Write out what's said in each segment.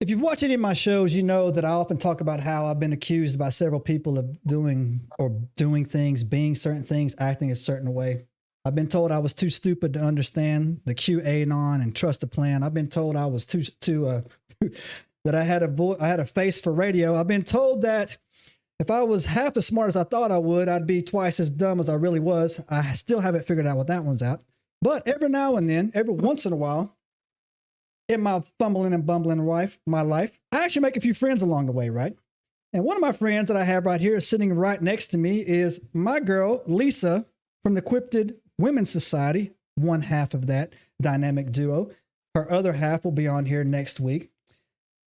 If you've watched any of my shows, you know that I often talk about how I've been accused by several people of doing things, being certain things, acting a certain way. I've been told I was too stupid to understand the QAnon and trust the plan. I've been told I was too that I had a face for radio. I've been told that if I was half as smart as I thought I would, I'd be twice as dumb as I really was. I still haven't figured out what that one's at. But every now and then, every once in a while, in my fumbling and bumbling my life, I actually make a few friends along the way, right? And one of my friends that I have right here sitting right next to me is my girl, Lisa, from the Cryptid Women's Society, one half of that dynamic duo. Her other half will be on here next week.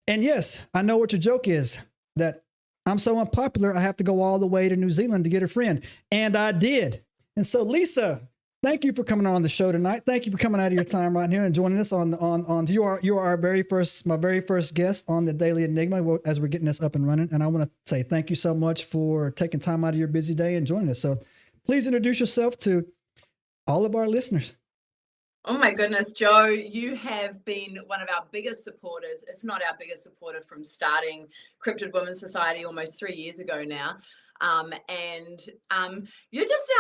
And yes, I know what your joke is, that I'm so unpopular, I have to go all the way to New Zealand to get a friend. And I did. And so, Lisa, thank you for coming on the show tonight. Thank you for coming out of your time right here and joining us on you are my very first guest on the Daily Enigma as we're getting this up and running. And I want to say thank you so much for taking time out of your busy day and joining us. So please introduce yourself to all of our listeners. Oh my goodness, Joe, you have been one of our biggest supporters, if not our biggest supporter, from starting Cryptid Women's Society almost 3 years ago now. You're just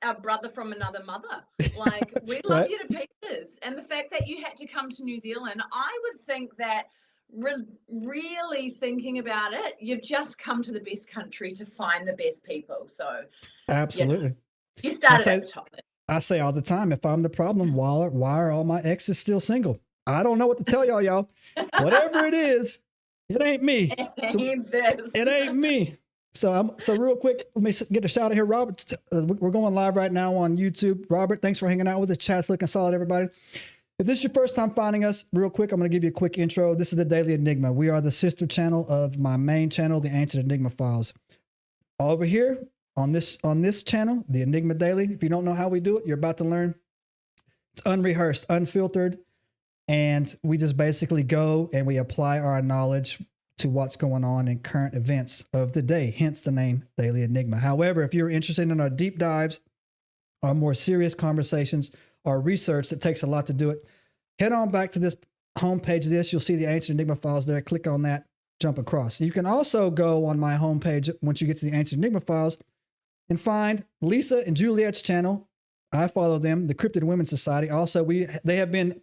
our brother from another mother. Like, we love Right. you to pieces. And the fact that you had to come to New Zealand, I would think that really thinking about it, you've just come to the best country to find the best people. So Absolutely. You started at the top. I say all the time, if I'm the problem, why are all my exes still single? I don't know what to tell y'all. Whatever it is, it ain't me. It ain't me. So real quick, let me get a shout out here. Robert, we're going live right now on YouTube. Robert, thanks for hanging out with us. Chat's looking solid, everybody. If this is your first time finding us, real quick, I'm going to give you a quick intro. This is the Daily Enigma. We are the sister channel of my main channel, the Ancient Enigma Files. Over here, on this channel, the Enigma Daily. If you don't know how we do it, you're about to learn. It's unrehearsed, unfiltered, and we just basically go and we apply our knowledge to what's going on in current events of the day, hence the name Daily Enigma. However, if you're interested in our deep dives, our more serious conversations, our research that takes a lot to do it, head on back to this homepage of this. You'll see the Ancient Enigma Files there. Click on that, jump across. You can also go on my homepage once you get to the Ancient Enigma Files and find Lisa and Juliet's channel. I follow them, the Cryptid Women's Society. Also, they have been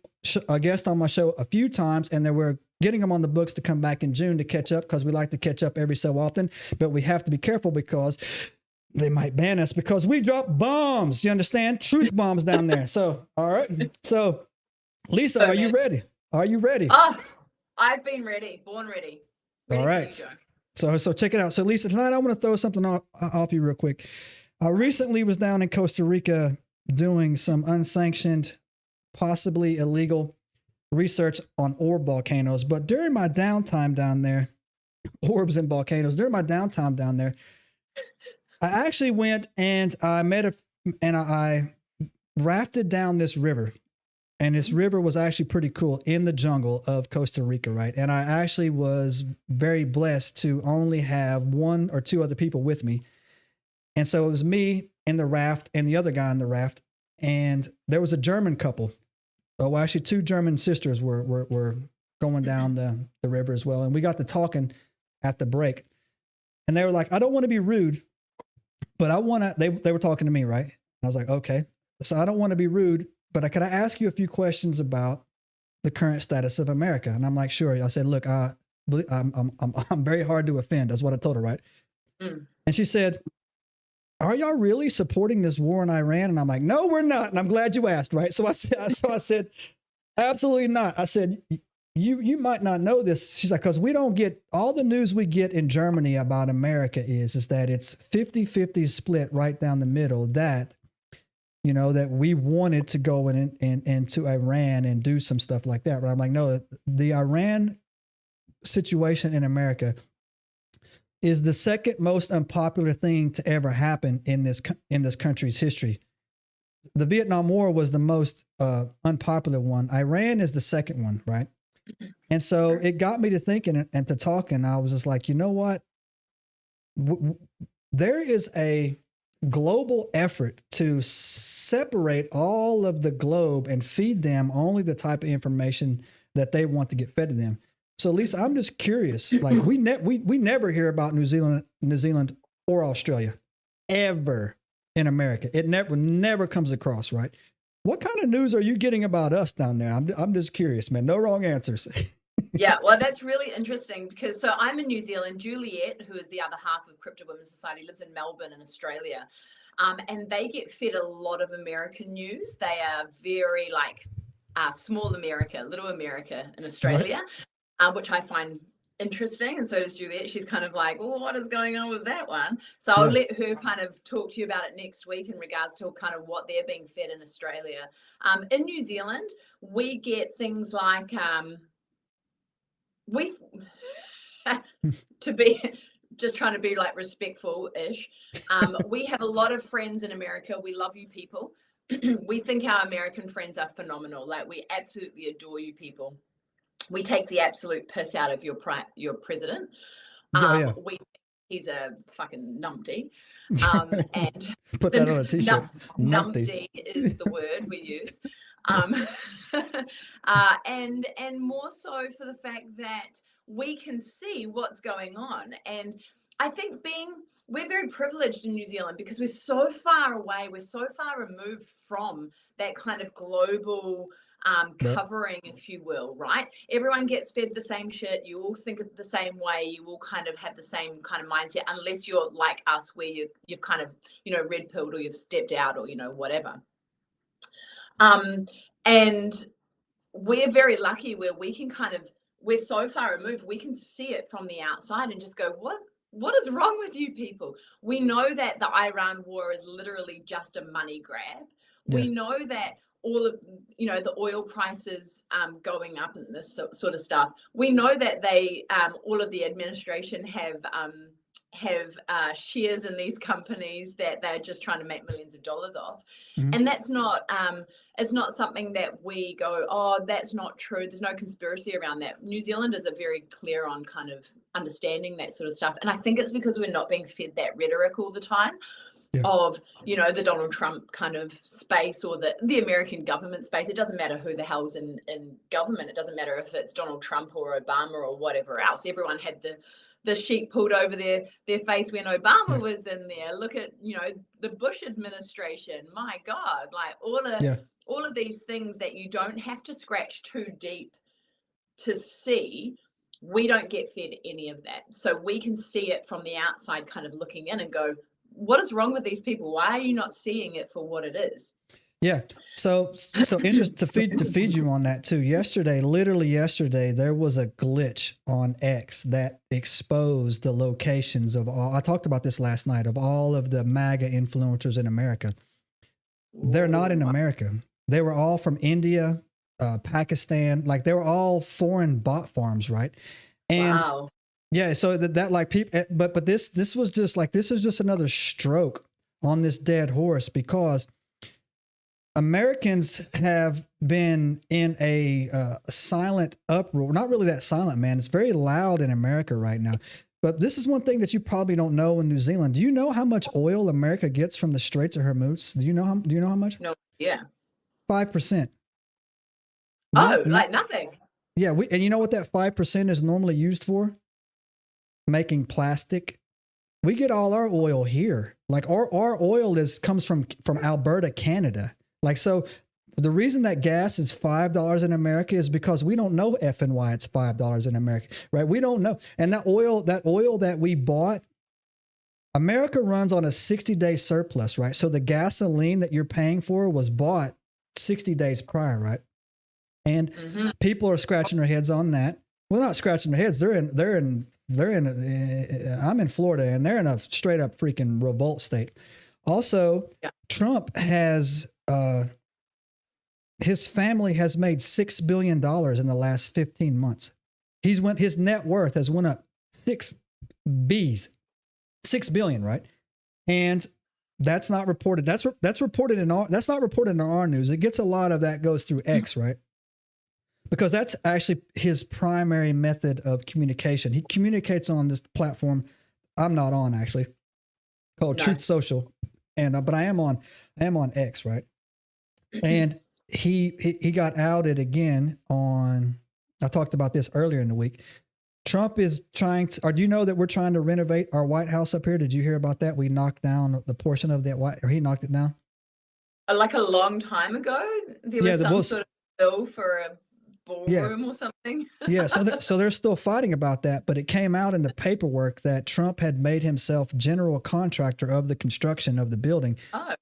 a guest on my show a few times, and we're getting them on the books to come back in June to catch up, because we like to catch up every so often. But we have to be careful because they might ban us because we drop bombs. You understand? Truth bombs down there. So, all right. So, Lisa, are you ready? Are you ready? Oh, I've been ready, born ready. All right. So check it out. So Lisa, tonight I want to throw something off you real quick. I recently was down in Costa Rica doing some unsanctioned, possibly illegal research on orb volcanoes. But during my downtime down there, orbs and volcanoes, during my downtime down there, I actually went and I rafted down this river. And this river was actually pretty cool in the jungle of Costa Rica, right? And I actually was very blessed to only have one or two other people with me. And so it was me in the raft and the other guy in the raft. And there was a German couple. Oh, well, actually, two German sisters were going down the river as well. And we got to talking at the break. And they were like, I don't want to be rude, but I want to, they were talking to me, right? I was like, okay. So I don't want to be rude, but could I ask you a few questions about the current status of America? And I'm like, sure. I said, look, I'm very hard to offend. That's what I told her, right? Mm. And she said, are y'all really supporting this war in Iran? And I'm like, no, we're not. And I'm glad you asked, right? So I said, absolutely not. I said, you might not know this. She's like, because we don't get all the news we get in Germany about America is that it's 50-50 split right down the middle, that we wanted to go into Iran and do some stuff like that. But I'm like, no, the Iran situation in America is the second most unpopular thing to ever happen in this country's history. The Vietnam War was the most unpopular one. Iran is the second one, right? And so it got me to thinking and to talking. I was just like, you know what? There is a global effort to separate all of the globe and feed them only the type of information that they want to get fed to them. So Lisa, I'm just curious. Like we never hear about New Zealand or Australia ever in America. It never comes across, right? What kind of news are you getting about us down there? I'm just curious, man. No wrong answers. Yeah, well, that's really interesting because so I'm in New Zealand. Juliet, who is the other half of Cryptid Women's Society, lives in Melbourne in Australia. And they get fed a lot of American news. They are very like small America, little America in Australia, which I find interesting. And so does Juliet. She's kind of like, well, what is going on with that one? So I'll let her kind of talk to you about it next week in regards to kind of what they're being fed in Australia. In New Zealand, we get things like to be just trying to be like respectful-ish. We have a lot of friends in America. We love you people. We think our American friends are phenomenal. Like we absolutely adore you people. We take the absolute piss out of your president. He's a fucking numpty. And put that on a t-shirt. Numpty is the word we use. And more so for the fact that we can see what's going on. And I think we're very privileged in New Zealand because we're so far away, we're so far removed from that kind of global covering, if you will, right? Everyone gets fed the same shit. You all think of the same way. You all kind of have the same kind of mindset, unless you're like us, where you've kind of, red pilled or you've stepped out or, whatever. And we're very lucky where we can we're so far removed, we can see it from the outside and just go, what is wrong with you people? We know that the Iran war is literally just a money grab. Yeah. We know that all of, the oil prices going up and this sort of stuff. We know that they, all of the administration have shares in these companies that they're just trying to make millions of dollars off. Mm-hmm. And that's not, it's not something that we go, oh, that's not true. There's no conspiracy around that. New Zealanders are very clear on kind of understanding that sort of stuff. And I think it's because we're not being fed that rhetoric all the time. Yeah. Of, the Donald Trump kind of space or the American government space. It doesn't matter who the hell's in government. It doesn't matter if it's Donald Trump or Obama or whatever else. Everyone had the sheet pulled over their face when Obama was in there. Look at, the Bush administration. My God, like all of these things that you don't have to scratch too deep to see. We don't get fed any of that. So we can see it from the outside kind of looking in and go, what is wrong with these people? Why are you not seeing it for what it is? Yeah. So interesting to feed you on that too. Literally yesterday, there was a glitch on X that exposed the locations of all, I talked about this last night, of all of the MAGA influencers in America. They're not in America. They were all from India, Pakistan, like they were all foreign bot farms. Right. And wow. Yeah, so that like people, but this was just like, this is just another stroke on this dead horse, because Americans have been in a silent uproar. Not really that silent, man. It's very loud in America right now. But this is one thing that you probably don't know in New Zealand. Do you know how much oil America gets from the Straits of Hormuz? Do you know how much? No, yeah. 5%. Like nothing. Yeah, and you know what that 5% is normally used for? Making plastic. We get all our oil here. Like our oil comes from Alberta, Canada. Like, so the reason that gas is $5 in America is because we don't know F and Y it's $5 in America, right? We don't know. And that oil that we bought, America runs on a 60-day surplus, right? So the gasoline that you're paying for was bought 60 days prior, right? And people are scratching their heads on that. Well, not scratching their heads. I'm in Florida, and they're in a straight up freaking revolt state. Also, Trump has, his family has made $6 billion in the last 15 months. His net worth has went up 6 billion, right? And that's not reported. That's reported that's not reported in our news. It gets a lot of that goes through X, right? Because that's actually his primary method of communication. He communicates on this platform I'm not on, actually, called Truth Social, and but I am on X, right? And he got outed again on I talked about this earlier in the week. Trump is trying to, or do you know that we're trying to renovate our White House up here? Did you hear about that? We knocked down the portion of that or he knocked it down. Like a long time ago, there was some sort of bill for a ballroom or something. Yeah, so they're still fighting about that, but it came out in the paperwork that Trump had made himself general contractor of the construction of the building,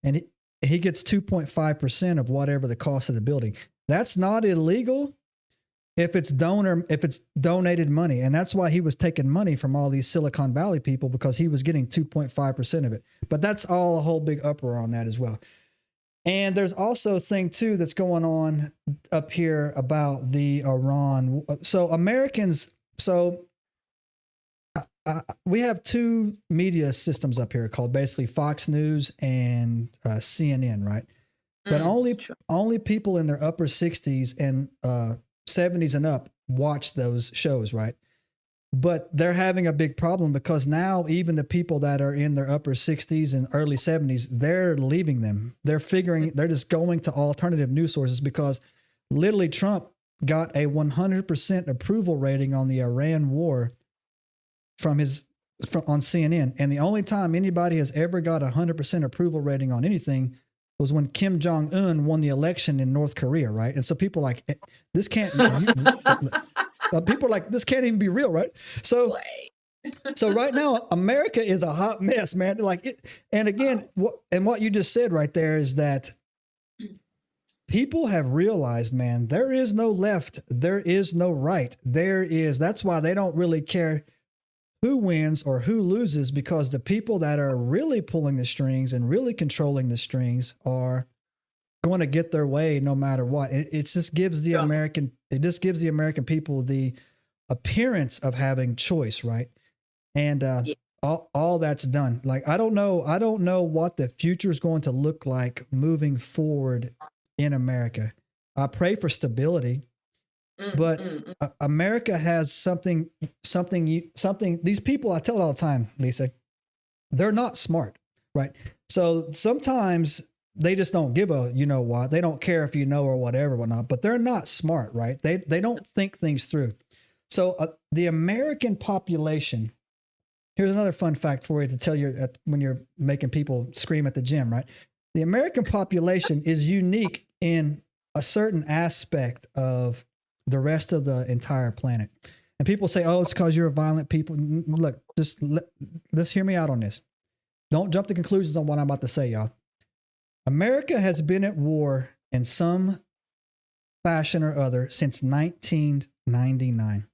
and he gets 2.5% of whatever the cost of the building. That's not illegal if it's donated money, and that's why he was taking money from all these Silicon Valley people, because he was getting 2.5% of it. But that's all a whole big uproar on that as well. And there's also a thing too that's going on up here about the Iran. So Americans, we have two media systems up here called basically Fox News and CNN, right? But only people in their upper 60s and 70s and up watch those shows, right? But they're having a big problem because now even the people that are in their upper 60s and early 70s, they're leaving them. They're just going to alternative news sources because literally Trump got a 100% approval rating on the Iran war on CNN. And the only time anybody has ever got a 100% approval rating on anything was when Kim Jong-un won the election in North Korea, right? And so people are like, this can't people are like, this can't even be real, right? So right now, America is a hot mess, man. Like and again, what you just said right there is that people have realized, man, there is no left, there is no right. That's why they don't really care who wins or who loses, because the people that are really pulling the strings and really controlling the strings are going to get their way no matter what. It just gives the American people the appearance of having choice, right? And all that's done. Like I don't know what the future is going to look like moving forward in America. I pray for stability, but America has something. These people, I tell it all the time, Lisa, they're not smart, right? So sometimes they just don't give a, you know what, they don't care if you know or whatnot, but they're not smart, right? They don't think things through. So the American population, here's another fun fact for you to tell you when you're making people scream at the gym, right? The American population is unique in a certain aspect of the rest of the entire planet. And people say, oh, it's because you're a violent people. Look, let's hear me out on this. Don't jump to conclusions on what I'm about to say, y'all. America has been at war in some fashion or other since 1999.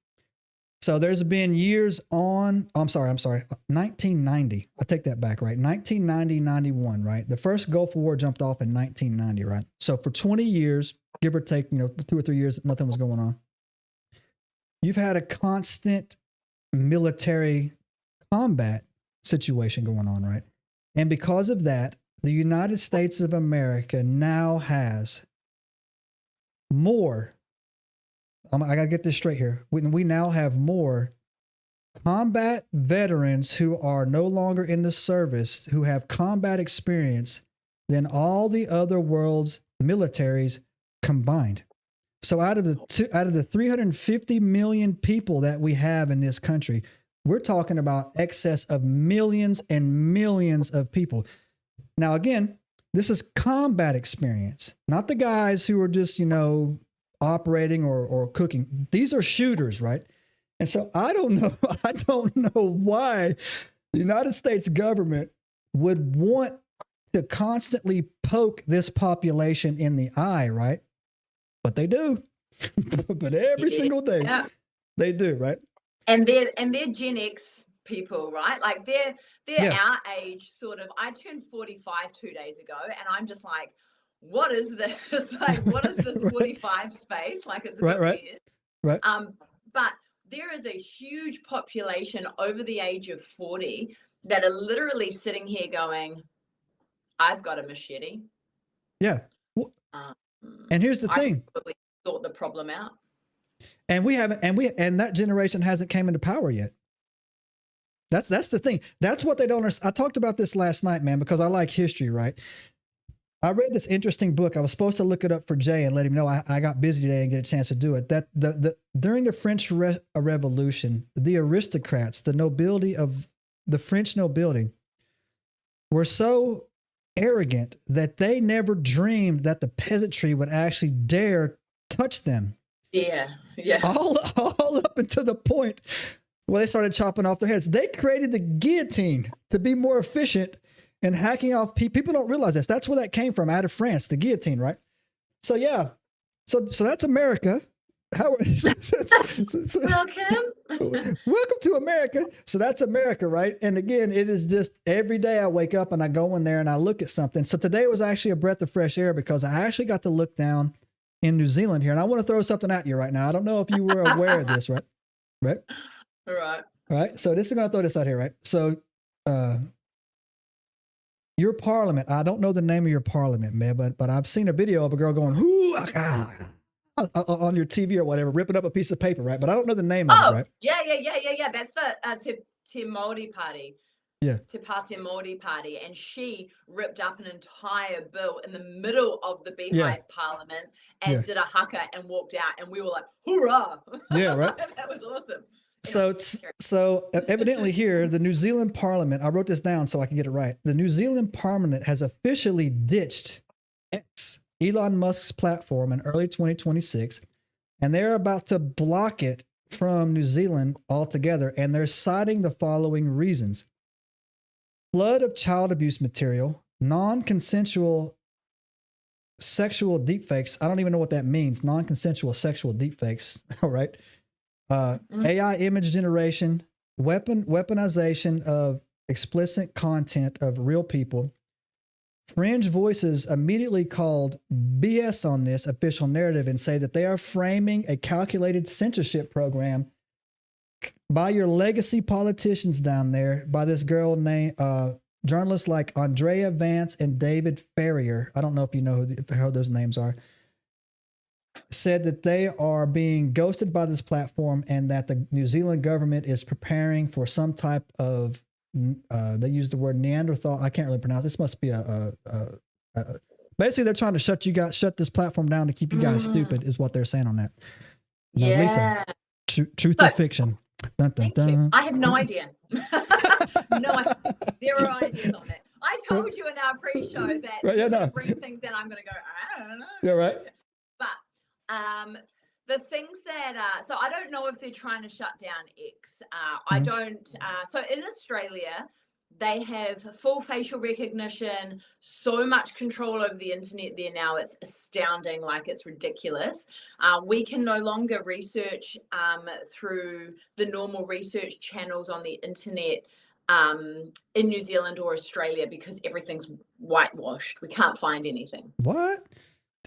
So there's been years on, I'm sorry, 1990. I take that back, right? 1990, 91, right? The first Gulf War jumped off in 1990, right? So for 20 years, give or take, 2 or 3 years, nothing was going on. You've had a constant military combat situation going on, right? And because of that, the United States of America now has more. I got to get this straight here. We now have more combat veterans who are no longer in the service, who have combat experience, than all the other world's militaries combined. So out of the 350 million people that we have in this country, we're talking about excess of millions and millions of people. Now, again, this is combat experience, not the guys who are just, operating or cooking. These are shooters, right? And so I don't know why the United States government would want to constantly poke this population in the eye, right? But they do. But every single day they do, right? And they're Gen X people, right? Like they're our age sort of. I turned 45 2 days ago, and I'm just like, what is this? Like, what is this 45 space? Like, it's weird. Right. But there is a huge population over the age of 40 that are literally sitting here going, I've got a machete. Yeah. And here's the thing. Probably sort the problem out. And we haven't, and that generation hasn't came into power yet. That's the thing. That's what they don't understand. I talked about this last night, man, because I like history, right? I read this interesting book. I was supposed to look it up for Jay and let him know I got busy today and get a chance to do it. That during the French Revolution, the aristocrats, the nobility of the French nobility, were so arrogant that they never dreamed that the peasantry would actually dare touch them. Yeah. All up until the point where they started chopping off their heads. They created the guillotine to be more efficient in hacking off people. People don't realize this. That's where that came from, out of France, the guillotine, right? So yeah, so that's America. Welcome to America. So that's America, right? And again, it is just every day I wake up and I go in there and I look at something. So today was actually a breath of fresh air because I actually got to look down in New Zealand here, and I want to throw something at you right now. I don't know if you were aware of this, right? All right. So this is going to throw this out here, right? So, your parliament, I don't know the name of your parliament, man, but I've seen a video of a girl going, "Hoo, on your TV or whatever, ripping up a piece of paper, right? But I don't know the name of it, right? Yeah. That's the Te Māori party. Yeah. Te Pāti Māori party. And she ripped up an entire bill in the middle of the Beehive Parliament and did a haka and walked out. And we were like, hoorah. Yeah, right. That was awesome. So evidently here, the New Zealand Parliament, I wrote this down so I can get it right. The New Zealand Parliament has officially ditched X, Elon Musk's platform, in early 2026, and they're about to block it from New Zealand altogether. And they're citing the following reasons: flood of child abuse material, non-consensual sexual deepfakes. I don't even know what that means. Non-consensual sexual deepfakes. All right. AI image generation, weaponization of explicit content of real people. Fringe voices immediately called BS on this official narrative and say that they are framing a calculated censorship program by your legacy politicians down there, by this girl named journalists like Andrea Vance and David Ferrier. I don't know if you know who those names are. Said that they are being ghosted by this platform and that the New Zealand government is preparing for some type of, they use the word Neanderthal. I can't really pronounce. This must be basically they're trying to shut this platform down to keep you guys stupid is what they're saying on that. Now, Lisa, truth or fiction? Dun, dun, dun. I have no idea. Zero ideas on it. I told you in our pre-show that you're going to bring things in. I'm going to go, I don't know. Yeah, right. But the things that, so I don't know if they're trying to shut down X. I don't. So in Australia, they have full facial recognition, so much control over the internet there now. It's astounding, like it's ridiculous. We can no longer research through the normal research channels on the internet in New Zealand or Australia because everything's whitewashed. We can't find anything. What?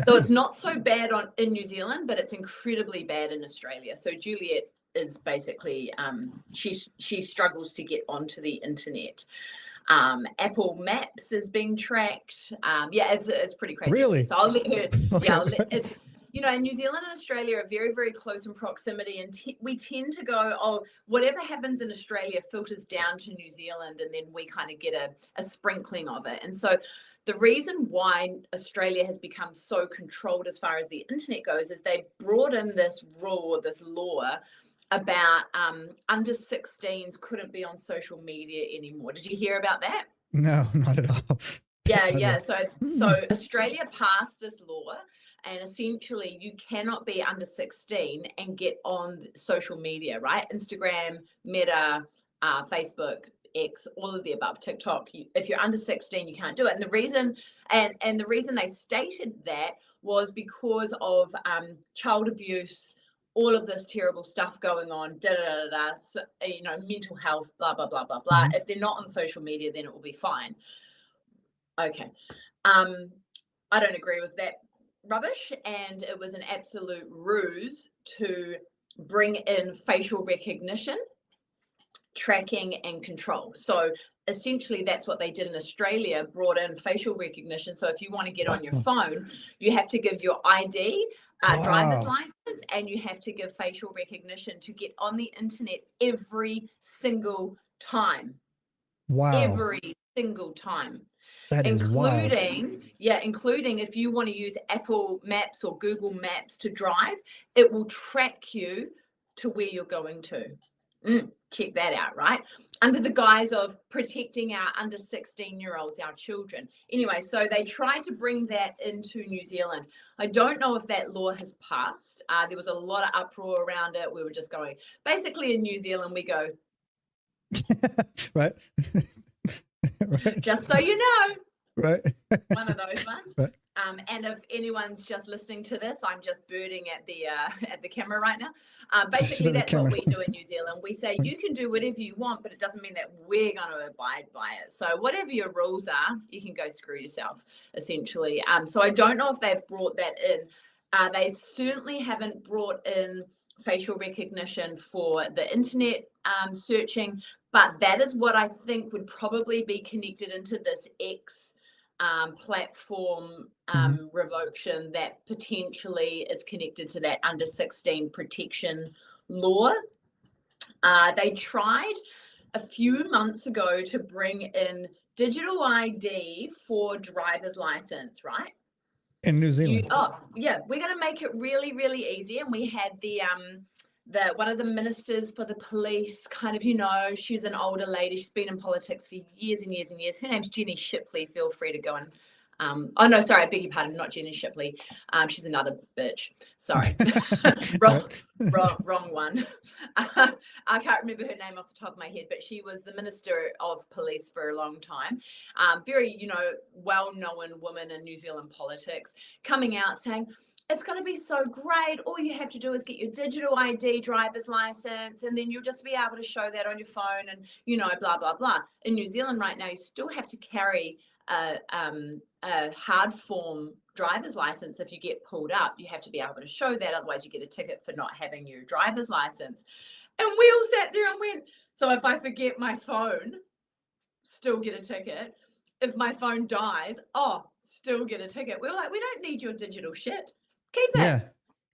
So it's not so bad in New Zealand, but it's incredibly bad in Australia. So Juliet is basically she struggles to get onto the internet. Apple Maps is being tracked. It's pretty crazy. Really? So I'll let her. Okay. It's New Zealand and Australia are very, very close in proximity, and we tend to go, oh, whatever happens in Australia filters down to New Zealand, and then we kind of get a sprinkling of it. And so the reason why Australia has become so controlled as far as the internet goes is they brought in this rule, this law about under 16s couldn't be on social media anymore. Did you hear about that? No, not at all. Yeah. So Australia passed this law, and essentially you cannot be under 16 and get on social media, right? Instagram, Meta, Facebook, X, all of the above, TikTok. If you're under 16, you can't do it. And the reason, and the reason they stated that was because of child abuse, all of this terrible stuff going on, so, mental health, blah, blah, blah, blah, blah. If they're not on social media, then it will be fine. Okay. I don't agree with that rubbish. And it was an absolute ruse to bring in facial recognition, tracking and control. So essentially that's what they did in Australia, brought in facial recognition. So if you want to get on your phone, you have to give your ID, driver's license, and you have to give facial recognition to get on the internet every single time. Wow. Every single time. That is wild. Including if you want to use Apple Maps or Google Maps to drive, it will track you to where you're going to. Check that out, right? Under the guise of protecting our under 16-year-olds, our children. Anyway, so they tried to bring that into New Zealand. I don't know if that law has passed. There was a lot of uproar around it. We were just going, basically in New Zealand, we go, right. Right. Just so you know. Right. One of those ones. Right. And if anyone's just listening to this, I'm just birding at the camera right now. Basically, that's what we do in New Zealand. We say you can do whatever you want, but it doesn't mean that we're going to abide by it. So whatever your rules are, you can go screw yourself, essentially. So I don't know if they've brought that in. They certainly haven't brought in facial recognition for the internet searching, but that is what I think would probably be connected into this X platform revocation, that potentially is connected to that under 16 protection law. They tried a few months ago to bring in digital ID for driver's license, right? In New Zealand. We're going to make it really, really easy. And we had the one of the ministers for the police, kind of, she's an older lady. She's been in politics for years and years and years. Her name's Jenny Shipley. Feel free to go and I beg your pardon, not Jenny Shipley. She's another bitch. Sorry. wrong one. I can't remember her name off the top of my head, but she was the Minister of Police for a long time. Very, well-known woman in New Zealand politics, coming out saying, it's going to be so great. All you have to do is get your digital ID driver's license, and then you'll just be able to show that on your phone and, blah, blah, blah. In New Zealand right now, you still have to carry a hard form driver's license. If you get pulled up, you have to be able to show that. Otherwise, you get a ticket for not having your driver's license. And we all sat there and went, so if I forget my phone, still get a ticket. If my phone dies, still get a ticket. We were like, we don't need your digital shit. Keep it. Yeah,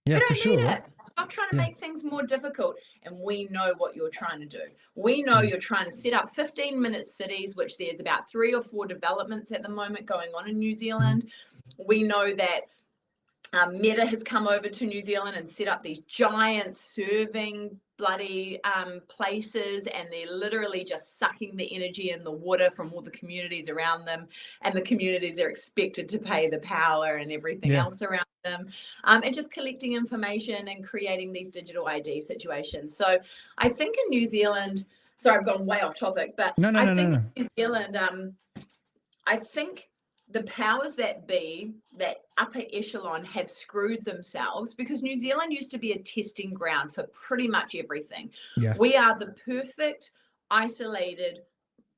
we don't for sure. need it. Right? Stop trying to make things more difficult. And we know what you're trying to do. We know you're trying to set up 15-minute cities, which there's about 3 or 4 developments at the moment going on in New Zealand. We know that Meta has come over to New Zealand and set up these giant serving bloody places, and they're literally just sucking the energy and the water from all the communities around them, and the communities are expected to pay the power and everything else around them, and just collecting information and creating these digital ID situations. So I think in New Zealand, sorry, I've gone way off topic, but No. in New Zealand, I think the powers that be, that upper echelon, have screwed themselves, because New Zealand used to be a testing ground for pretty much everything. Yeah. We are the perfect isolated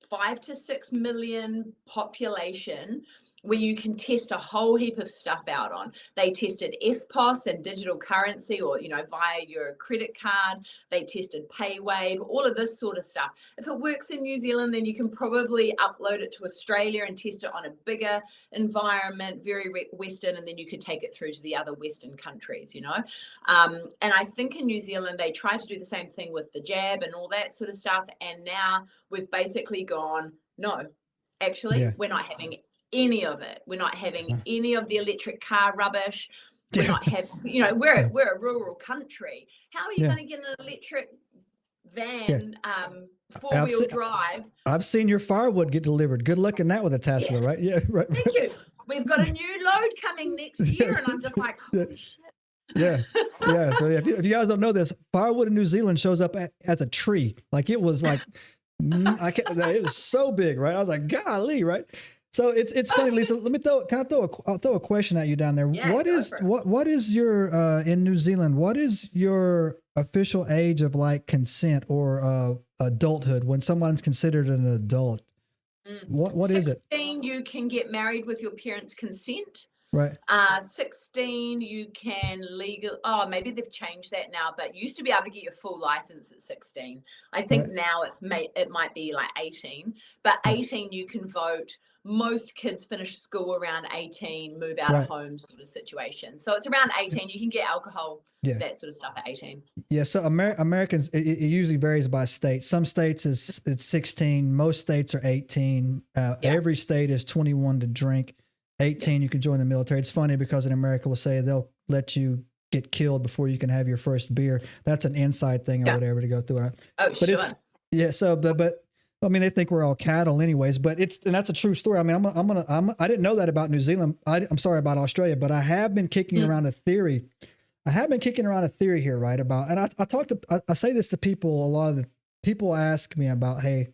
5 to 6 million population where you can test a whole heap of stuff out on. They tested FPOS and digital currency, or, via your credit card. They tested PayWave, all of this sort of stuff. If it works in New Zealand, then you can probably upload it to Australia and test it on a bigger environment, very Western, and then you could take it through to the other Western countries, And I think in New Zealand, they tried to do the same thing with the jab and all that sort of stuff. And now we've basically gone, no, actually, we're not having any of it. We're not having any of the electric car rubbish. We're not having, we're a rural country. How are you going to get an electric van, 4-wheel drive? I've seen your firewood get delivered. Good luck in that with a Tesla, right? Yeah, right. Thank you. We've got a new load coming next year, and I'm just like, holy shit. Yeah. So if you guys don't know this, firewood in New Zealand shows up as a tree. Like it was like, it was so big, right? I was like, golly, right? So it's funny, Lisa. Let me throw a question at you down there. Yeah, what is your in New Zealand? What is your official age of like consent or adulthood when someone's considered an adult? What is it? 16, you can get married with your parents' consent. Right. 16, you can maybe they've changed that now, but you used to be able to get your full license at 16. I think Right. now it might be like 18, but Right. 18 you can vote. Most kids finish school around 18, move out of Right. home sort of situation. So it's around 18. You can get alcohol, Yeah. that sort of stuff at 18. Yeah. So Americans, it usually varies by state. Some states it's 16. Most states are 18. Every state is 21 to drink. 18, you can join the military. It's funny because in America, we'll say they'll let you get killed before you can have your first beer. That's an inside thing or whatever to go through it. Oh, but sure. So, but I mean, they think we're all cattle anyways, but and that's a true story. I mean, I didn't know that about New Zealand. I'm sorry about Australia, but I have been kicking around a theory. I have been kicking around a theory here, right? About, and I say this to people. A lot of the people ask me about, hey,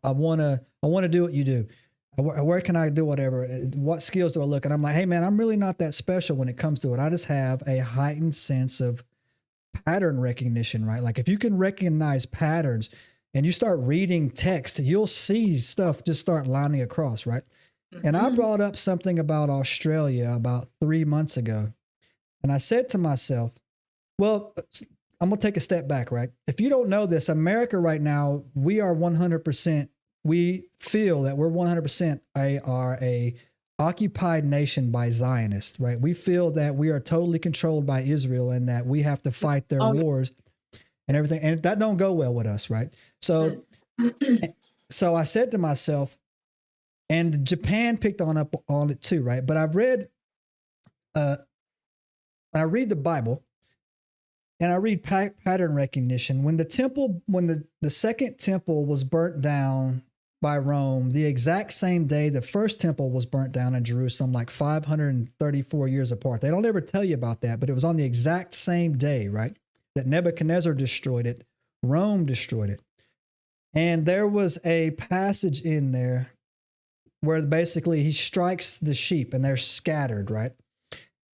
I want to do what you do. Where can I do whatever? What skills do I look? And I'm like, hey man, I'm really not that special when it comes to it. I just have a heightened sense of pattern recognition, right? Like if you can recognize patterns and you start reading text, you'll see stuff just start lining across, right? Mm-hmm. And I brought up something about Australia about 3 months ago. And I said to myself, well, I'm going to take a step back, right? If you don't know this, America right now, we are 100%. We feel that we're 100% a occupied nation by Zionists, right? We feel that we are totally controlled by Israel and that we have to fight their wars and everything. And that don't go well with us, right? So, so I said to myself, and Japan picked up on it too, right? But I've read, I read the Bible and I read pattern recognition. When the second temple was burnt down by Rome, the exact same day the first temple was burnt down in Jerusalem, like 534 years apart. They don't ever tell you about that, but it was on the exact same day, right? That Nebuchadnezzar destroyed it. Rome destroyed it. And there was a passage in there where basically he strikes the sheep and they're scattered, right?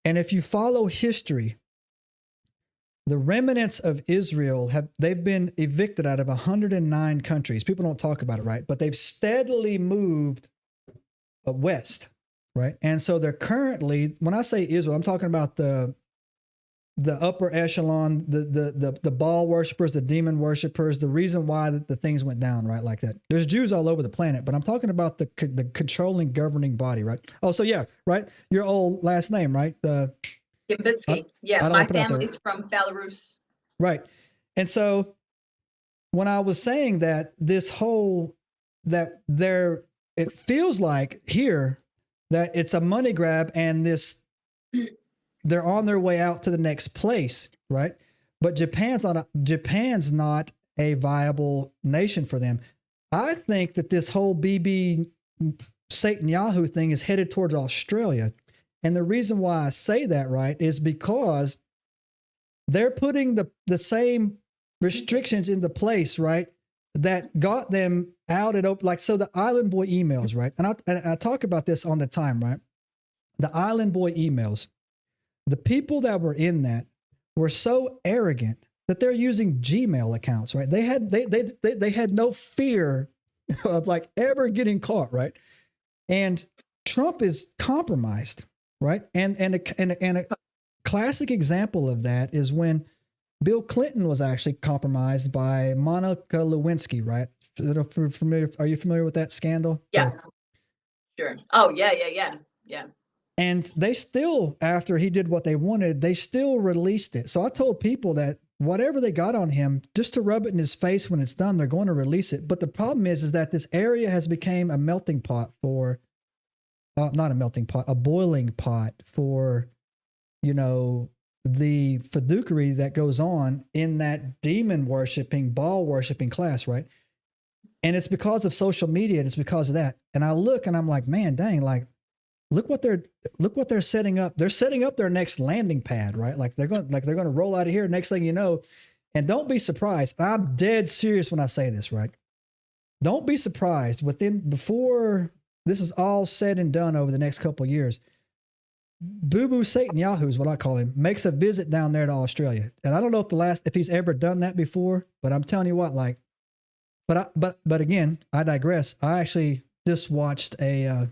And if you follow history, the remnants of Israel they've been evicted out of 109 countries. People don't talk about it, right? But they've steadily moved west, right? And so they're currently, when I say Israel, I'm talking about the upper echelon, the Baal worshipers, the demon worshipers, the reason why the things went down, right? Like that. There's Jews all over the planet, but I'm talking about the controlling governing body, right? Oh, so yeah, right? Your old last name, right? Kimbitsky. Yeah, my family's from Belarus. Right. And so when I was saying that it feels like here that it's a money grab and they're on their way out to the next place, right? But Japan's not a viable nation for them. I think that this whole BB Satan Yahoo thing is headed towards Australia. And the reason why I say that, right, is because they're putting the same restrictions into place, right, that got them out at open. Like, so the Island Boy emails, right? And I talk about this on the time, right? The Island Boy emails, the people that were in that were so arrogant that they're using Gmail accounts, right? They had no fear of like ever getting caught, right? And Trump is compromised. Right. And a classic example of that is when Bill Clinton was actually compromised by Monica Lewinsky. Right. Are you familiar with that scandal? Yeah. Sure. Oh, yeah. And they still, after he did what they wanted, they still released it. So I told people that whatever they got on him, just to rub it in his face when it's done, they're going to release it. But the problem is that this area has become a melting pot for not a melting pot, a boiling pot for, the fiduciary that goes on in that demon worshiping, Baal worshiping class, right? And it's because of social media. And it's because of that. And I look and I'm like, man, dang, like, look what they're setting up. They're setting up their next landing pad, right? Like they're going to roll out of here. Next thing you know, and don't be surprised. I'm dead serious when I say this, right? Don't be surprised before this is all said and done over the next couple of years. Boo Boo Satan Yahoo is what I call him, makes a visit down there to Australia. And I don't know if he's ever done that before, but I'm telling you what, like, but again, I digress. I actually just watched a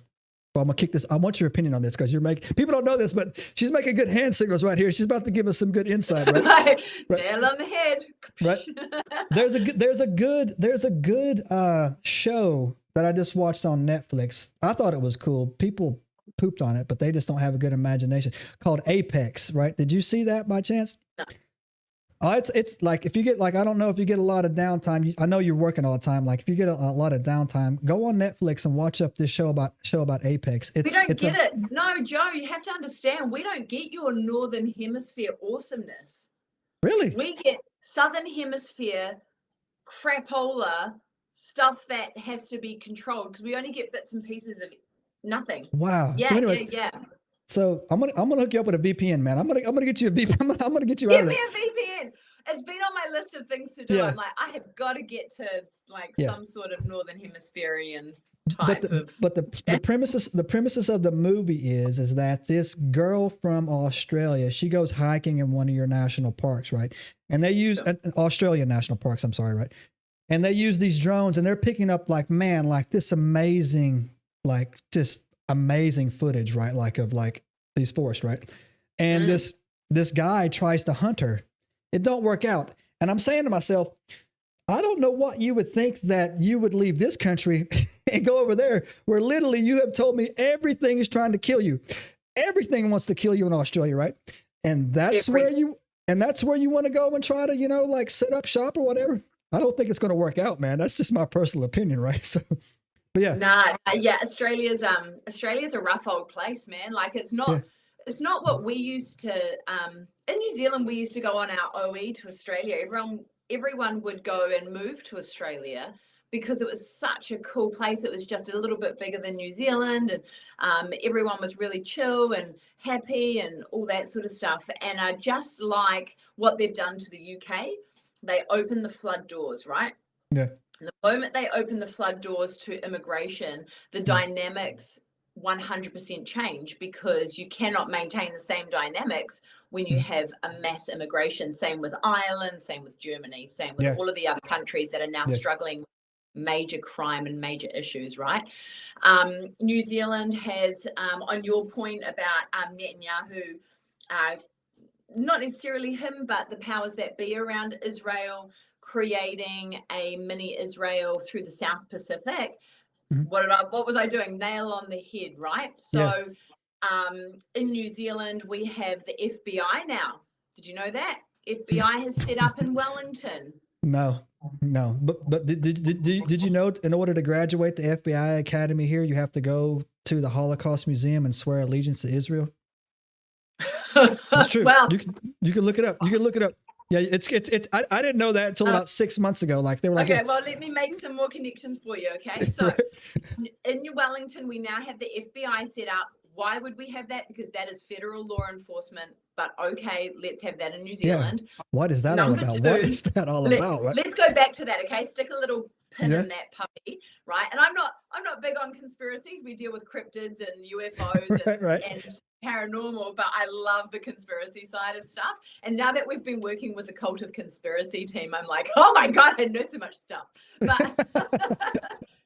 Well, I'm gonna kick this. I want your opinion on this because people don't know this, but she's making good hand signals right here. She's about to give us some good insight, right? Right. Nail on the head. Right. There's a good show that I just watched on Netflix. I thought it was cool. People pooped on it, but they just don't have a good imagination. Called Apex, right? Did you see that by chance? No. Oh, it's like if you get I don't know if you get a lot of downtime. I know you're working all the time. Like if you get a lot of downtime, go on Netflix and watch up this show about Apex. We don't get it. No, Joe, you have to understand. We don't get your northern hemisphere awesomeness. Really? We get southern hemisphere crapola stuff that has to be controlled because we only get bits and pieces of nothing. Wow. Yeah, so anyway, yeah. So I'm gonna hook you up with a VPN, man. I'm gonna get you a VPN. I'm gonna get you out of there. Give me a VPN. It's been on my list of things to do. Yeah. I'm like, I have got to get to some sort of northern hemispherian But the premises of the movie is that this girl from Australia, she goes hiking in one of your national parks, right? And they use Australian national parks. I'm sorry, right? And they use these drones, and they're picking up this amazing, just amazing footage, right? Of these forests, right? And this guy tries to hunt her. It don't work out. And I'm saying to myself, I don't know what you would think that you would leave this country and go over there where literally you have told me everything is trying to kill you. Everything wants to kill you in Australia, right? And that's where you want to go and try to, set up shop or whatever. I don't think it's going to work out, man. That's just my personal opinion, right? So, but yeah. Australia's a rough old place, man. It's not what we used to in New Zealand. We used to go on our OE to Australia. Everyone would go and move to Australia because it was such a cool place. It was just a little bit bigger than New Zealand, and everyone was really chill and happy and all that sort of stuff. And I just like what they've done to the UK. They open the flood doors, right? Yeah. And the moment they open the flood doors to immigration, the dynamics 100% change because you cannot maintain the same dynamics when you have a mass immigration. Same with Ireland, same with Germany, same with all of the other countries that are now struggling with major crime and major issues, right? New Zealand has, on your point about Netanyahu, not necessarily him, but the powers that be around Israel creating a mini Israel through the South Pacific. What was I doing? Nail on the head, right? So in New Zealand, we have the FBI now. Did you know that? FBI has set up in Wellington. No. But did you know in order to graduate the FBI Academy here, you have to go to the Holocaust Museum and swear allegiance to Israel? It's true. Well, you can look it up. Yeah, it's. I didn't know that until about 6 months ago. They were like, okay, well, let me make some more connections for you. Okay, so in New Wellington, we now have the FBI set up. Why would we have that? Because that is federal law enforcement. But okay, let's have that in New Zealand. Yeah. What is that all about? What is that all about? Right? Let's go back to that. Okay, stick a little pin in that puppy, right? And I'm not big on conspiracies. We deal with cryptids and UFOs and paranormal, but I love the conspiracy side of stuff. And now that we've been working with the Cult of Conspiracy team, I'm like, oh my God, I know so much stuff. But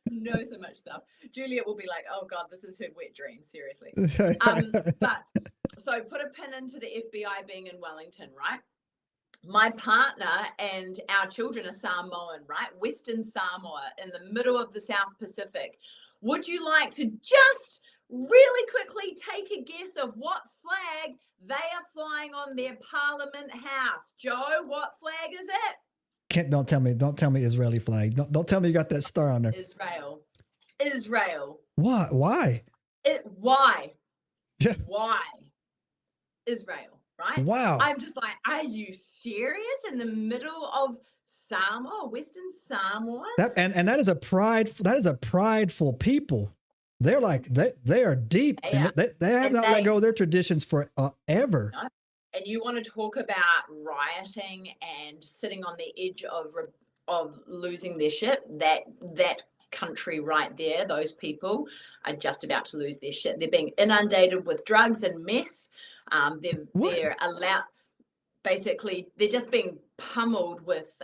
know so much stuff. Juliet will be like, oh God, this is her wet dream, seriously. But so put a pin into the FBI being in Wellington, right? My partner and our children are Samoan, right? Western Samoa in the middle of the South Pacific. Would you like to just really quickly take a guess of what flag they are flying on their Parliament House? Joe, what flag is it? Don't tell me Israeli flag. Don't tell me you got that star on there. Israel. What? Why? Why? Yeah. Why? Israel, right? Wow. I'm just like, are you serious? In the middle of Samoa, Western Samoa? And that is a prideful people. They're like they are deep. Yeah. They have not let go of their traditions forever. No. And you want to talk about rioting and sitting on the edge of losing their shit? That country right there, those people are just about to lose their shit. They're being inundated with drugs and meth. They're allowed. Basically, they're just being pummeled with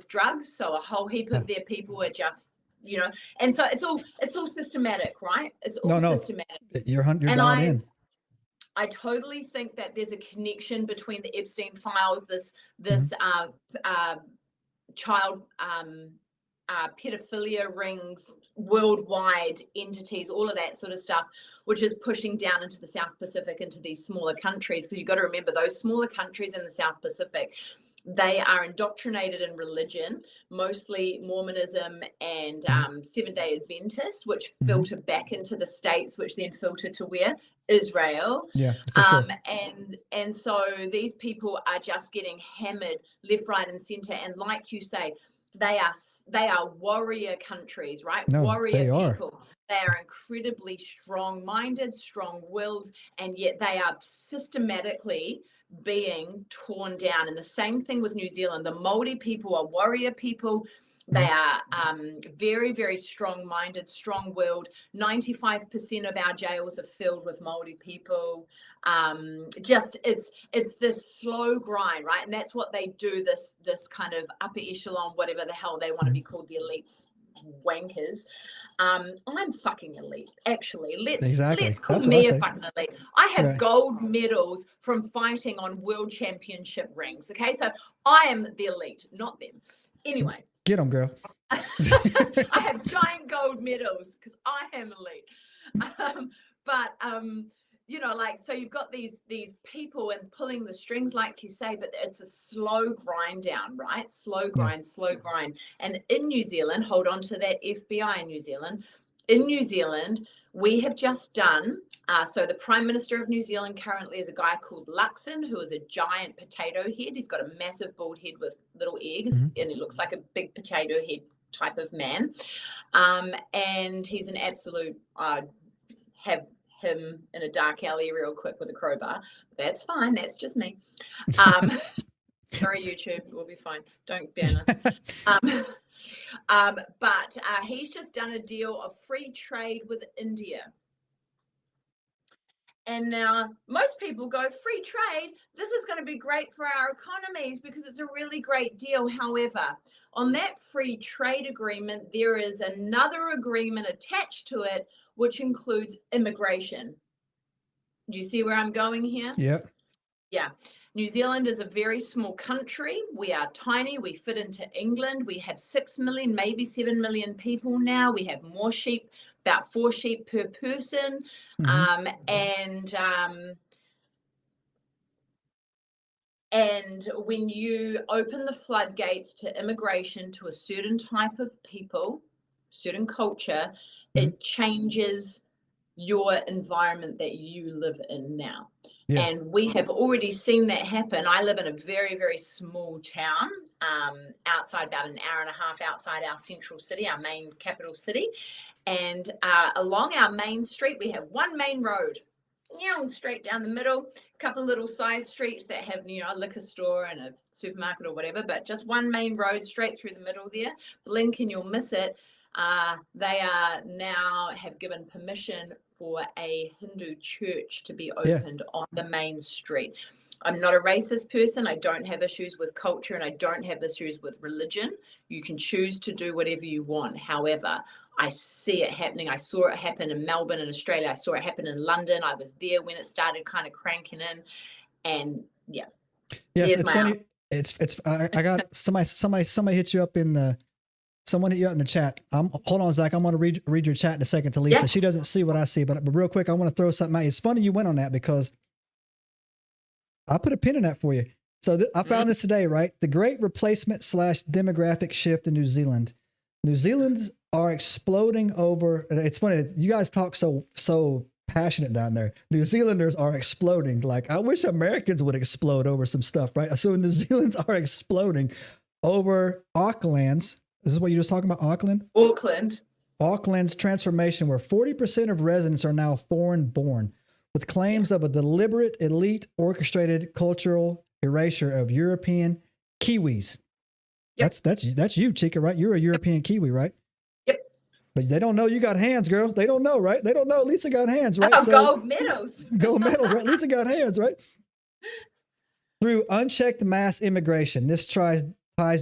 drugs. So a whole heap of their people are just you know, and so it's all systematic, right? It's all systematic. You're dialed in. I totally think that there's a connection between the Epstein files, this child pedophilia rings, worldwide entities, all of that sort of stuff, which is pushing down into the South Pacific, into these smaller countries. Because you've got to remember, those smaller countries in the South Pacific, they are indoctrinated in religion, mostly Mormonism and Seventh-day Adventists, which filter back into the States, which then filter to where? Israel. Yeah, for sure. And so these people are just getting hammered left, right, and center. And like you say, they are warrior countries, right? No, warrior people. Are. They are incredibly strong-minded, strong-willed, and yet they are systematically being torn down. And the same thing with New Zealand. The Māori people are warrior people. They are very, very strong-minded, strong-willed. 95% of our jails are filled with Māori people. It's this slow grind, right? And that's what they do, this kind of upper echelon, whatever the hell they want to be called, the elites wankers. I'm fucking elite, actually. Let's call me a fucking elite. I have gold medals from fighting on world championship rings. Okay, so I am the elite, not them. Anyway. Get them, girl. I have giant gold medals because I am elite. You know, like, so you've got these people and pulling the strings, like you say, but it's a slow grind down, right? Slow grind. And in New Zealand, hold on to that, FBI in New Zealand. In New Zealand, we have just done, so the Prime Minister of New Zealand currently is a guy called Luxon, who is a giant potato head. He's got a massive bald head with little eggs, and he looks like a big potato head type of man. And he's an absolute, have him in a dark alley real quick with a crowbar. That's fine. That's just me. Sorry, YouTube. We'll be fine. Don't ban us. But he's just done a deal of free trade with India. And now most people go, free trade, this is going to be great for our economies because it's a really great deal. However, on that free trade agreement, there is another agreement attached to it, which includes immigration. Do you see where I'm going here? Yeah. Yeah. New Zealand is a very small country. We are tiny. We fit into England. We have 6 million, maybe 7 million people now. We have more sheep, about 4 sheep per person. And when you open the floodgates to immigration to a certain type of people, certain culture, it changes your environment that you live in now. Yeah. And we have already seen that happen. I live in a very, very small town, outside, about an hour and a half outside our central city, our main capital city. And along our main street, we have one main road, straight down the middle, a couple of little side streets that have, a liquor store and a supermarket or whatever, but just one main road straight through the middle there. Blink and you'll miss it. They are now have given permission for a Hindu church to be opened on the main street. I'm not a racist person. I don't have issues with culture and I don't have issues with religion. You can choose to do whatever you want. However, I see it happening. I saw it happen in Melbourne in Australia. I saw it happen in London. I was there when it started kind of cranking in. And yes, it's funny. I got somebody hit you up in the, someone hit you up in the chat. Hold on, Zach. I'm going to read your chat in a second to Lisa. Yeah. She doesn't see what I see, but real quick, I want to throw something out. It's funny you went on that because I put a pin in that for you. So I found this today, right? The great replacement / demographic shift in New Zealand. New Zealanders are exploding over. It's funny. You guys talk so passionate down there. New Zealanders are exploding. Like, I wish Americans would explode over some stuff, right? So New Zealanders are exploding over Auckland's. This is what you were just talking about, Auckland? Auckland's transformation, where 40% of residents are now foreign-born, with claims of a deliberate, elite, orchestrated cultural erasure of European Kiwis. Yep. That's you, Chica, right? You're a European Kiwi, right? Yep. But they don't know you got hands, girl. They don't know, right? They don't know Lisa got hands, right? Gold medals. Gold medals, right? Lisa got hands, right? Through unchecked mass immigration, this ties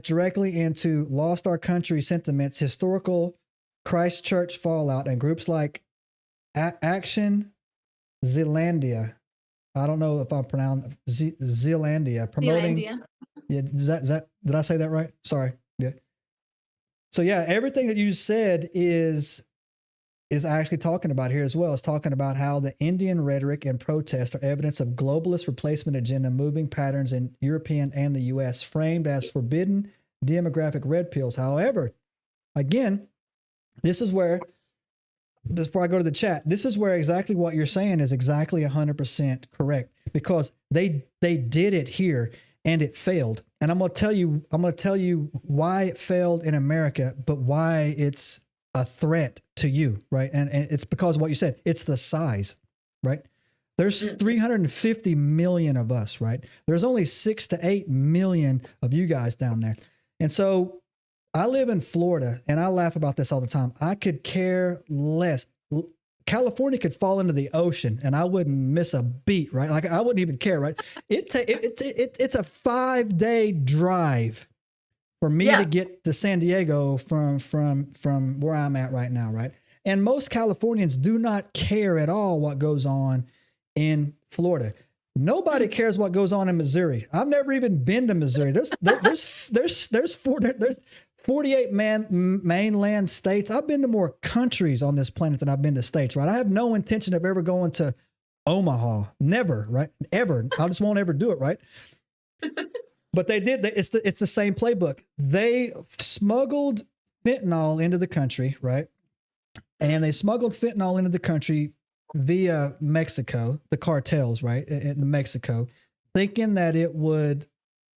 directly into lost our country sentiments, historical Christchurch fallout, and groups like Action Zealandia. I don't know if I'm pronouncing Zealandia promoting. Zealandia. Yeah, did I say that right? Sorry. Yeah. So yeah, everything that you said is actually talking about here as well. It's talking about how the Indian rhetoric and protest are evidence of globalist replacement agenda moving patterns in European and the US, framed as forbidden demographic red pills. However, again, before I go to the chat, this is where exactly what you're saying is exactly 100% correct, because they did it here and it failed. And I'm going to tell you why it failed in America, but why it's a threat to you, right? And it's because of what you said. It's the size, right? There's 350 million of us, right? There's only 6 to 8 million of you guys down there. And so I live in Florida, and I laugh about this all the time. I could care less. California could fall into the ocean, and I wouldn't miss a beat, right? Like I wouldn't even care, right? It's a 5-day drive for me to get to San Diego from where I'm at right now, right? And most Californians do not care at all what goes on in Florida. Nobody cares what goes on in Missouri. I've never even been to Missouri. There's 48 mainland states. I've been to more countries on this planet than I've been to states, right? I have no intention of ever going to Omaha. Never, right? Ever. I just won't ever do it, right? But they did. It's the same playbook. They smuggled fentanyl into the country, right? And they smuggled fentanyl into the country via Mexico, the cartels, right, in Mexico, thinking that it would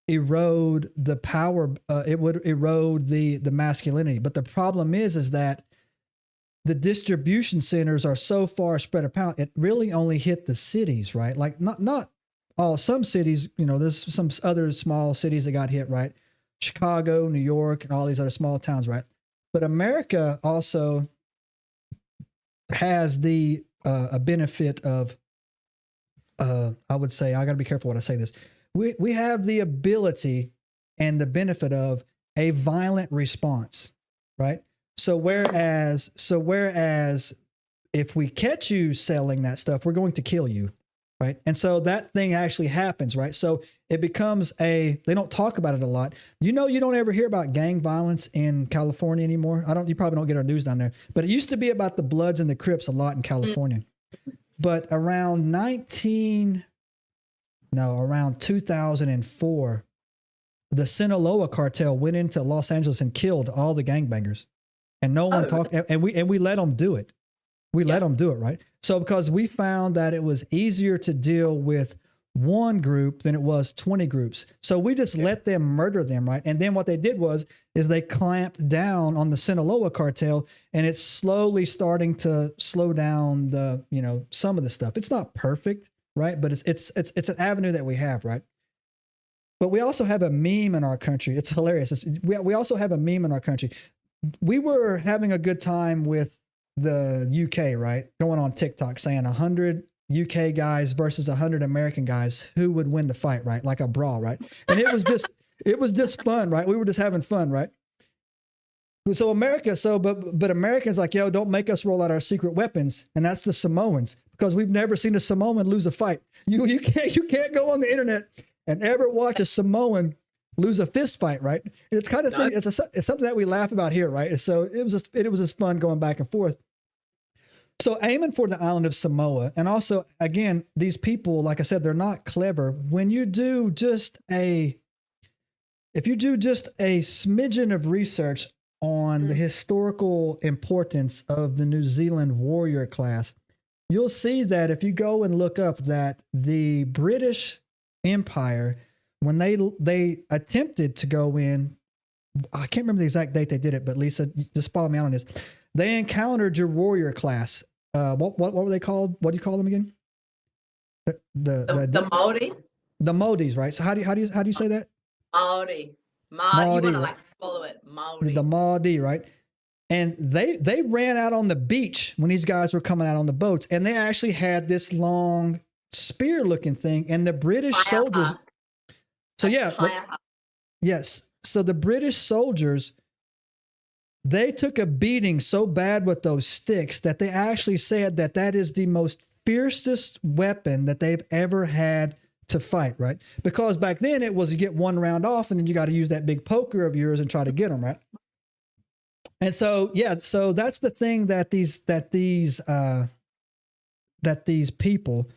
erode the power, it would erode the masculinity. But the problem is that the distribution centers are so far spread apart, it really only hit the cities, right? Like not all, some cities, there's some other small cities that got hit, right? Chicago, New York, and all these other small towns, right? But America also has a benefit of, I would say, I got to be careful when I say this. We have the ability and the benefit of a violent response, right? So whereas if we catch you selling that stuff, we're going to kill you, right? And so that thing actually happens, right? So it becomes they don't talk about it a lot. You don't ever hear about gang violence in California anymore. You probably don't get our news down there, but it used to be about the Bloods and the Crips a lot in California. But around 2004, the Sinaloa cartel went into Los Angeles and killed all the gangbangers, and no one talked. And we let them do it. We let them do it, right? So because we found that it was easier to deal with one group than it was 20 groups, so we just let them murder them, right? And then what they did is they clamped down on the Sinaloa cartel, and it's slowly starting to slow down some of the stuff. It's not perfect, right? But it's an avenue that we have, right? But we also have a meme in our country. It's hilarious. We also have a meme in our country. We were having a good time with the UK, right? Going on TikTok saying 100 UK guys versus 100 American guys, who would win the fight, right? Like a brawl, right? And it was just fun, right? We were just having fun, right? So but Americans like, yo, don't make us roll out our secret weapons. And that's the Samoans, because we've never seen a Samoan lose a fight. You can't go on the internet and ever watch a Samoan lose a fist fight, right? And it's kind of thing. It's something that we laugh about here, right? So it was just fun going back and forth. So aiming for the island of Samoa, and also again, these people, like I said, they're not clever. When you do just a smidgen of research on the historical importance of the New Zealand warrior class, you'll see that if you go and look up that the British Empire, when they attempted to go in, I can't remember the exact date they did it, but Lisa, just follow me out on this. They encountered your warrior class. What were they called? What do you call them again? The Māori. The Māoris, right? So how do you say that? Māori. You want to like swallow it. Māori. The Māori, right? And they ran out on the beach when these guys were coming out on the boats, and they actually had this long spear-looking thing, and the British soldiers. So yes. So the British soldiers They took a beating so bad with those sticks that they actually said that that is the most fiercest weapon that they've ever had to fight, right? Because back then it was you get one round off and then you got to use that big poker of yours and try to get them, right? And so, yeah, so that's the thing that these people,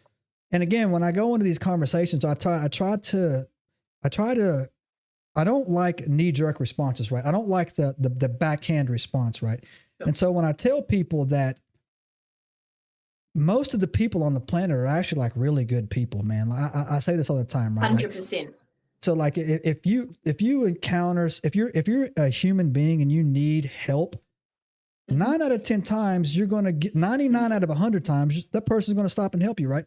and again, when I go into these conversations, I don't like knee-jerk responses, right? I don't like the backhand response, right? And so when I tell people that most of the people on the planet are actually like really good people, man. I say this all the time, right? 100%. Like, so like if you're a human being and you need help, 9 out of 10 times you're going to get 99 out of 100 times that person's going to stop and help you, right?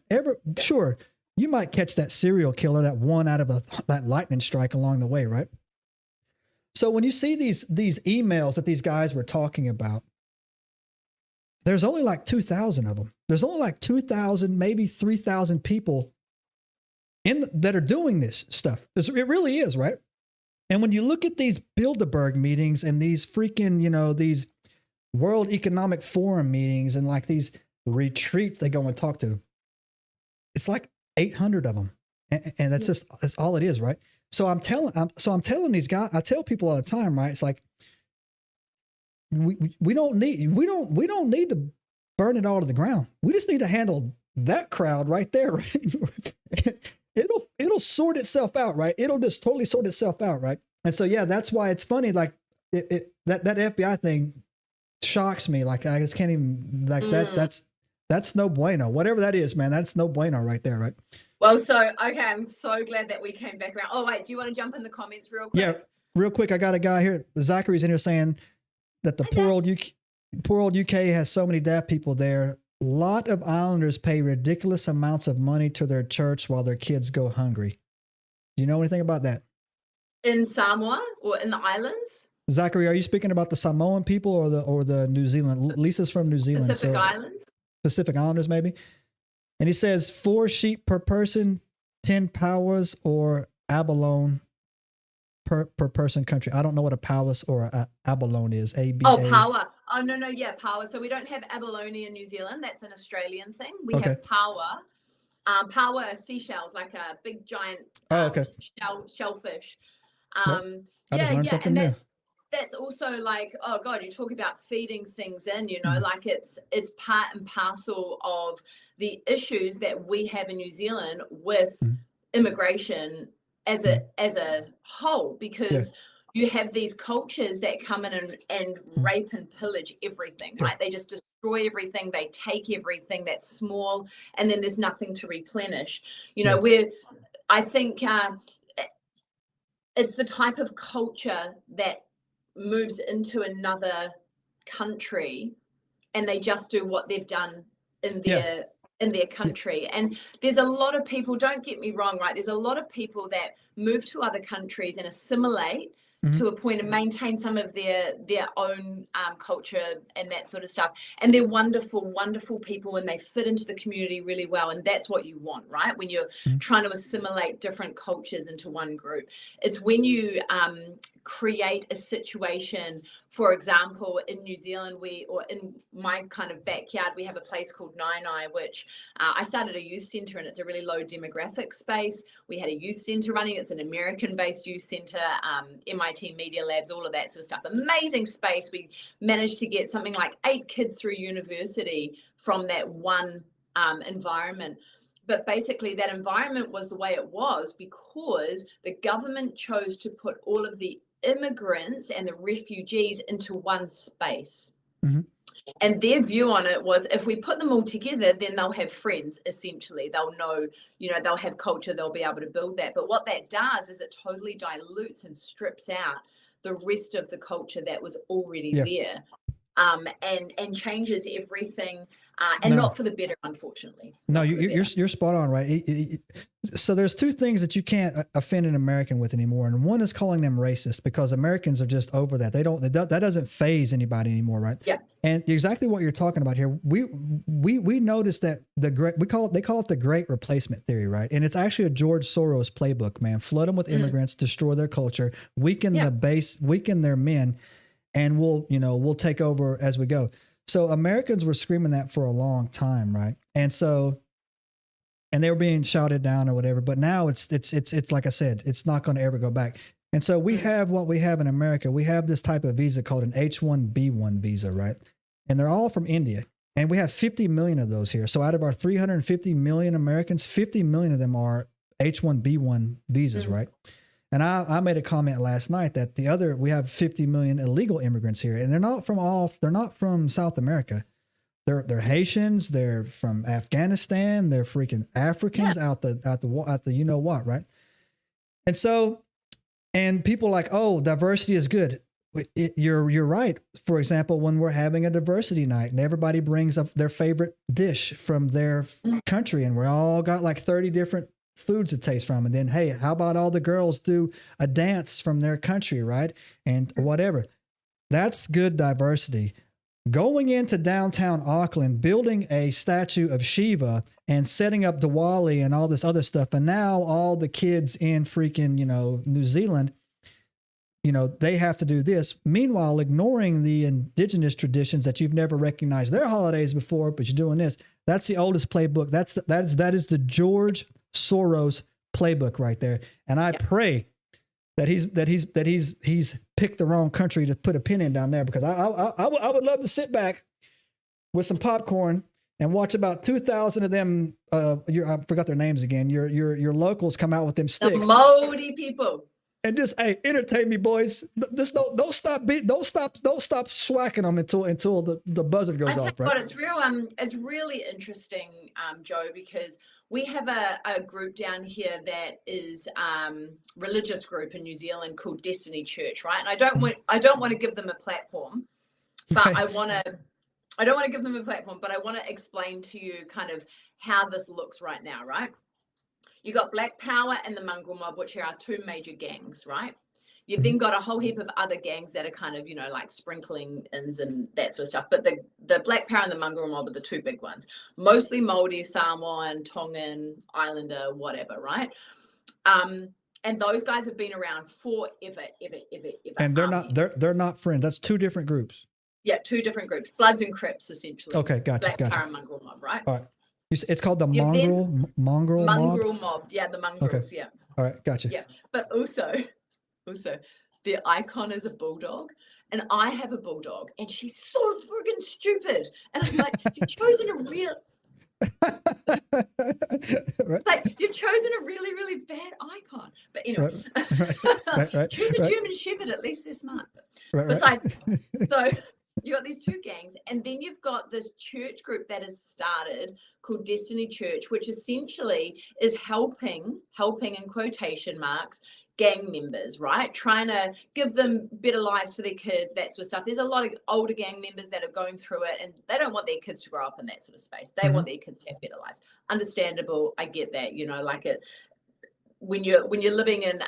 Sure. You might catch that serial killer, that one out of that lightning strike along the way, right? So when you see these emails that these guys were talking about, there's only like 2,000 of them. There's only like 2,000, maybe 3,000 people that are doing this stuff. It really is, right? And when you look at these Bilderberg meetings and these freaking, these World Economic Forum meetings and like these retreats they go and talk to, it's like 800 of them. And that's all it is, right? So I'm telling these guys, I tell people all the time, right? It's like, we don't need to burn it all to the ground. We just need to handle that crowd right there, right? It'll sort itself out, right? It'll just totally sort itself out, right? And so, yeah, that's why it's funny. Like that FBI thing shocks me. Like I just can't even that's no bueno. Whatever that is, man, that's no bueno right there, right? Well, so, okay, I'm so glad that we came back around. Oh, wait, do you want to jump in the comments real quick? Yeah, real quick. I got a guy here. Zachary's in here saying that the poor old UK has so many deaf people there. A lot of islanders pay ridiculous amounts of money to their church while their kids go hungry. Do you know anything about that? In Samoa or in the islands? Zachary, are you speaking about the Samoan people or the New Zealand? Lisa's from New Zealand. Pacific Islands? Pacific Islanders, maybe. And he says 4 sheep per person, 10 powers or abalone per person country. I don't know what a powers or a abalone is. Oh, power. Oh, no, yeah, power. So we don't have abalone in New Zealand. That's an Australian thing. We have power. Power are seashells, like a big giant shellfish. I just learned something new. That's also like, oh God, you talk about feeding things in, like it's part and parcel of the issues that we have in New Zealand with immigration as a whole, because you have these cultures that come in and rape and pillage everything, right? They just destroy everything. They take everything that's small, and then there's nothing to replenish. I think it's the type of culture that moves into another country and they just do what they've done in their country. And there's a lot of people, don't get me wrong, right? There's a lot of people that move to other countries and assimilate to a point and maintain some of their own culture and that sort of stuff. And they're wonderful, wonderful people, and they fit into the community really well. And that's what you want, right? When you're trying to assimilate different cultures into one group. It's when you create a situation, for example, in New Zealand, or in my kind of backyard, we have a place called Nainai, which I started a youth center, and it's a really low demographic space. We had a youth center running. It's an American-based youth center, MIT Media Labs, all of that sort of stuff. Amazing space. We managed to get something like 8 kids through university from that one environment. But basically that environment was the way it was because the government chose to put all of the immigrants and the refugees into one space. And their view on it was, if we put them all together, then they'll have friends, essentially. They'll know, they'll have culture, they'll be able to build that. But what that does is it totally dilutes and strips out the rest of the culture that was already there, and changes everything, not for the better, unfortunately. No, you're spot on, right? So there's 2 things that you can't offend an American with anymore, and one is calling them racist, because Americans are just over that. That doesn't faze anybody anymore, right? Yeah. And exactly what you're talking about here. We noticed that they call it the Great Replacement Theory, right? And it's actually a George Soros playbook, man. Flood them with immigrants, destroy their culture, weaken the base, weaken their men. and we'll take over as we go. So Americans were screaming that for a long time, right? And they were being shouted down or whatever. But now it's like I said, it's not going to ever go back. And so we have what we have in America. We have this type of visa called an H-1B1 visa, right? And they're all from India. And we have 50 million of those here. So out of our 350 million Americans, 50 million of them are H-1B1 visas, right? And I made a comment last night that we have 50 million illegal immigrants here, and they're not from South America. They're Haitians, they're from Afghanistan, they're freaking Africans out the you know what, right? And so, and people are like, oh, diversity is good. You're right. For example, when we're having a diversity night and everybody brings up their favorite dish from their country, and we all got like 30 different foods to taste from. And then, hey, how about all the girls do a dance from their country, right? And whatever. That's good diversity. Going into downtown Auckland, building a statue of Shiva and setting up Diwali and all this other stuff. And now all the kids in freaking, New Zealand, they have to do this. Meanwhile, ignoring the indigenous traditions that you've never recognized their holidays before, but you're doing this. That's the oldest playbook. That is the George Soros playbook right there. And I pray that he's picked the wrong country to put a pin in down there, because I would love to sit back with some popcorn and watch about 2,000 of them. I forgot their names again. Your locals come out with them sticks. The Māori people. And just, hey, entertain me, boys. Just don't stop swacking them until the buzzer goes off. Right? But it's really interesting, Joe, because we have a group down here that is religious group in New Zealand called Destiny Church, right? And I don't want to give them a platform, but right. I don't want to give them a platform, but I want to explain to you kind of how this looks right now, right? You got Black Power and the Mongrel Mob, which are our two major gangs, right? You've then got a whole heap of other gangs that are kind of, like sprinkling ins and that sort of stuff. But the Black Power and the Mongrel Mob are the two big ones. Mostly Māori, Samoan, Tongan, Islander, whatever, right? And those guys have been around forever. And they're not friends. That's two different groups. Yeah, two different groups. Bloods and Crips, essentially. Okay, gotcha. Black Power and Mongrel Mob, right? All right. It's called the mongrel mob. Yeah, the mongrels. Okay. Yeah. All right, gotcha. Yeah, but also, their icon is a bulldog, and I have a bulldog, and she's so friggin' stupid. And I'm like, you've chosen a real. Right. Like, you've chosen a really, really bad icon. But anyway, right. Choose a German Shepherd. At least they're smart. Besides, so. You got these two gangs, and then you've got this church group that has started called Destiny Church, which essentially is helping in quotation marks, gang members, right? Trying to give them better lives for their kids, that sort of stuff. There's a lot of older gang members that are going through it, and they don't want their kids to grow up in that sort of space. They want their kids to have better lives. Understandable. I get that, like it. When you're living in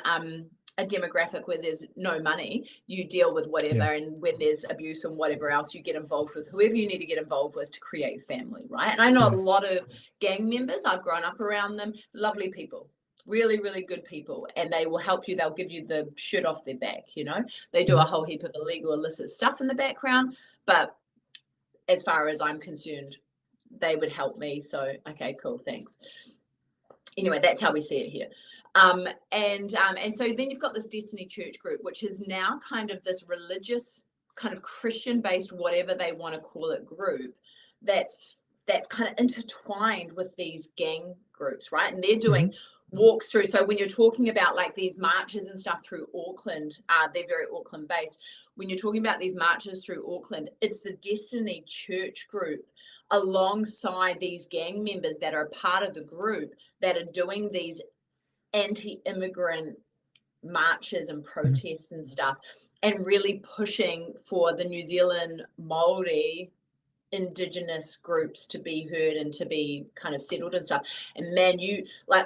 a demographic where there's no money, you deal with whatever, and when there's abuse and whatever else, you get involved with whoever you need to get involved with to create family, right? And I know a lot of gang members, I've grown up around them, lovely people, really, really good people, and they will help you. They'll give you the shirt off their back, They do a whole heap of illegal, illicit stuff in the background, but as far as I'm concerned, they would help me. So, okay, cool, thanks. Anyway, that's how we see it here. And so then you've got this Destiny Church group, which is now kind of this religious, kind of Christian-based, whatever they want to call it, group that's kind of intertwined with these gang groups, right? And they're doing walks through. So when you're talking about like these marches and stuff through Auckland, they're very Auckland-based. When you're talking about these marches through Auckland, it's the Destiny Church group alongside these gang members that are part of the group that are doing these anti-immigrant marches and protests and stuff, and really pushing for the New Zealand Māori indigenous groups to be heard and to be kind of settled and stuff. And man,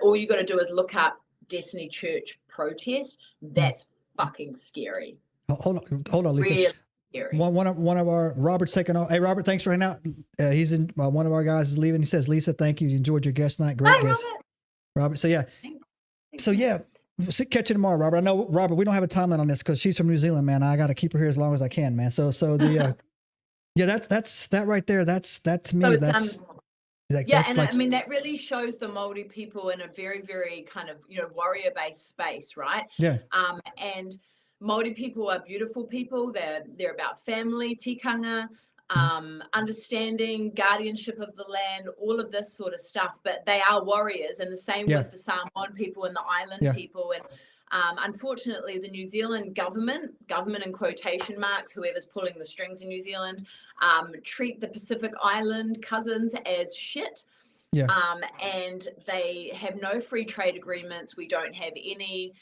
all you got to do is look up Destiny Church protest. That's fucking scary. Hold on, Lisa. Really scary. One of our Robert's taking off. Hey, Robert, thanks for hanging out. He's in. One of our guys is leaving. He says, Lisa, thank you. You enjoyed your guest night. Great guest, Robert. So yeah. Catch you tomorrow, Robert. I know, Robert, we don't have a timeline on this because she's from New Zealand, man. I got to keep her here as long as I can, man. So the yeah, that's that right there. That's to me. So that's and like, I mean, that really shows the Māori people in a very, very kind of, warrior-based space, right? Yeah. And Māori people are beautiful people. They're about family, tikanga, understanding, guardianship of the land, all of this sort of stuff. But they are warriors, and the same with the Samoan people and the island people. And unfortunately, the New Zealand government in quotation marks, whoever's pulling the strings in New Zealand, treat the Pacific Island cousins as shit. Yeah. And they have no free trade agreements. We don't have any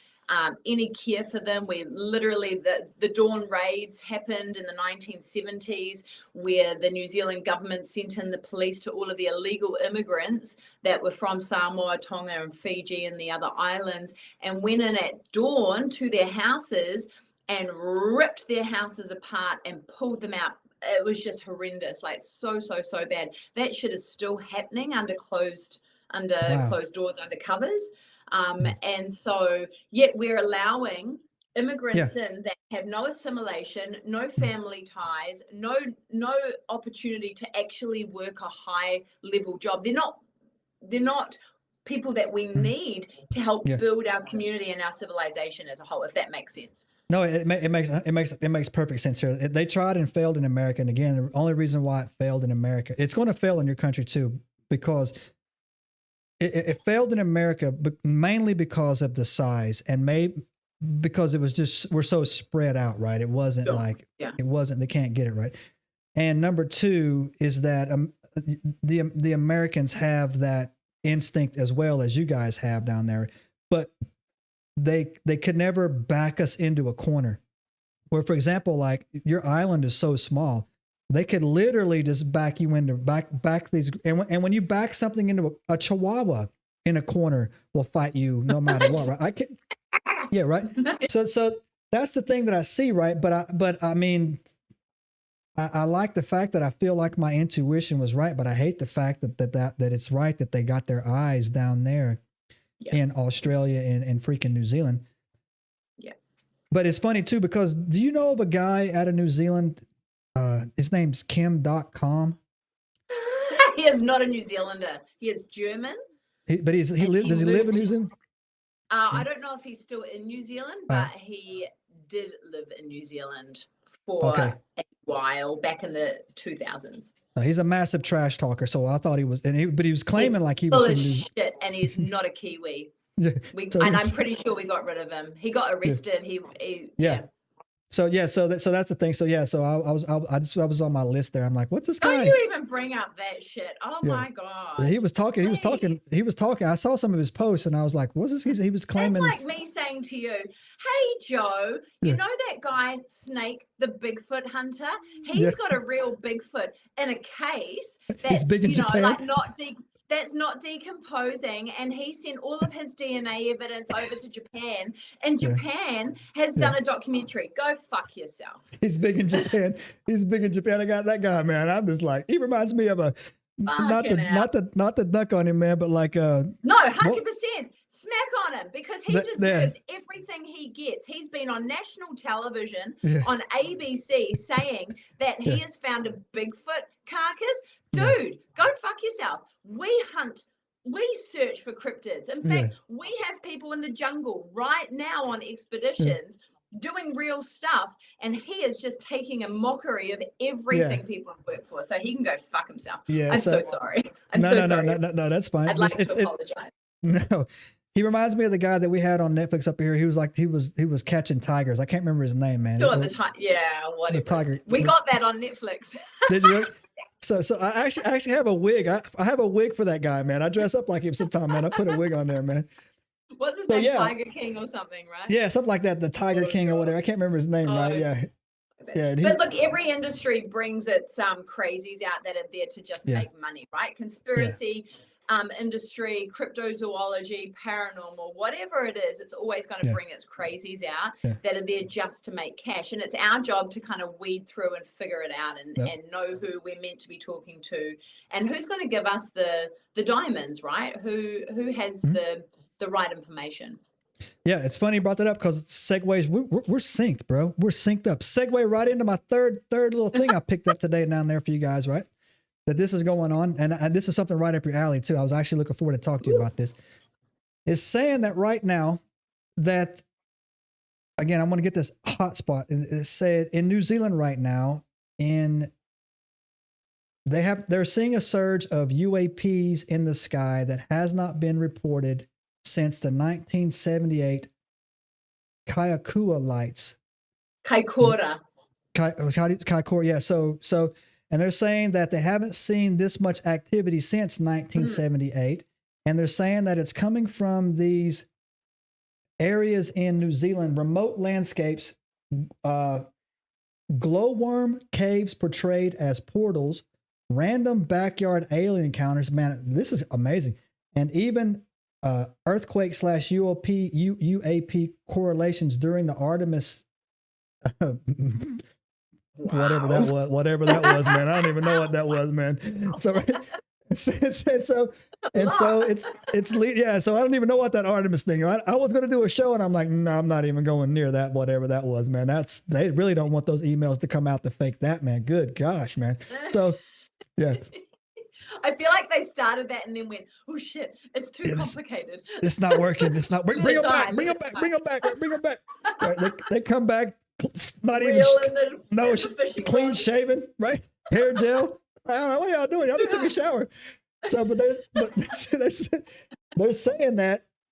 care for them. We literally, the Dawn raids happened in the 1970s, where the New Zealand government sent in the police to all of the illegal immigrants that were from Samoa, Tonga, and Fiji and the other islands, and went in at dawn to their houses and ripped their houses apart and pulled them out. It was just horrendous, like so bad. That shit is still happening under closed doors, under covers. And so yet we're allowing immigrants in that have no assimilation, no family ties, no opportunity to actually work a high level job. They're not people that we need to help build our community and our civilization as a whole, if that makes sense. No, it makes perfect sense here. They tried and failed in America, and again, the only reason why it failed in America, it's going to fail in your country too, because it failed in America, but mainly because of the size, and maybe because it was just, we're so spread out, right? It wasn't they can't get it right. And number two is that the Americans have that instinct as well as you guys have down there, but they could never back us into a corner. Where, for example, like your island is so small, they could literally just back you into back these, and when you back something into a chihuahua in a corner will fight you no matter what, right? Right. So that's the thing that I see, right? But I mean, I like the fact that I feel like my intuition was right, but I hate the fact that it's right that they got their eyes down there in Australia and freaking New Zealand. Yeah. But it's funny too, because do you know of a guy out of New Zealand? His name's Dotcom. He is not a New Zealander. He is German. Does he live in New Zealand? I don't know if he's still in New Zealand, but he did live in New Zealand for a while back in the 2000s. He's a massive trash talker, so I thought he was, but he was claiming like he was full of shit, and he's not a Kiwi. I'm pretty sure we got rid of him. He got arrested. So that's the thing. So I was on my list there. I'm like, what's this guy? Don't you even bring up that shit? Oh my god. He was talking. I saw some of his posts, and I was like, what's this? He was claiming. That's like me saying to you, hey Joe, you know that guy Snake, the Bigfoot hunter? He's got a real Bigfoot in a case that's big in Japan. That's not decomposing, and he sent all of his DNA evidence over to Japan, and Japan has done a documentary. Go fuck yourself. He's big in Japan. I got that guy, man. I'm just like, he reminds me of not the duck on him, man, but like no, 100%. Smack on him, because he deserves everything he gets. He's been on national television on ABC saying that he has found a Bigfoot carcass. Dude, go fuck yourself. We search for cryptids. In fact, we have people in the jungle right now on expeditions doing real stuff, and he is just taking a mockery of everything people work for. So he can go fuck himself. I'm so sorry. No, that's fine. I'd like to apologize. No. He reminds me of the guy that we had on Netflix up here. He was catching tigers. I can't remember his name, man. Sure, whatever. The tiger. We got that on Netflix. Did you? So I actually have a wig. I have a wig for that guy, man. I dress up like him sometime, man. I put a wig on there, man. What's his name? Tiger King or something, right? Yeah, something like that. The Tiger King or whatever. I can't remember his name, right? Yeah. But look, every industry brings its crazies out that are there to just make money, right? Conspiracy industry, cryptozoology, paranormal, whatever it is, it's always going to bring its crazies out that are there just to make cash. And it's our job to kind of weed through and figure it out and know who we're meant to be talking to and who's going to give us the diamonds, right? Who has the right information. Yeah, it's funny you brought that up because segues. We're synced, bro. We're synced up. Segue right into my third little thing I picked up today down there for you guys, right? That this is going on, and this is something right up your alley too. I was actually looking forward to talk to you about this. It's saying that right now that, again, I'm going to get this hotspot. It said in New Zealand right now, they're seeing a surge of UAPs in the sky that has not been reported since the 1978 Kaikoura lights. Kaikoura. Kaikoura, yeah. So, and they're saying that they haven't seen this much activity since 1978, and they're saying that it's coming from these areas in New Zealand, remote landscapes, glowworm caves portrayed as portals, random backyard alien encounters. Man, this is amazing, and even earthquake / UAP correlations during the Artemis. Whatever that was, man. I don't even know what that was, man. So, yeah. So I don't even know what that Artemis thing. I was going to do a show, and I'm like, no, I'm not even going near that. Whatever that was, man. They really don't want those emails to come out to fake that, man. Good gosh, man. So, yeah. I feel like they started that and then went, oh shit, it's too complicated. It's not working. It's not. Bring them back. Bring them back. Right, they come back. Not even clean shaven, right? Hair gel. I don't know what y'all doing. Y'all just took a shower. So, but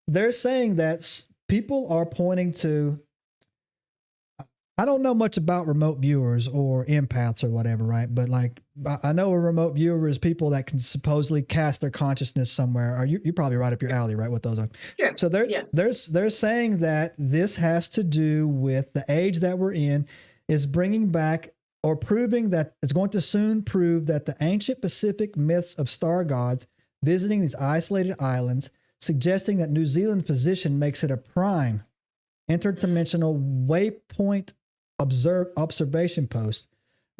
they're saying that people are pointing to. I don't know much about remote viewers or empaths or whatever, right? But like, I know a remote viewer is people that can supposedly cast their consciousness somewhere. Or you're probably right up your alley, right? What those are. Sure. So they're saying that this has to do with the age that we're in, is bringing back or proving that it's going to soon prove that the ancient Pacific myths of star gods visiting these isolated islands, suggesting that New Zealand's position makes it a prime interdimensional waypoint observation post,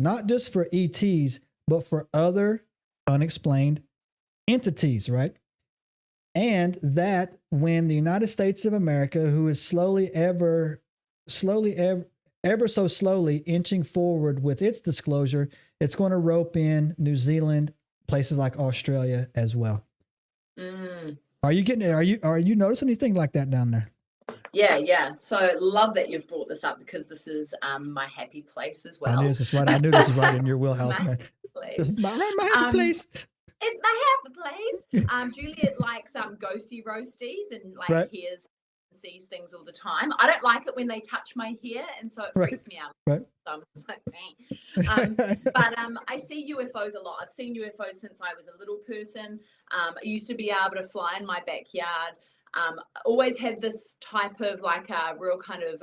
not just for ETs, but for other unexplained entities, right? And that when the United States of America, who is ever so slowly inching forward with its disclosure, it's going to rope in New Zealand, places like Australia as well. Are you noticing anything like that down there? Yeah. So love that you've brought this up, because this is my happy place as well. I knew this is right in your wheelhouse, man. My happy place. It's my happy place. Juliet likes ghosty roasties and hears and sees things all the time. I don't like it when they touch my hair, and so it freaks me out. Right. So I'm just like, but I see UFOs a lot. I've seen UFOs since I was a little person. I used to be able to fly in my backyard. Always had this type of like a real kind of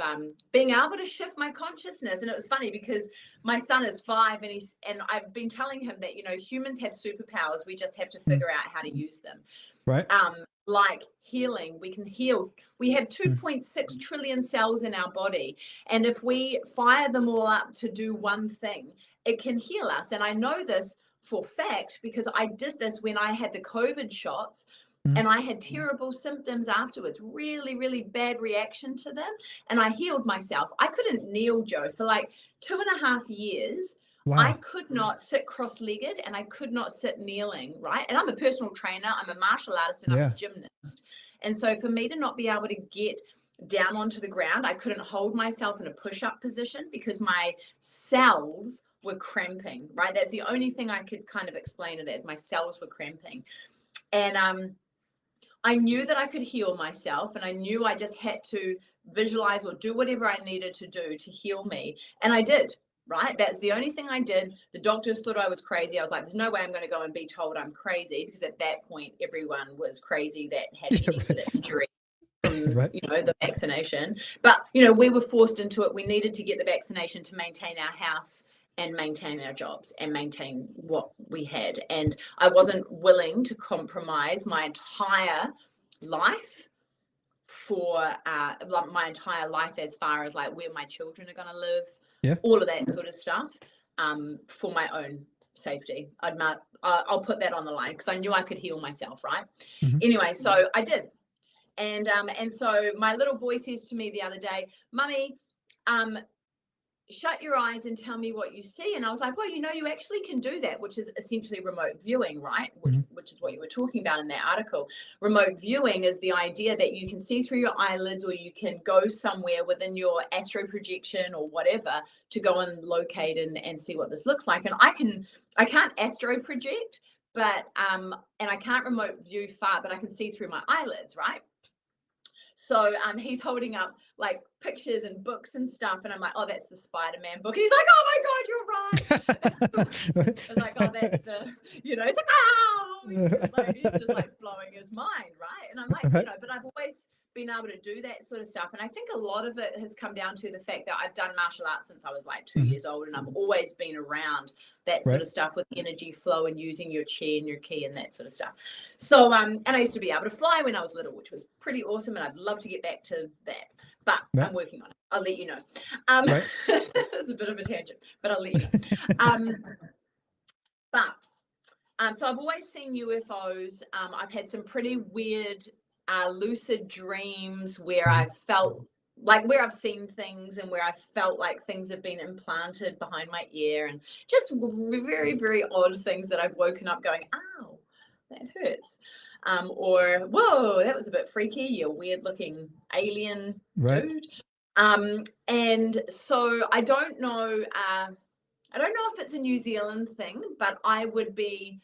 being able to shift my consciousness. And it was funny because my son is 5 and I've been telling him that, humans have superpowers. We just have to figure out how to use them. Right. Like healing, we can heal. We have 2.6 trillion cells in our body. And if we fire them all up to do one thing, it can heal us. And I know this for fact because I did this when I had the COVID shots. And I had terrible symptoms afterwards, really, really bad reaction to them. And I healed myself. I couldn't kneel, Joe, for like 2.5 years. Wow. I could not sit cross-legged and I could not sit kneeling, right? And I'm a personal trainer. I'm a martial artist and I'm a gymnast. And so for me to not be able to get down onto the ground, I couldn't hold myself in a push-up position because my cells were cramping, right? That's the only thing I could kind of explain it as. My cells were cramping. And I knew that I could heal myself, and I knew I just had to visualize or do whatever I needed to do to heal me. And I did, right? That's the only thing I did. The doctors thought I was crazy. I was like, there's no way I'm going to go and be told I'm crazy, because at that point, everyone was crazy that had any sort of injury from, the vaccination. But, we were forced into it. We needed to get the vaccination to maintain our house and maintain our jobs and maintain what we had. And I wasn't willing to compromise my entire life for my entire life as far as like where my children are going to live, all of that sort of stuff, for my own safety. I'll put that on the line because I knew I could heal myself, right? Anyway, so I did. And so my little boy says to me the other day, Mummy, shut your eyes and tell me what you see. And I was like, well, you actually can do that, which is essentially remote viewing, right? Which is what you were talking about in that article. Remote viewing is the idea that you can see through your eyelids, or you can go somewhere within your astro projection or whatever to go and locate and see what this looks like. And I can't astro project, but and I can't remote view far, but I can see through my eyelids, right? So he's holding up like pictures and books and stuff, and I'm like, oh, that's the Spider-Man book. And he's like, oh my God, you're right. I was like, oh, that's the, it's like, oh, like, he's just like blowing his mind, right? And I'm like, but I've always been able to do that sort of stuff. And I think a lot of it has come down to the fact that I've done martial arts since I was like 2 years old, and I've always been around that sort of stuff with energy flow and using your chi and your ki and that sort of stuff. So, and I used to be able to fly when I was little, which was pretty awesome. And I'd love to get back to that, but I'm working on it. I'll let you know. It's a bit of a tangent, but I'll let you know. So I've always seen UFOs. I've had some pretty weird lucid dreams where I felt like, where I've seen things and where I felt like things have been implanted behind my ear, and just very, very odd things that I've woken up going, ow, that hurts. Or, whoa, that was a bit freaky, you weird looking alien dude. And so I don't know if it's a New Zealand thing, but I would be,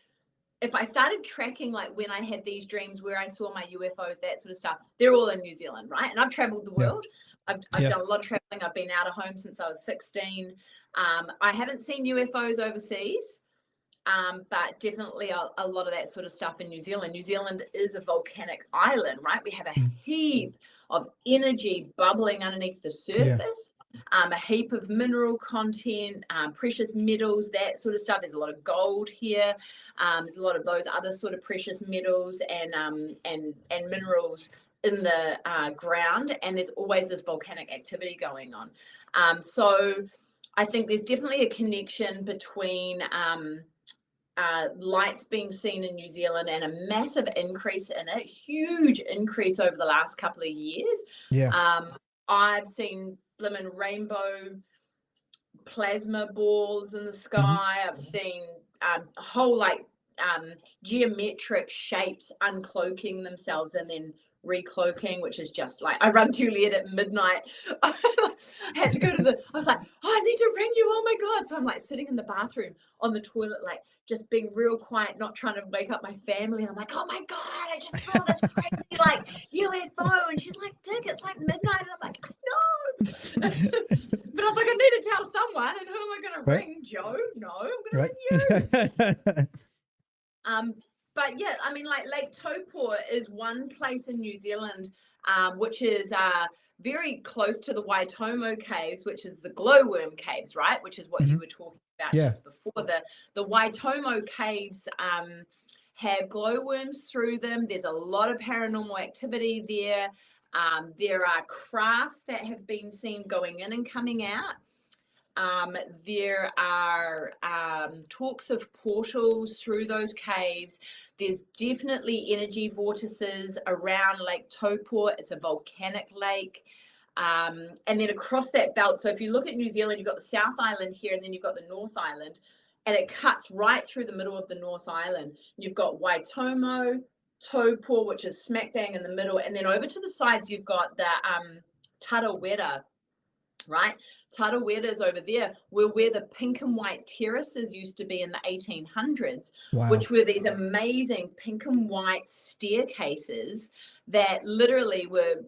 if I started tracking, like when I had these dreams where I saw my UFOs, that sort of stuff, they're all in New Zealand, right? And I've traveled the world. I've done a lot of traveling. I've been out of home since I was 16. I haven't seen UFOs overseas, but definitely a lot of that sort of stuff in New Zealand. New Zealand is a volcanic island, right? We have a heap of energy bubbling underneath the surface. A heap of mineral content, precious metals, that sort of stuff. There's a lot of gold here. There's a lot of those other sort of precious metals and minerals in the ground. And there's always this volcanic activity going on. So I think there's definitely a connection between lights being seen in New Zealand and a massive increase in it, huge increase over the last couple of years. I've seen blimmin' rainbow plasma balls in the sky. I've seen a whole geometric shapes uncloaking themselves and then recloaking, which is just like, I run Juliet at midnight. I had to go to I was like, oh, I need to ring you, oh my God. So I'm like sitting in the bathroom on the toilet, like just being real quiet, not trying to wake up my family. And I'm like, oh my God, I just saw this crazy like UFO. And she's like, Dick, it's like midnight. And I'm like, no. But I was like, I need to tell someone. And who am I going to ring? Joe? No, I'm going to ring you. But yeah, I mean, like Lake Taupo is one place in New Zealand, which is very close to the Waitomo caves, which is the glowworm caves, right? Which is what you were talking about just before. The Waitomo caves have glowworms through them. There's a lot of paranormal activity there. There are crafts that have been seen going in and coming out. There are talks of portals through those caves. There's definitely energy vortices around Lake Taupo. It's a volcanic lake. And then across that belt, so if you look at New Zealand, you've got the South Island here, and then you've got the North Island, and it cuts right through the middle of the North Island. You've got Waitomo, Taupo, which is smack bang in the middle, and then over to the sides, you've got the Tarawera, right? Tarawera is over there, where the pink and white terraces used to be in the 1800s, which were these amazing pink and white staircases that literally were,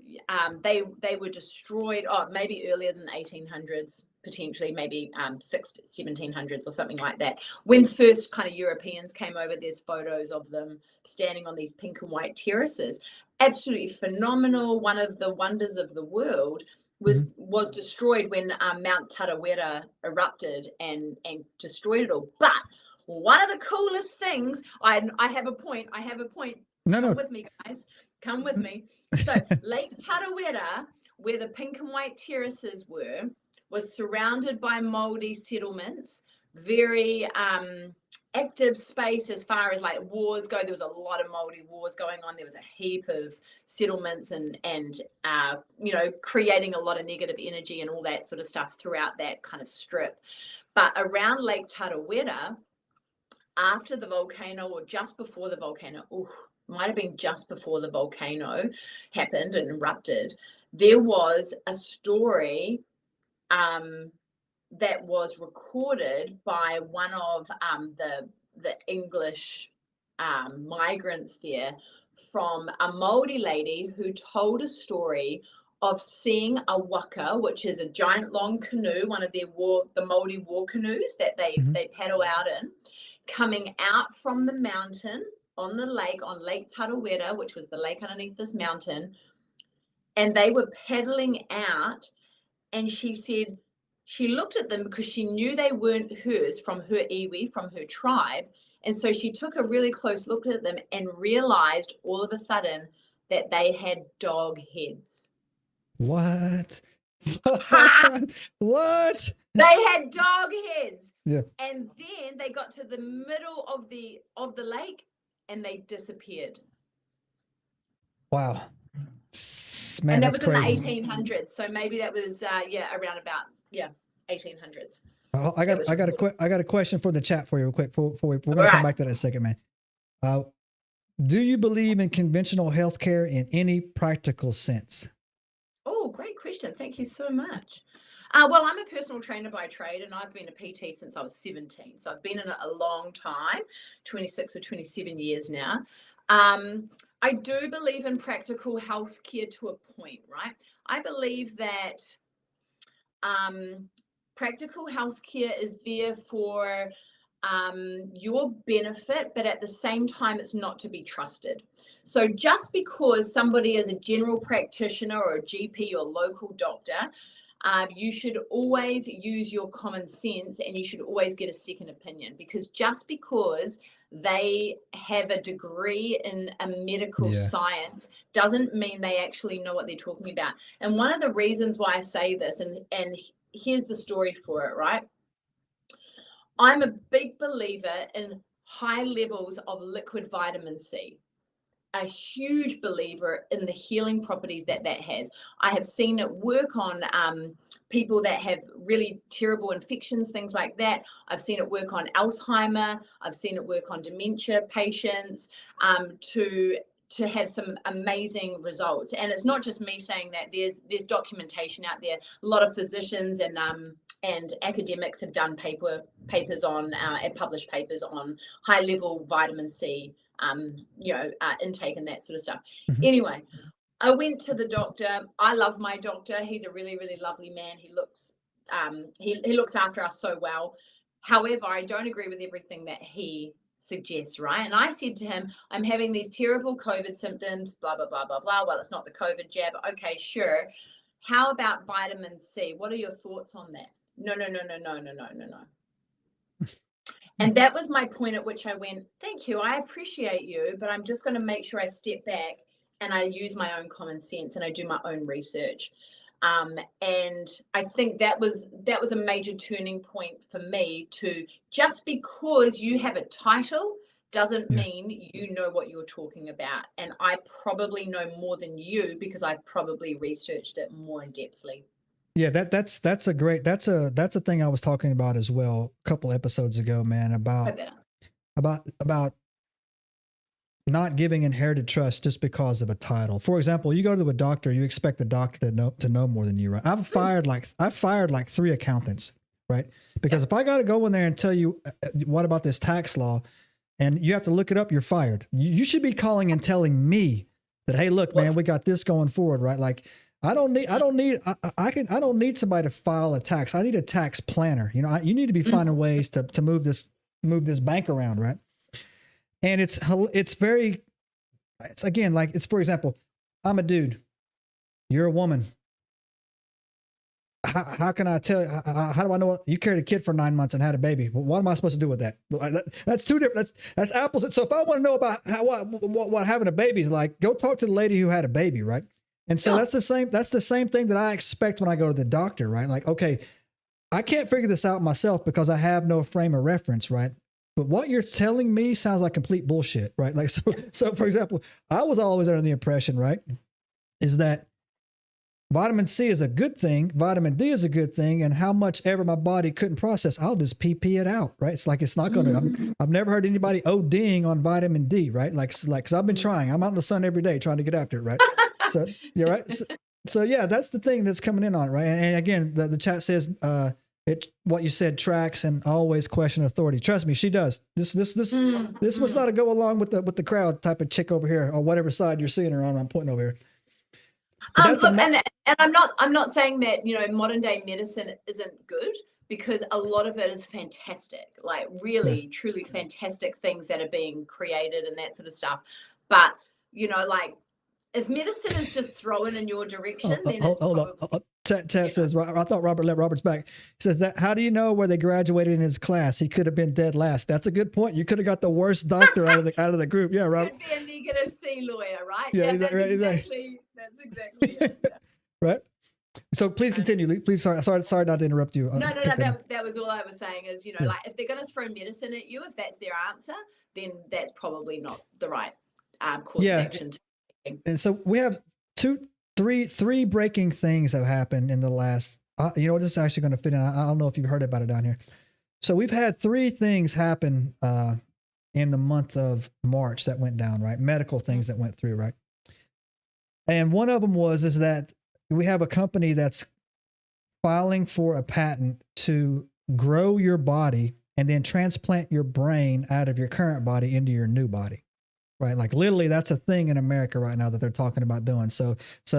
they were destroyed, maybe earlier than the 1800s, potentially maybe 1700s or something like that. When first kind of Europeans came over, there's photos of them standing on these pink and white terraces. Absolutely phenomenal. One of the wonders of the world was destroyed when Mount Tarawera erupted and destroyed it all. But one of the coolest things, I have a point. Come with me, guys. Come with me. So Lake Tarawera, where the pink and white terraces were, was surrounded by Māori settlements, very active space as far as like wars go. There was a lot of Māori wars going on. There was a heap of settlements and you know, creating a lot of negative energy and all that sort of stuff throughout that kind of strip. But around Lake Tarawera, after the volcano or just before the volcano, might have been just before the volcano happened and erupted, there was a story that was recorded by one of the English migrants there, from a Māori lady who told a story of seeing a waka, which is a giant long canoe, one of the Māori war canoes that they paddle out in, coming out from the mountain on the lake, on Lake Tarawera, which was the lake underneath this mountain, and they were paddling out, and she said she looked at them because she knew they weren't hers, from her iwi, from her tribe, and so she took a really close look at them and realized all of a sudden that they had dog heads. What? What? They had dog heads. Yeah. And then they got to the middle of the lake and they disappeared. Wow. Man, and that that's was crazy. In the 1800s. So maybe that was around about 1800s. Oh, I got a question for the chat for you real quick. We're gonna come back to that in a second, man. Do you believe in conventional healthcare in any practical sense? Oh, great question. Thank you so much. Well, I'm a personal trainer by trade, and I've been a PT since I was 17. So I've been in it a long time, 26 or 27 years now. I do believe in practical healthcare to a point, right? I believe that practical healthcare is there for your benefit, but at the same time, it's not to be trusted. So just because somebody is a general practitioner or a GP or local doctor, you should always use your common sense, and you should always get a second opinion, because just because they have a degree in a medical science doesn't mean they actually know what they're talking about. And one of the reasons why I say this, and here's the story for it, right? I'm a big believer in high levels of liquid vitamin C. A huge believer in the healing properties that has. I have seen it work on people that have really terrible infections, things like that. I've seen it work on Alzheimer. I've seen it work on dementia patients to have some amazing results. And it's not just me saying that. There's documentation out there. A lot of physicians and academics have done papers on and published papers on high level vitamin C intake and that sort of stuff. Anyway, I went to the doctor. I love my doctor. He's a really, really lovely man. He looks he looks after us so well. However, I don't agree with everything that he suggests, right? And I said to him, I'm having these terrible COVID symptoms, blah, blah, blah, blah, blah. Well, it's not the COVID jab. Okay, sure. How about vitamin C? What are your thoughts on that? No. And that was my point at which I went, thank you, I appreciate you, but I'm just going to make sure I step back and I use my own common sense and I do my own research. And I think that was a major turning point for me, to just because you have a title doesn't mean you know what you're talking about. And I probably know more than you because I've probably researched it more in depthly. Yeah, that's a thing I was talking about as well a couple episodes ago, man, about not giving inherited trust just because of a title. For example, you go to a doctor, you expect the doctor to know more than you, right? I've fired like 3 accountants, right? Because if I got to go in there and tell you what about this tax law, and you have to look it up, you're fired. You should be calling and telling me that, hey, look, man, we got this going forward, right? Like, I don't need somebody to file a tax. I need a tax planner. You know, you need to be finding ways to move this bank around, right? And it's again, like, it's, for example, I'm a dude, you're a woman. How can I tell? How do I know you carried a kid for 9 months and had a baby? Well, what am I supposed to do with that? That's two different. That's apples. So if I want to know about what having a baby is like, go talk to the lady who had a baby, right? And so that's the same thing that I expect when I go to the doctor, right? Like, okay, I can't figure this out myself because I have no frame of reference, right? but what you're telling me sounds like complete bullshit, right? Like, so for example, I was always under the impression, right, is that vitamin C is a good thing, vitamin D is a good thing, and how much ever my body couldn't process, I'll just pee it out, right? It's like, it's not going to, I've never heard anybody ODing on vitamin D, right? Cause I've been trying, I'm out in the sun every day trying to get after it, right? So, yeah, right. So yeah, that's the thing that's coming in on it, right? And again, the chat says, what you said tracks and always question authority. Trust me, she does. This was not a go along with the crowd type of chick over here, or whatever side you're seeing her on. I'm pointing over here. Look, and I'm not saying that, you know, modern day medicine isn't good, because a lot of it is fantastic, like really, truly fantastic things that are being created and that sort of stuff. But, you know, like, if medicine is just thrown in your direction, then hold on. Chat says, I thought Robert let Robert's back. He says that, how do you know where they graduated in his class? He could have been dead last. That's a good point. You could have got the worst doctor out of the group. Yeah, Robert. Could be a negative C lawyer, right? Yeah, that's exactly it. Yeah. Right. So please continue. Please, sorry not to interrupt you. No. That was all I was saying is, you know, like, if they're going to throw medicine at you, if that's their answer, then that's probably not the right course of action. And so we have three breaking things have happened in the last, you know, this is actually going to fit in. I don't know if you've heard about it down here. So we've had 3 things happen in the month of March that went down, right? Medical things that went through, right? And one of them is that we have a company that's filing for a patent to grow your body and then transplant your brain out of your current body into your new body. Right. Like, literally, that's a thing in America right now that they're talking about doing. So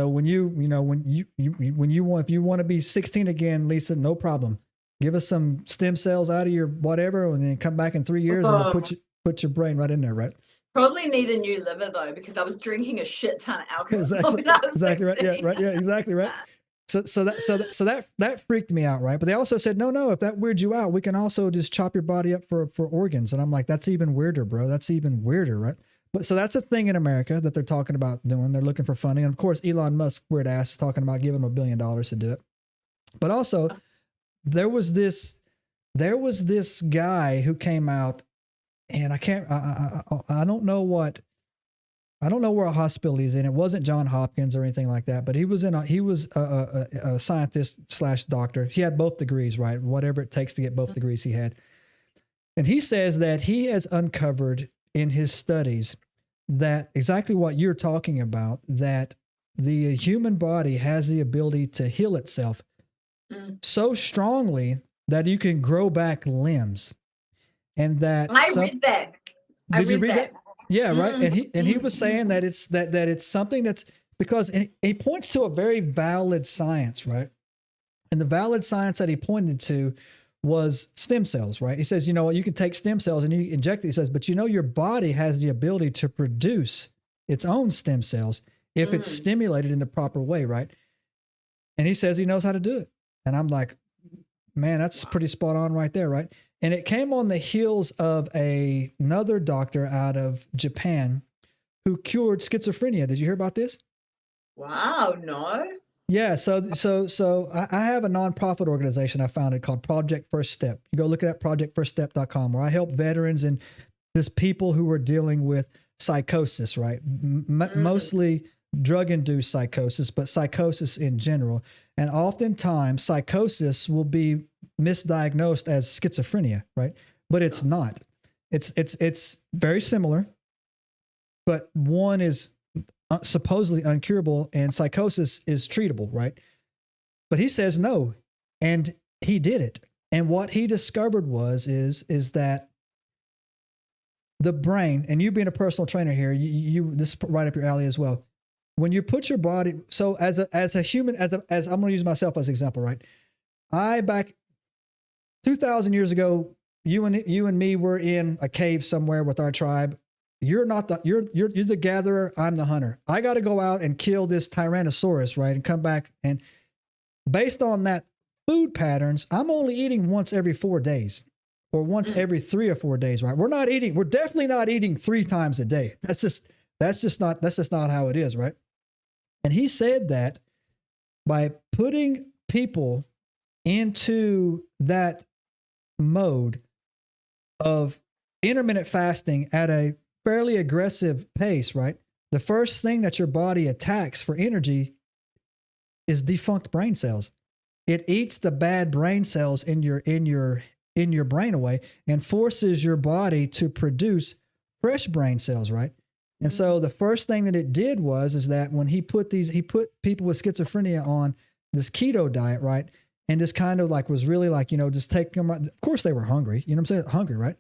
when you want, if you want to be 16 again, Lisa, no problem. Give us some stem cells out of your whatever, and then come back in 3 years and we'll put your brain right in there. Right. Probably need a new liver though, because I was drinking a shit ton of alcohol. Exactly right. Yeah. Right. Yeah. Exactly right. So that freaked me out. Right. But they also said, no, if that weirds you out, we can also just chop your body up for organs. And I'm like, that's even weirder, bro. That's even weirder. Right. But so that's a thing in America that they're talking about doing. They're looking for funding. And of course, Elon Musk, weird ass, is talking about giving them $1 billion to do it. But also there was this guy who came out, and I don't know where a hospital he's in. It wasn't John Hopkins or anything like that, but he was a scientist / doctor. He had both degrees, right? Whatever it takes to get both degrees he had. And he says that he has uncovered in his studies that exactly what you're talking about, that the human body has the ability to heal itself so strongly that you can grow back limbs. And that I read that. Did you read that? Yeah, right. And he was saying that it's something that's, because he points to a very valid science, right? And the valid science that he pointed to was stem cells, right? He says, you know what, you can take stem cells and you inject it. He says, but you know, your body has the ability to produce its own stem cells if it's stimulated in the proper way, right? And he says he knows how to do it. And I'm like, man, that's pretty spot on right there, right? And it came on the heels of another doctor out of Japan who cured schizophrenia. Did you hear about this? Wow, no. Yeah, so I have a nonprofit organization I founded called Project First Step. You go look at projectfirststep.com, where I help veterans and just people who are dealing with psychosis, right? Mostly drug-induced psychosis, but psychosis in general. And oftentimes psychosis will be misdiagnosed as schizophrenia, right? But it's not. It's very similar, but one is supposedly uncurable and psychosis is treatable, right? But he says no, and he did it. And what he discovered is that the brain, and you being a personal trainer here, you this is right up your alley as well. When you put your body, so as a human, as I'm going to use myself as an example, right? I back 2,000 years ago, you and me were in a cave somewhere with our tribe. You're the gatherer. I'm the hunter. I got to go out and kill this Tyrannosaurus, right? And come back. And based on that food patterns, I'm only eating once every 4 days or once every 3 or 4 days, right? We're definitely not eating 3 times a day. That's just not how it is, right? And he said that by putting people into that mode of intermittent fasting at a fairly aggressive pace, right? The first thing that your body attacks for energy is defunct brain cells. It eats the bad brain cells in your brain away and forces your body to produce fresh brain cells, right? And so the first thing that it did is that when he put people with schizophrenia on this keto diet, right? And just kind of like was really like, just taking them. Of course they were hungry. You know what I'm saying? Hungry, right?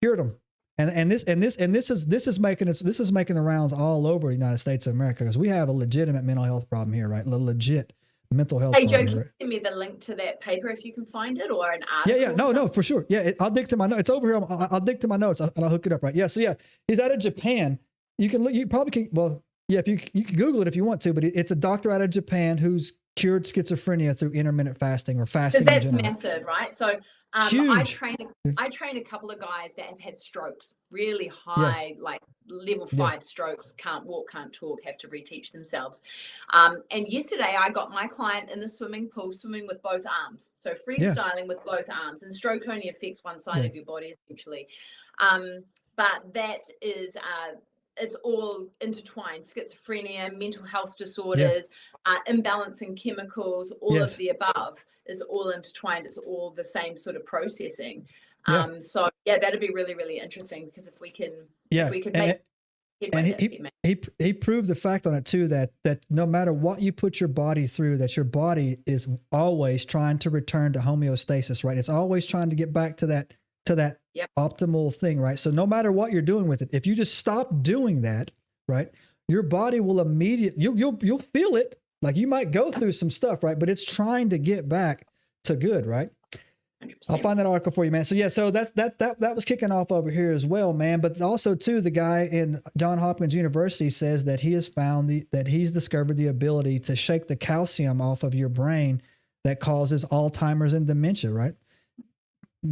Cured them. And this is making the rounds all over the United States of America, because we have a legitimate mental health problem here, right? Legit mental health Hey, Joe, problem can here. you send me the link to that paper if you can find it, or an article? Yeah, no, for sure. Yeah, I'll dig to my notes. It's over here. I'll dig to my notes and I'll hook it up, right? Yeah, so yeah, he's out of Japan. You can look. You probably can. Well, yeah, if you can Google it if you want to, but it's a doctor out of Japan who's cured schizophrenia through intermittent fasting or fasting. Because that's massive, right? So huge. I train a couple of guys that have had strokes, really high, like level 5 strokes, can't walk, can't talk, have to reteach themselves. And yesterday I got my client in the swimming pool swimming with both arms. So freestyling with both arms, and stroke only affects one side of your body essentially. But that is it's all intertwined: schizophrenia, mental health disorders, imbalance in chemicals, all of the above is all intertwined. It's all the same sort of processing. So yeah, that'd be really, really interesting, because if we can make he proved the fact on it too, that no matter what you put your body through, that your body is always trying to return to homeostasis, right? It's always trying to get back to that optimal thing, right? So no matter what you're doing with it, if you just stop doing that, right, your body will immediately, you'll feel it. Like you might go through some stuff, right? But it's trying to get back to good, right? 100%. I'll find that article for you, man. So yeah, so that was kicking off over here as well, man. But also too, the guy in Johns Hopkins University says that he has found that he's discovered the ability to shake the calcium off of your brain that causes Alzheimer's and dementia, right?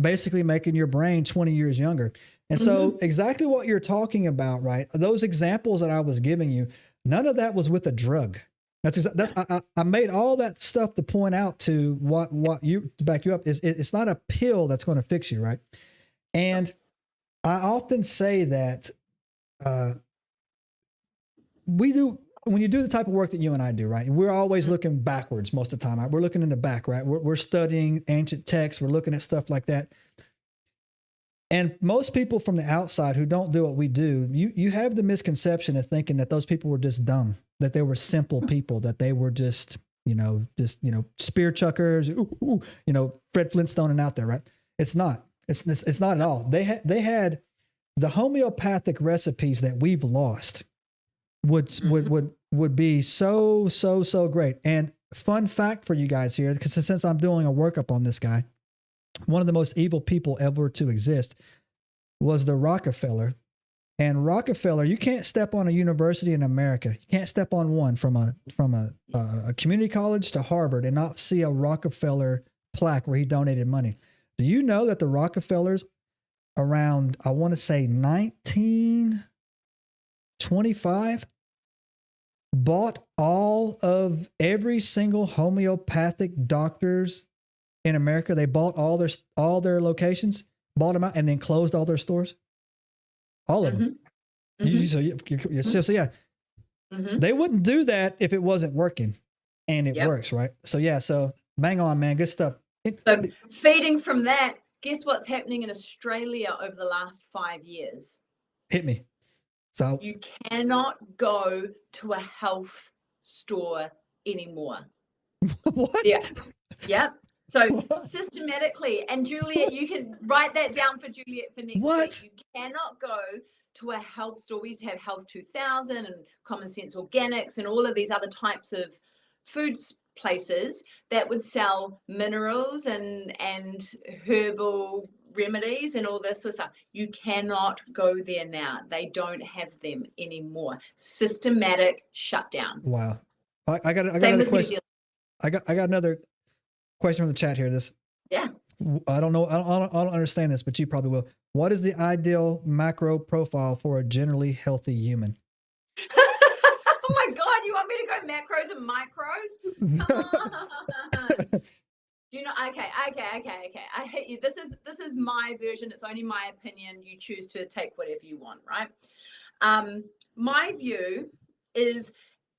Basically making your brain 20 years younger. And so exactly what you're talking about, right? Those examples that I was giving you, none of that was with a drug. I made all that stuff to point out to what you, to back you up, is it's not a pill that's going to fix you, right? And I often say that when you do the type of work that you and I do, right? We're always looking backwards most of the time. Right? We're looking in the back, right? We're studying ancient texts. We're looking at stuff like that. And most people from the outside who don't do what we do, you have the misconception of thinking that those people were just dumb, that they were simple people, that they were just spear chuckers, Fred Flintstone and out there, right? It's not. It's not at all. They had the homeopathic recipes that we've lost would be so great. And fun fact for you guys here, because since I'm doing a workup on this guy, one of the most evil people ever to exist was the Rockefeller. And Rockefeller, you can't step on a university in America. You can't step on one from a community college to Harvard and not see a Rockefeller plaque where he donated money. Do you know that the Rockefellers around, I want to say 1925, bought all of every single homeopathic doctors in America? They bought all their locations, bought them out, and then closed all their stores. All of them. They wouldn't do that if it wasn't working, and it works, right? So yeah, so bang on, man, good stuff. So feeding from that, guess what's happening in Australia over the last 5 years? Hit me. So you cannot go to a health store anymore. What? Yeah. Yep. So systematically, and Juliet, you can write that down for Juliet for next week. You cannot go to a health store. We used to have Health 2000 and Common Sense Organics and all of these other types of food places that would sell minerals and herbal remedies and all this sort of stuff. You cannot go there now. They don't have them anymore. Systematic shutdown. Wow. I got another question. I got another question from the chat here. I don't know. I don't understand this, but you probably will. What is the ideal macro profile for a generally healthy human? Oh my God, you want me to go macros and micros? Come on. Do you know? Okay. I hit you. This is my version. It's only my opinion. You choose to take whatever you want, right? My view is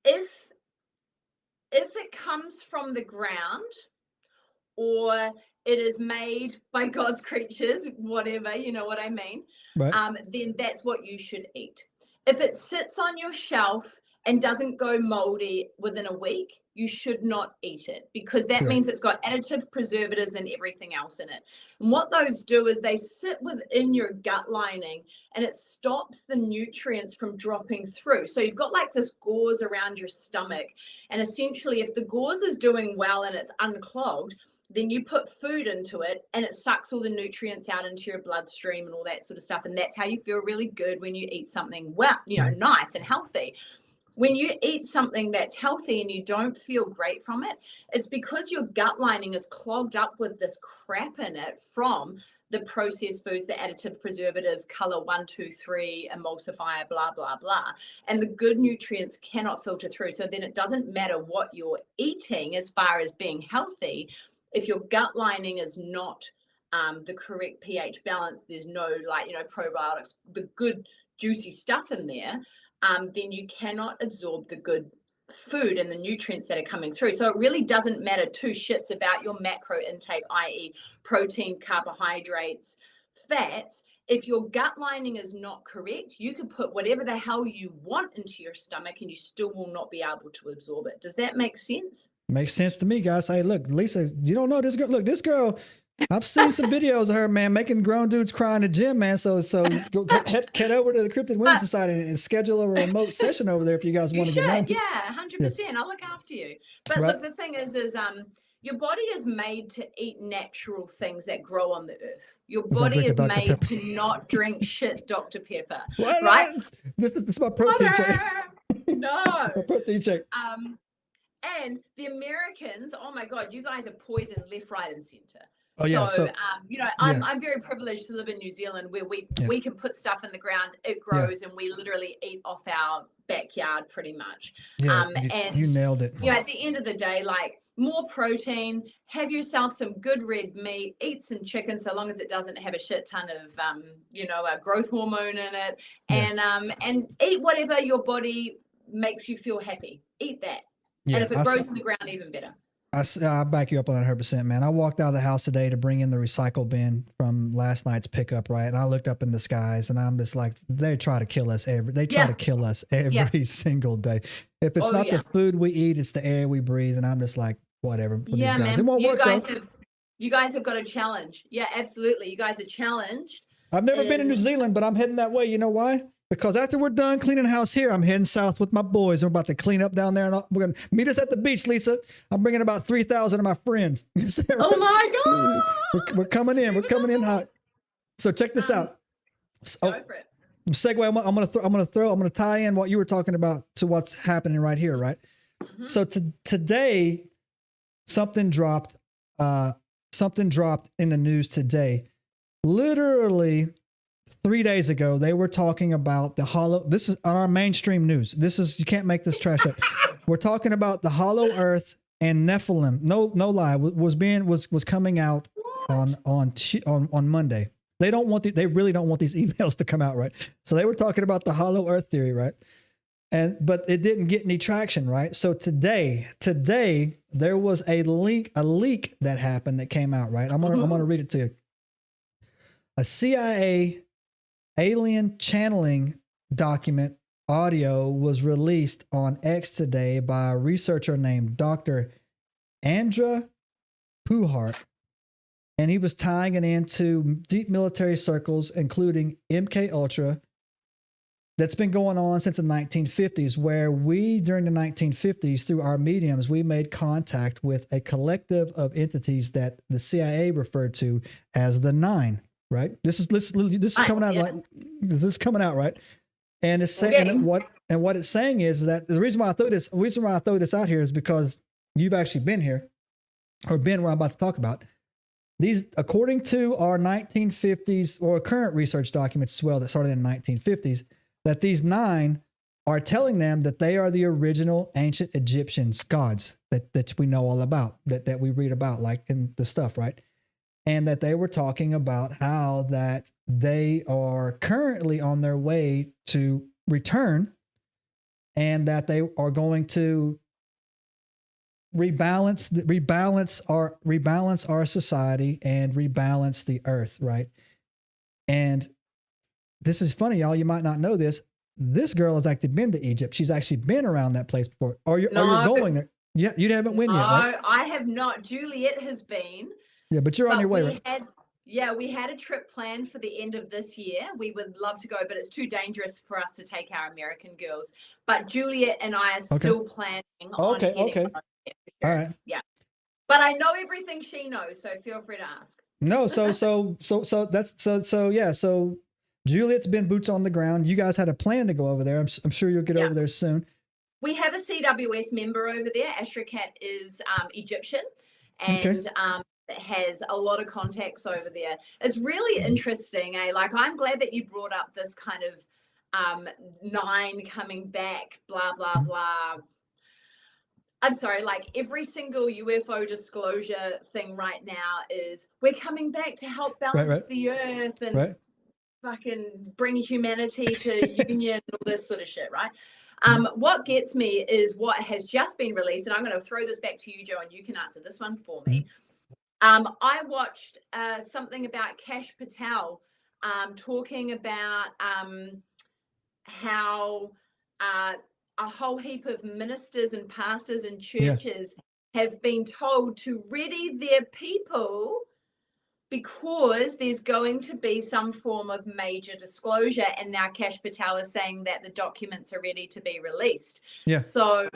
if it comes from the ground, or it is made by God's creatures, whatever, you know what I mean, Right. then that's what you should eat. If it sits on your shelf and doesn't go moldy within a week, you should not eat it, because that Correct. means it's got additive preservatives and everything else in it. And what those do is they sit within your gut lining, and it stops the nutrients from dropping through. So you've got like this gauze around your stomach, and essentially if the gauze is doing well and it's unclogged, then you put food into it and it sucks all the nutrients out into your bloodstream and all that sort of stuff. And that's how you feel really good when you eat something nice and healthy. When you eat something that's healthy and you don't feel great from it, it's because your gut lining is clogged up with this crap in it from the processed foods, the additive preservatives, color 1, 2, 3, emulsifier, blah, blah, blah. And the good nutrients cannot filter through. So then it doesn't matter what you're eating as far as being healthy. If your gut lining is not the correct pH balance, there's no probiotics, the good juicy stuff in there, then you cannot absorb the good food and the nutrients that are coming through. So it really doesn't matter two shits about your macro intake, i.e. protein, carbohydrates, fats. If your gut lining is not correct, you can put whatever the hell you want into your stomach and you still will not be able to absorb it. Does that make sense? Makes sense to me, guys. Hey, look, Lisa, you don't know this girl. Look, this girl, I've seen some videos of her, man, making grown dudes cry in the gym, man. So go head over to the Cryptid Women's Society and schedule a remote session over there if you guys want to get down to. Yeah, 100%. I'll look after you. But look, the thing is your body is made to eat natural things that grow on the earth. Your body is made to not drink shit Dr. Pepper. What? Right? This is my protein check. No. My protein check. And the Americans, oh my God, you guys are poisoned left, right, and center. Oh yeah. So I'm very privileged to live in New Zealand, where we can put stuff in the ground, it grows, and we literally eat off our backyard pretty much. Yeah, you nailed it. At the end of the day, like, more protein, have yourself some good red meat, eat some chicken, so long as it doesn't have a shit ton of a growth hormone in it, and eat whatever your body makes you feel happy. Eat that. Yeah, and if it grows in the ground, even better. I back you up on that 100%, man. I walked out of the house today to bring in the recycle bin from last night's pickup, right? And I looked up in the skies, and I'm just like, they try to kill us every single day. If it's not the food we eat, it's the air we breathe, and I'm just like, whatever. With these guys. Man. It won't work though. You guys have got a challenge. Yeah, absolutely. You guys are challenged. I've never been in New Zealand, but I'm heading that way. You know why? Because after we're done cleaning the house here, I'm heading south with my boys. We're about to clean up down there, and we're going to meet us at the beach, Lisa. I'm bringing about 3,000 of my friends. Oh my God! We're coming in. We're coming in hot. So check this out. Go for it. Segue. I'm going to tie in what you were talking about to what's happening right here, right? Mm-hmm. So today, something dropped in the news today. Literally 3 days ago, they were talking about the hollow. This is on our mainstream news. You can't make this trash up. We're talking about the hollow earth and Nephilim. No lie, was coming out on Monday. They really don't want these emails to come out, right? So they were talking about the hollow earth theory, right? But it didn't get any traction, right? So today there was a leak that happened that came out, right? I'm gonna read it to you. A CIA alien channeling document audio was released on X today by a researcher named Dr. Andra Puhark, and he was tying it into deep military circles, including MK Ultra, that's been going on since the 1950s, where we, during the 1950s, through our mediums, we made contact with a collective of entities that the CIA referred to as the Nine. Right. This is coming out this is coming out, right? And it's saying what it's saying is that the reason why I throw this out here is because you've actually been here, or been where I'm about to talk about. These, according to our 1950s or current research documents as well that started in the 1950s, that these Nine are telling them that they are the original ancient Egyptians gods that we know all about, that we read about, like in the stuff, right? And that they were talking about how that they are currently on their way to return, and that they are going to rebalance our society and rebalance the earth, right? And this is funny, y'all. You might not know this. This girl has actually been to Egypt. She's actually been around that place before. Or you're going there. Yeah, you haven't been yet, right? No, I have not. Juliet has been. Yeah, but you're on your way, right? We had a trip planned for the end of this year. We would love to go, but it's too dangerous for us to take our American girls. But Juliet and I are still planning on getting okay. All right. Yeah. But I know everything she knows, so feel free to ask. No, so Juliet's been boots on the ground. You guys had a plan to go over there. I'm sure you'll get over there soon. We have a CWS member over there. Astrakat is Egyptian and has a lot of contacts over there. It's really interesting. Like, I'm glad that you brought up this kind of 9 coming back, blah, blah, blah. I'm sorry, like every single UFO disclosure thing right now is we're coming back to help balance the earth and fucking bring humanity to union and all this sort of shit, right? What gets me is what has just been released, and I'm going to throw this back to you, Joe, and you can answer this one for me. I watched something about Kash Patel talking about how a whole heap of ministers and pastors and churches have been told to ready their people because there's going to be some form of major disclosure. And now Kash Patel is saying that the documents are ready to be released. Yeah. So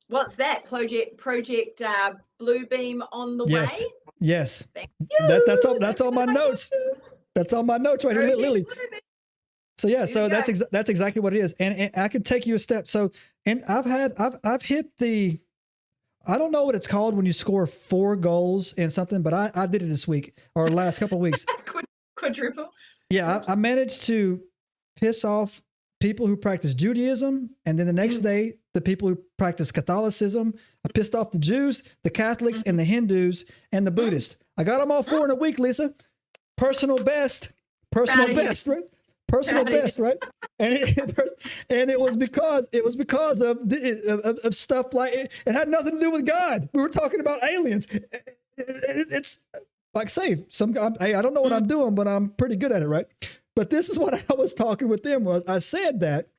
what's that? Project Bluebeam on the way? Yes. That's on my notes. That's on my notes right here, Lily. So that's exactly what it is. And I can take you a step. So, and I've hit the, I don't know what it's called when you score 4 goals in something, but I did it this week or last couple of weeks. Quadruple. Yeah. I managed to piss off people who practice Judaism. And then the next day, the people who practice Catholicism. I pissed off the Jews, the Catholics, and the Hindus, and the Buddhists. I got them all 4 in a week, Lisa. Personal best, right? Personal best, right? And it was because of stuff like it had nothing to do with God. We were talking about aliens. It's like, say, I don't know what I'm doing, but I'm pretty good at it, right? But this is what I was talking with them was I said that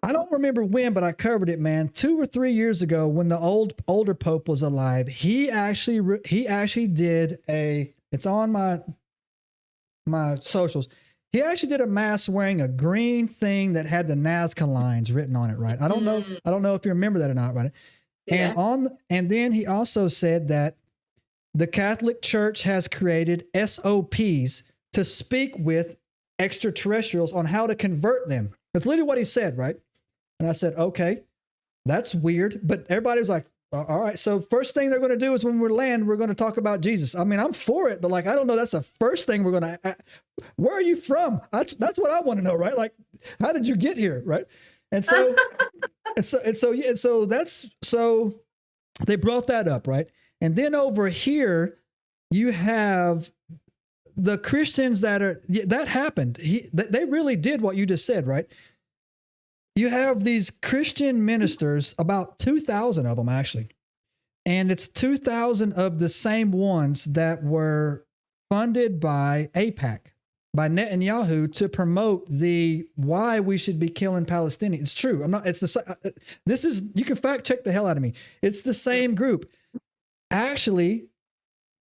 I don't remember when, but I covered it, man. 2 or 3 years ago, when the older Pope was alive, he actually did it's on my socials. He actually did a mass wearing a green thing that had the Nazca lines written on it, right? I don't know if you remember that or not, right? Yeah. And then he also said that the Catholic Church has created SOPs to speak with extraterrestrials on how to convert them. That's literally what he said, right? And I said, okay, that's weird. But everybody was like, all right. So first thing they're going to do is when we land, we're going to talk about Jesus. I mean, I'm for it, but like, I don't know. That's the first thing we're going to, where are you from? That's what I want to know, right? Like, how did you get here? Right. And so, so they brought that up. Right. And then over here, you have the Christians that happened. They really did what you just said, right? You have these Christian ministers, about 2,000 of them actually. And it's 2,000 of the same ones that were funded by AIPAC, by Netanyahu, to promote why we should be killing Palestinians. It's true. You can fact check the hell out of me. It's the same group. Actually,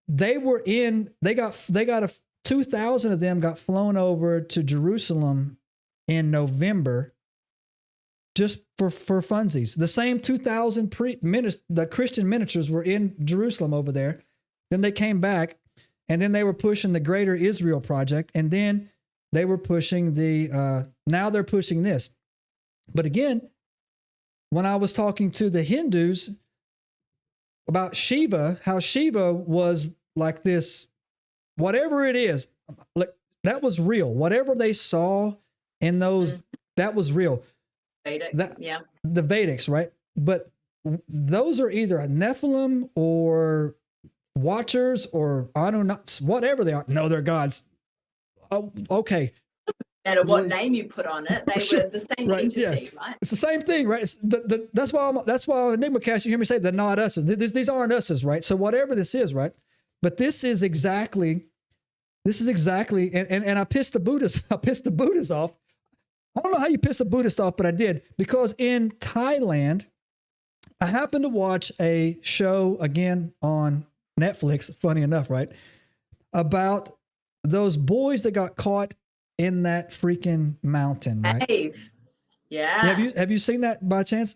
they got 2,000 of them got flown over to Jerusalem in November just for funsies. The same 2,000 the Christian ministers were in Jerusalem over there. Then they came back, and then they were pushing the Greater Israel Project, and then they were pushing now they're pushing this. But again, when I was talking to the Hindus about Shiva, how Shiva was like this, whatever it is, like, that was real. Whatever they saw in those, that was real. Vedic, The Vedics, right? But those are either a Nephilim or Watchers or Anunnaki, whatever they are. No, they're gods. Oh, okay. No matter what name you put on it, they were the same entity, right? It's the same thing, right? It's that's why on Enigma Cast you hear me say they're not us. These aren't us, right? So whatever this is, right? But this is exactly, and I pissed the Buddhists. I pissed the Buddhists off. I don't know how you piss a Buddhist off, but I did, because in Thailand, I happened to watch a show again on Netflix, funny enough, right? About those boys that got caught in that freaking mountain, right? Yeah. Have you seen that by chance?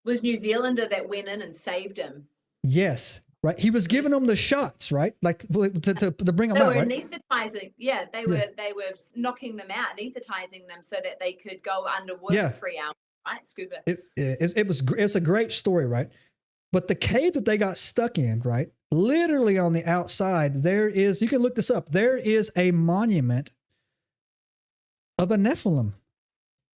Was New Zealander that went in and saved him? Yes. Right. He was giving them the shots, right? Like to bring them out, right? They were anesthetizing. Yeah, they were knocking them out, anesthetizing them so that they could go underwater for 3 hours, right? Scuba. It's a great story, right? But the cave that they got stuck in, right? Literally on the outside, there is, you can look this up, there is a monument of a Nephilim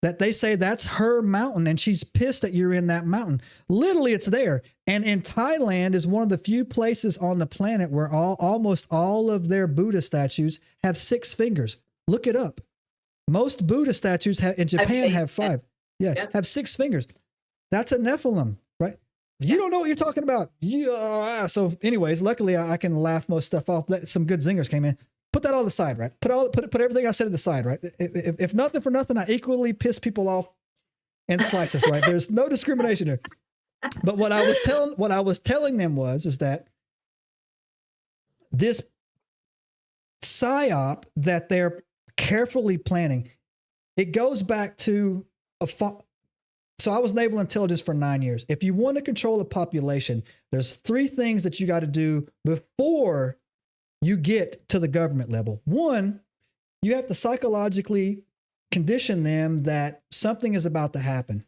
that they say that's her mountain and she's pissed that you're in that mountain. Literally, it's there. And in Thailand is one of the few places on the planet where almost all of their Buddha statues have 6 fingers. Look it up. Most Buddha statues in Japan have 5. Have 6 fingers. That's a Nephilim, right? You don't know what you're talking about. So anyways, luckily I can laugh most stuff off. Some good zingers came in. Put that all aside, right? Put everything I said to the side, right? If nothing for nothing, I equally piss people off in slices, right? There's no discrimination here. But what I was telling them is that this psy-op that they're carefully planning, it goes back to so I was naval intelligence for 9 years. If you want to control a population, there's 3 things that you got to do before you get to the government level. 1, you have to psychologically condition them that something is about to happen.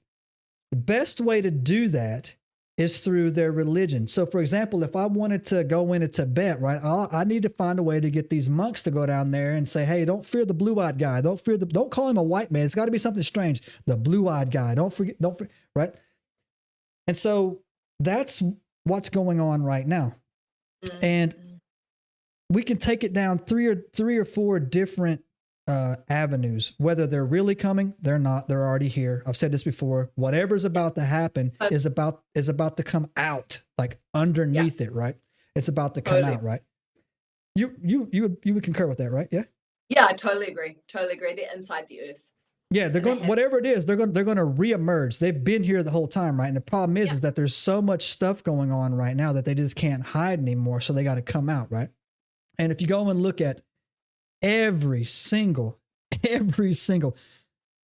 The best way to do that is through their religion. So for example, if I wanted to go into Tibet, right, I need to find a way to get these monks to go down there and say, hey, don't fear the blue-eyed guy. Don't call him a white man. It's got to be something strange. The blue-eyed guy. Don't forget, right? And so that's what's going on right now. And we can take it down three or four different avenues. Whether they're really coming, they're not. They're already here. I've said this before. Whatever's about to happen is about to come out, like underneath it, right? It's about to come out, right? You would concur with that, right? Yeah. Yeah, I totally agree. They're inside the earth. Yeah, they're going, whatever it is, they're going to reemerge. They've been here the whole time, right? And the problem is that there's so much stuff going on right now that they just can't hide anymore. So they got to come out, right? And if you go and look at every single,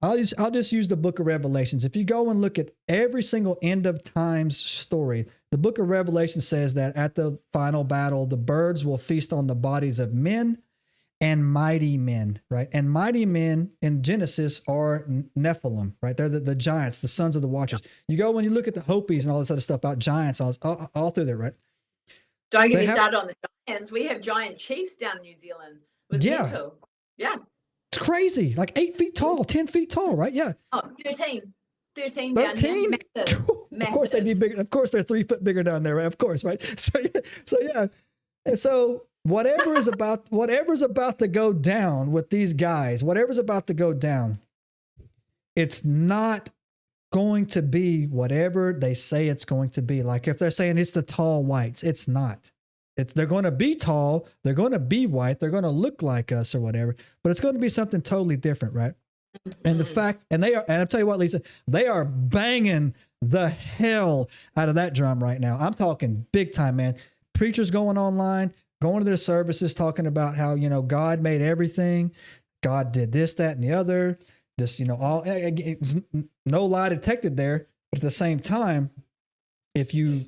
I'll just use the book of Revelations. If you go and look at every single end of times story, the book of Revelation says that at the final battle, the birds will feast on the bodies of men and mighty men, right? And mighty men in Genesis are Nephilim, right? They're the giants, the sons of the Watchers. You go when you look at the Hopis and all this other stuff about giants, all through there, right? Don't get me started on the giants. We have giant chiefs down in New Zealand. Mental. Yeah. It's crazy. Like 8 feet tall, 10 feet tall, right? Yeah. Oh, 13 13? down here. Massive. Of course they'd be bigger. Of course they're 3 foot bigger down there, right? Of course, right? So yeah. And so whatever's about to go down with these guys, whatever's about to go down, it's not going to be whatever they say it's going to be. Like if they're saying it's the tall whites, it's not. They're going to be tall, they're going to be white, they're going to look like us or whatever, but it's going to be something totally different, right? And the fact, and I'll tell you what, Lisa, they are banging the hell out of that drum right now. I'm talking big time, man. Preachers going online, going to their services, talking about how, God made everything. God did this, that, and the other. This, no lie detected there. But at the same time, if you,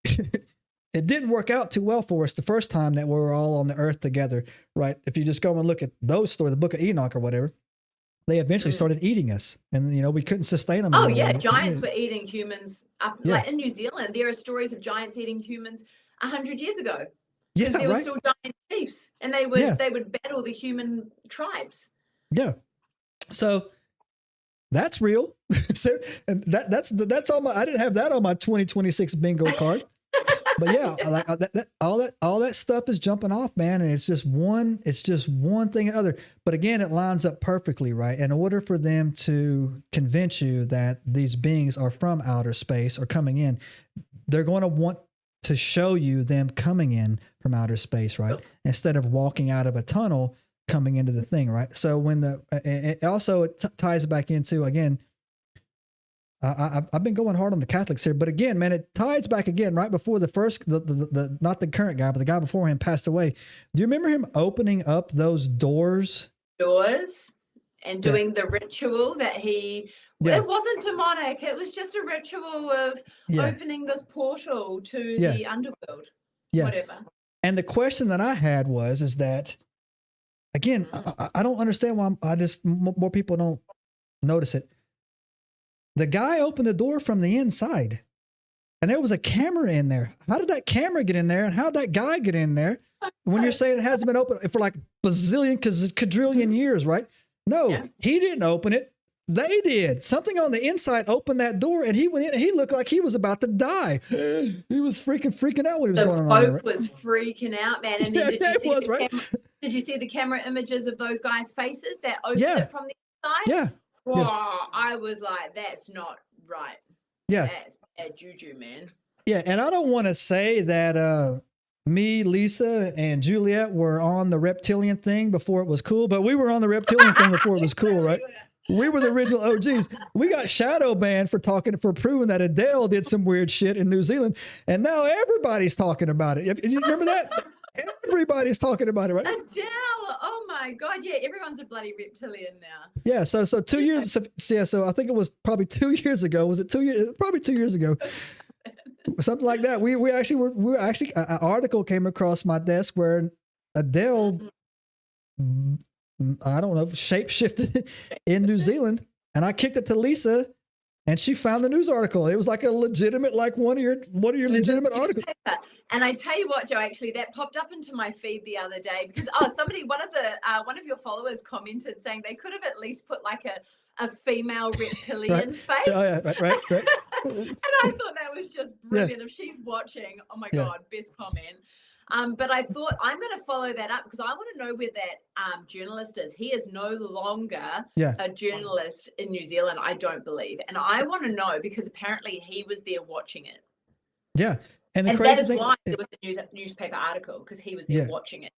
it didn't work out too well for us the first time that we were all on the earth together, right? If you just go and look at those stories, the book of Enoch or whatever, they eventually started eating us, and we couldn't sustain them. Oh yeah, giants were eating humans. Like in New Zealand, there are stories of giants eating humans 100 years ago. Because there were still giant chiefs, and they would battle the human tribes. Yeah, So that's real. So, and that's on my. I didn't have that on my 2026 bingo card. But yeah, like all that stuff is jumping off, man, and it's just one thing or other. But again, it lines up perfectly, right? In order for them to convince you that these beings are from outer space or coming in, they're going to want to show you them coming in from outer space, right? Instead of walking out of a tunnel coming into the thing, right? So when it also ties back into, again, I've been going hard on the Catholics here, but again, man, it ties back again right before the first, the not the current guy, but the guy before him passed away. Do you remember him opening up those doors and doing the ritual that he? It wasn't demonic. It was just a ritual of opening this portal to the underworld. Whatever. And the question that I had is that, again, I don't understand why more people don't notice it. The guy opened the door from the inside, and there was a camera in there. How did that camera get in there, and how did that guy get in there when you're saying it hasn't been open for like quadrillion years, right? No, he didn't open it. They did. Something on the inside opened that door, and he went in, and he looked like he was about to die. He was freaking out when he was going on. The Pope was freaking out, man. And then did you see the camera images of those guys' faces that opened it from the inside? Yeah. Whoa, I was like, that's not right. Yeah. That's bad juju, man. Yeah, and I don't want to say that me, Lisa, and Juliet were on the reptilian thing before it was cool, but we were on the reptilian thing before it was cool, right? We were the original OGs. We got shadow banned for proving that Adele did some weird shit in New Zealand, and now everybody's talking about it. You remember that? Everybody's talking about it, right? Adele, oh my God, yeah, everyone's a bloody reptilian now. Yeah, so 2 years, so I think it was probably 2 years ago. Was it 2 years? Probably 2 years ago, something like that. We actually an article came across my desk where Adele, I don't know, shape-shifted in New Zealand, and I kicked it to Lisa, and she found the news article. It was like a legitimate, like one of your legitimate articles. And I tell you what, Joe, actually, that popped up into my feed the other day because one of your followers commented saying they could have at least put like a female reptilian face. Oh yeah, right. And I thought that was just brilliant. If she's watching, oh my God, best comment. But I thought I'm going to follow that up because I want to know where that journalist is. He is no longer a journalist in New Zealand, I don't believe. And I want to know because apparently he was there watching it. Yeah. And that is why there was the newspaper article because he was there watching it.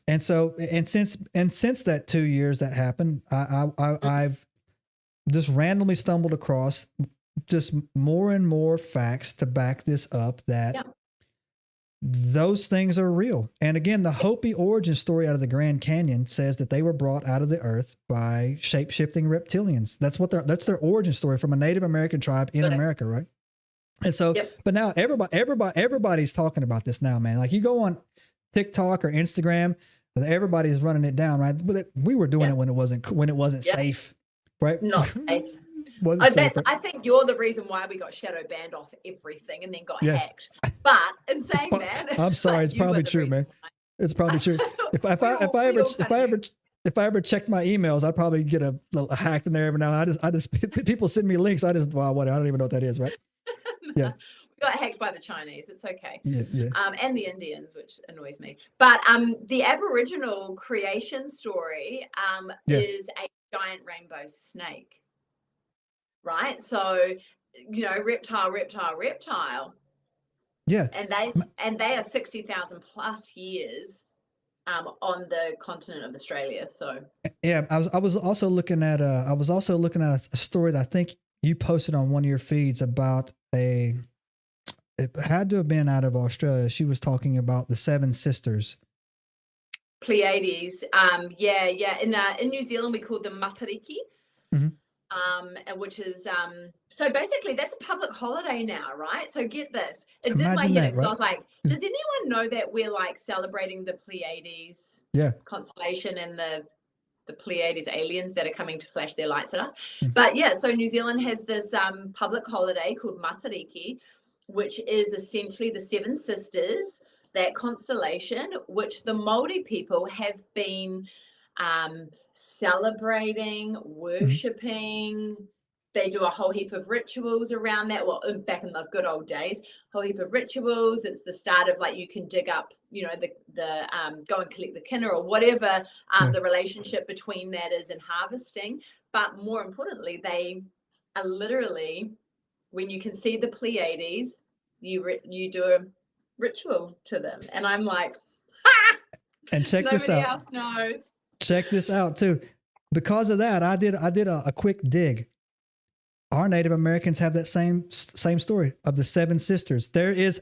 And so, since that 2 years that happened, I've just randomly stumbled across just more and more facts to back this up that those things are real. And again, the Hopi origin story out of the Grand Canyon says that they were brought out of the earth by shape-shifting reptilians. That's their origin story from a Native American tribe in America, right? And so, but now everybody's talking about this now, man. Like you go on TikTok or Instagram, everybody's running it down, right? But we were doing it when it wasn't safe, right? Not safe. I think you're the reason why we got shadow banned off everything and then got hacked. But in saying that, I'm sorry, it's probably true, man. It's probably true. If I ever checked my emails, I'd probably get a hacked in there every now. I just people send me links. Whatever. I don't even know what that is, right? Yeah. We got hacked by the Chinese. It's okay. Yeah. And the Indians, which annoys me. But the Aboriginal creation story is a giant rainbow snake. Right? So, reptile. Yeah. And they are 60,000 plus years on the continent of Australia. So yeah, I was also looking at a story that I think you posted on one of your feeds about it had to have been out of Australia. She was talking about the Seven Sisters. Pleiades. In New Zealand we call them matariki. Which is so basically that's a public holiday now, right? So get this. It did my head because I was like, does anyone know that we're like celebrating the Pleiades constellation and the Pleiades aliens that are coming to flash their lights at us? But so New Zealand has this public holiday called Matariki, which is essentially the Seven Sisters, that constellation, which the Māori people have been celebrating, worshipping. They do a whole heap of rituals around that. Well, back in the good old days, whole heap of rituals. It's the start of, like, you can dig up, you know, the go and collect the kinner or whatever the relationship between that is in harvesting. But more importantly, they are literally, when you can see the Pleiades, you do a ritual to them. And I'm like, ha! And check this out. Nobody else knows. Check this out too. Because of that, I did a quick dig. Our Native Americans have that same story of the 7 sisters. There is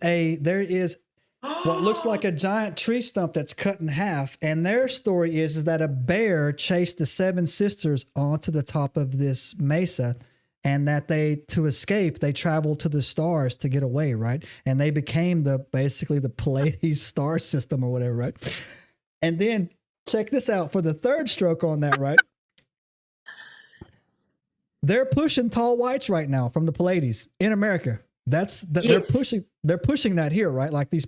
what looks like a giant tree stump that's cut in half, and their story is that a bear chased the 7 sisters onto the top of this mesa, and that to escape, they traveled to the stars to get away, right? And they became basically the Pleiades star system or whatever, right? And then check this out for the third stroke on that, right? They're pushing tall whites right now from the Pleiades in America. Yes. They're pushing that here, right? Like the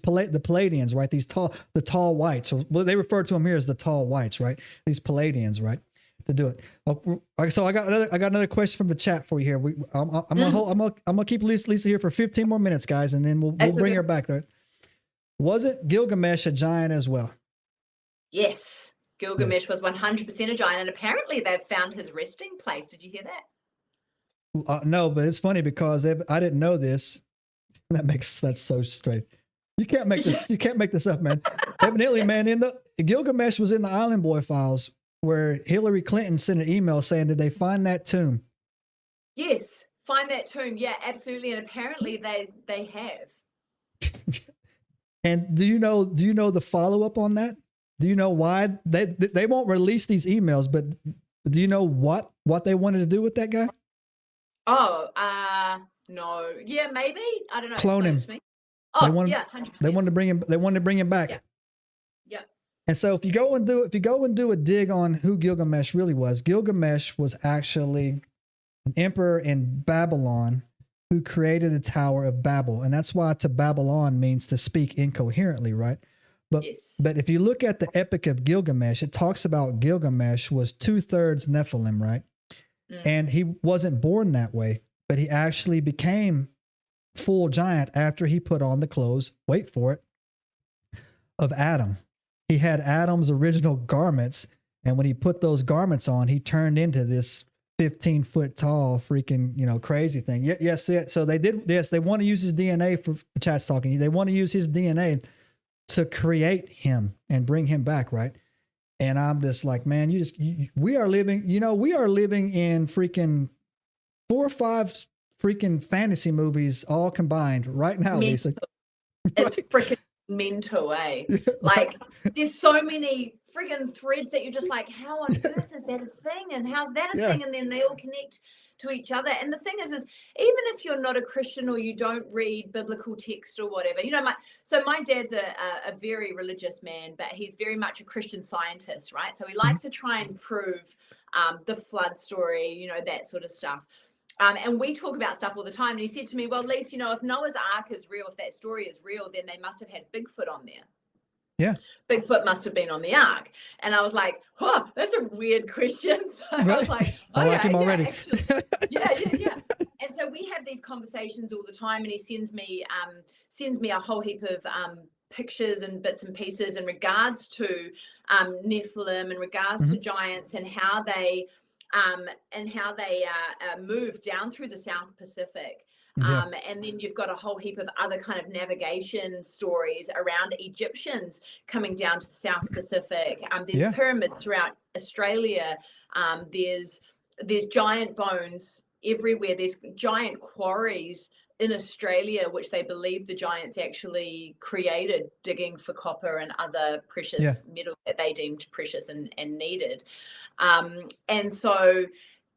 Palladians, right? The tall whites. Well, they refer to them here as the tall whites, right? These Palladians, right? To do it. So I got another question from the chat for you here. I'm gonna keep Lisa here for 15 more minutes, guys, and then we'll bring her back there. Wasn't Gilgamesh a giant as well? Yes, Gilgamesh was 100% a giant, and apparently they've found his resting place. Did you hear that? No, but it's funny because I didn't know this. That's so straight. You can't make this. You can't make this up, man. Evidently, man, Gilgamesh was in the Island Boy files where Hillary Clinton sent an email saying, "Did they find that tomb?" Yes, find that tomb. Yeah, absolutely, and apparently they have. And do you know the follow up on that? Do you know why they won't release these emails? But do you know what they wanted to do with that guy? Oh, no. Yeah, maybe. I don't know. Clone him. Oh, 100%. They wanted to bring him back. Yeah. And so if you go and do a dig on who Gilgamesh really was, Gilgamesh was actually an emperor in Babylon who created the Tower of Babel. And that's why to Babylon means to speak incoherently, right? But if you look at the Epic of Gilgamesh, it talks about Gilgamesh was 2/3 Nephilim, right? And he wasn't born that way, but he actually became full giant after he put on the clothes, wait for it, of Adam. He had Adam's original garments, and when he put those garments on, he turned into this 15-foot tall freaking, crazy thing. Yes. So they did. Yes. They want to use his DNA for the chat's talking. They want to use his DNA to create him and bring him back. Right. And I'm just like, man, we are living in freaking 4 or 5 freaking fantasy movies all combined right now, Lisa. It's freaking mental, eh? Like, there's so many friggin' threads that you're just like, how on earth is that a thing? And how's that a thing? And then they all connect to each other. And the thing is even if you're not a Christian or you don't read biblical text or whatever, my dad's a very religious man, but he's very much a Christian Scientist, right? So he likes to try and prove the flood story, that sort of stuff. And we talk about stuff all the time. And he said to me, well, Lise, if Noah's Ark is real, if that story is real, then they must have had Bigfoot on there. Yeah. Bigfoot must have been on the ark. And I was like, that's a weird question. So right. I was like, okay, I like him already. Yeah. And so we have these conversations all the time, and he sends me a whole heap of pictures and bits and pieces in regards to Nephilim, in regards to giants, and how they move down through the South Pacific. And then you've got a whole heap of other kind of navigation stories around Egyptians coming down to the South Pacific. There's pyramids throughout Australia. There's giant bones everywhere. There's giant quarries in Australia, which they believe the giants actually created, digging for copper and other precious metal that they deemed precious and needed. And so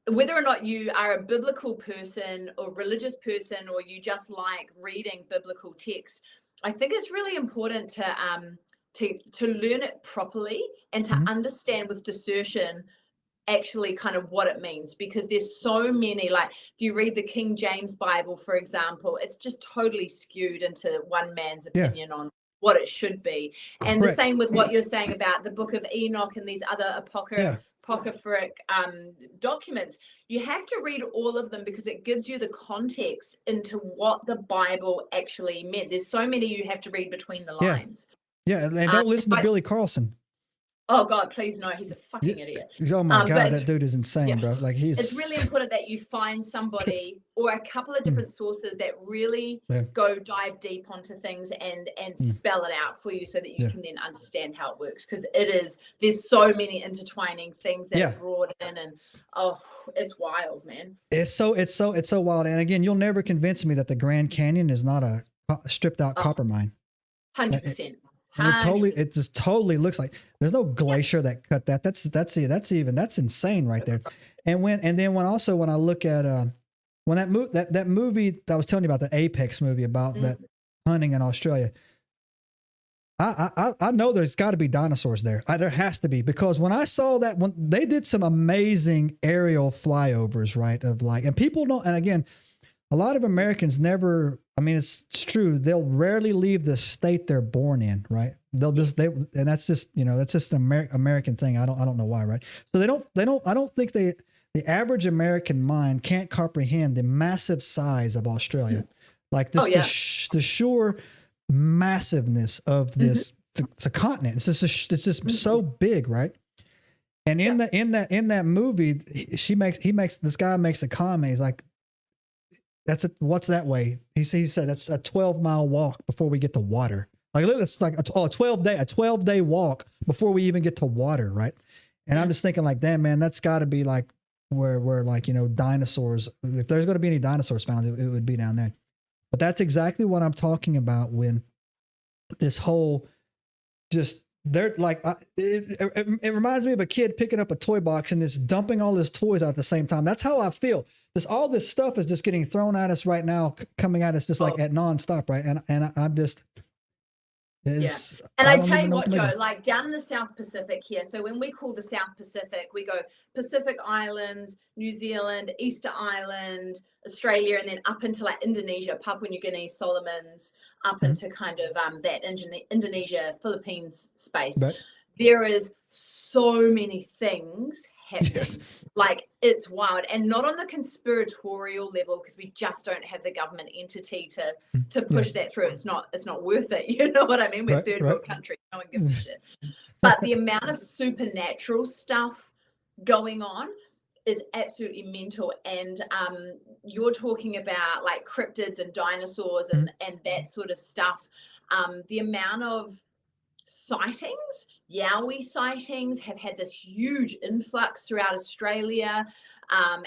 whether or not you are a biblical person or religious person, or you just like reading biblical text, I think it's really important to learn it properly and to understand with discernment actually kind of what it means, because there's so many, like if you read the King James Bible, for example, it's just totally skewed into one man's opinion on what it should be. And Correct. the same with what you're saying about the Book of Enoch and these other apocryphal documents. You have to read all of them because it gives you the context into what the Bible actually meant. There's so many you have to read between the lines. Yeah, and don't listen to Billy Carlson. Oh God, please no, he's a fucking idiot. Oh my God, that dude is insane, bro. Like it's really important that you find somebody or a couple of different sources that really go dive deep onto things and spell it out for you so that you can then understand how it works. Because there's so many intertwining things that are brought in, and it's wild, man. It's so wild. And again, you'll never convince me that the Grand Canyon is not a stripped out copper mine. 100%. It just totally looks like there's no glacier that cut that. That's insane right there. And when I look at when that movie that I was telling you about, the Apex movie about that hunting in Australia, I know there's got to be dinosaurs there. There has to be, because when I saw that, when they did some amazing aerial flyovers, right, of like, and people don't, and again, a lot of Americans never, I mean, it's true, they'll rarely leave the state they're born in, right? They'll just, and that's just, that's just an American thing. I don't know why, right? So I don't think the average American mind can't comprehend the massive size of Australia. Like this, the sheer massiveness of this, it's a continent. It's just so big, right? And in that movie, this guy makes a comment. He's like, what's that way? He said that's a 12-mile walk before we get to water. Like it's like a 12-day walk before we even get to water, right? And I'm just thinking like, damn, man, that's got to be like where like, dinosaurs, if there's going to be any dinosaurs found, it would be down there. But that's exactly what I'm talking about when this whole they're like, it reminds me of a kid picking up a toy box and just dumping all his toys out at the same time. That's how I feel. All this stuff is just getting thrown at us right now, coming at us just like at nonstop, right? And I'm just, and I tell you what, Joe, like down in the South Pacific here. So when we call the South Pacific, we go Pacific Islands, New Zealand, Easter Island, Australia, and then up into like Indonesia, Papua New Guinea, Solomons, up into kind of that Indonesia, Philippines space. Right. There is so many things happening. Like it's wild, and not on the conspiratorial level, because we just don't have the government entity to push that through. It's not worth it. You know what I mean? We're third world country. No one gives a shit. But the amount of supernatural stuff going on is absolutely mental. And you're talking about like cryptids and dinosaurs and that sort of stuff. The amount of sightings, Yowie sightings, have had this huge influx throughout Australia.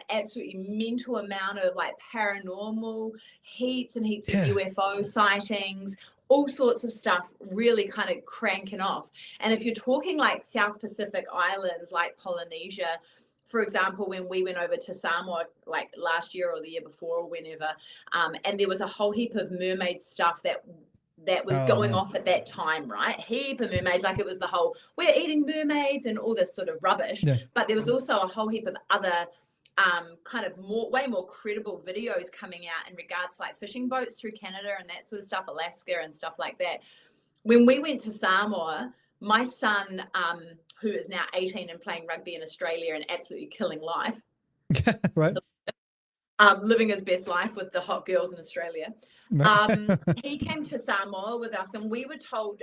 Absolutely mental amount of like paranormal, heaps and heaps of UFO sightings, all sorts of stuff really kind of cranking off. And if you're talking like South Pacific islands like Polynesia, for example, when we went over to Samoa like last year or the year before or whenever, and there was a whole heap of mermaid stuff that was going off at that time, right? Heap of mermaids, like it was the whole, we're eating mermaids and all this sort of rubbish. But there was also a whole heap of other kind of way more credible videos coming out in regards to like fishing boats through Canada and that sort of stuff, Alaska and stuff like that. When we went to Samoa, my son, who is now 18 and playing rugby in Australia and absolutely killing life, right? Living his best life with the hot girls in Australia. He came to Samoa with us, and we were told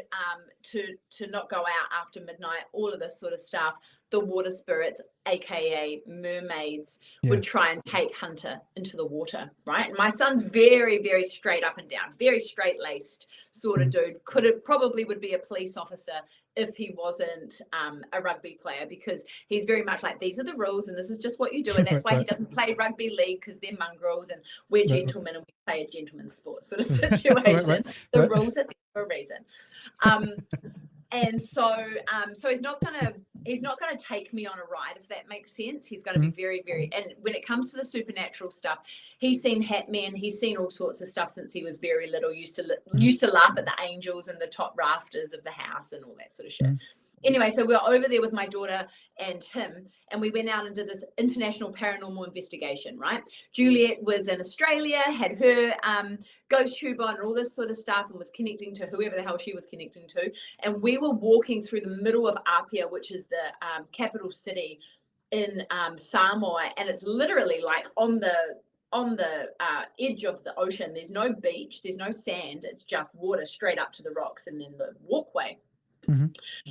to not go out after midnight, all of this sort of stuff. The water spirits, aka mermaids, would try and take Hunter into the water, right? And my son's very, very straight up and down, very straight-laced sort of dude. Probably would be a police officer if he wasn't a rugby player, because he's very much like, these are the rules and this is just what you do, and that's why he doesn't play rugby league, because they're mongrels and we're gentlemen and we play a gentleman's sport sort of situation. The rules are there for a reason. And so he's not gonna take me on a ride, if that makes sense. He's gonna be very, very, and when it comes to the supernatural stuff, he's seen Hatmen, he's seen all sorts of stuff since he was very little. Used to laugh at the angels and the top rafters of the house and all that sort of shit. Anyway, so we were over there with my daughter and him, and we went out and did this international paranormal investigation, right? Juliet was in Australia, had her ghost tube on and all this sort of stuff, and was connecting to whoever the hell she was connecting to. And we were walking through the middle of Apia, which is the capital city in Samoa, and it's literally like on the edge of the ocean. There's no beach, there's no sand, it's just water straight up to the rocks and then the walkway. Mm-hmm.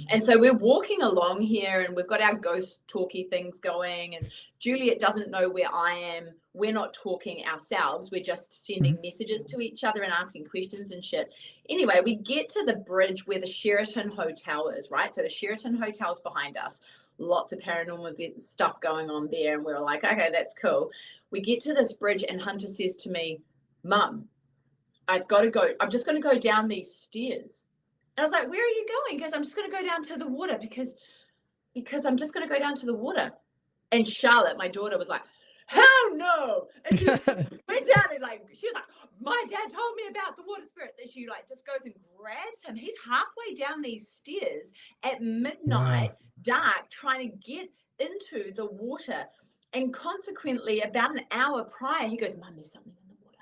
And so we're walking along here and we've got our ghost talky things going, and Juliet doesn't know where I am. We're not talking ourselves. We're just sending messages to each other and asking questions and shit. Anyway, we get to the bridge where the Sheraton Hotel is, right? So the Sheraton Hotel's behind us. Lots of paranormal stuff going on there. And we were like, okay, that's cool. We get to this bridge and Hunter says to me, Mum, I'm just going to go down these stairs. And I was like, where are you going? He goes, I'm just going to go down to the water because I'm just going to go down to the water. And Charlotte, my daughter, was like, hell no. And she went down and she was like, my dad told me about the water spirits. And she just goes and grabs him. He's halfway down these stairs at midnight, dark, trying to get into the water. And consequently, about an hour prior, he goes, Mum, there's something in the water.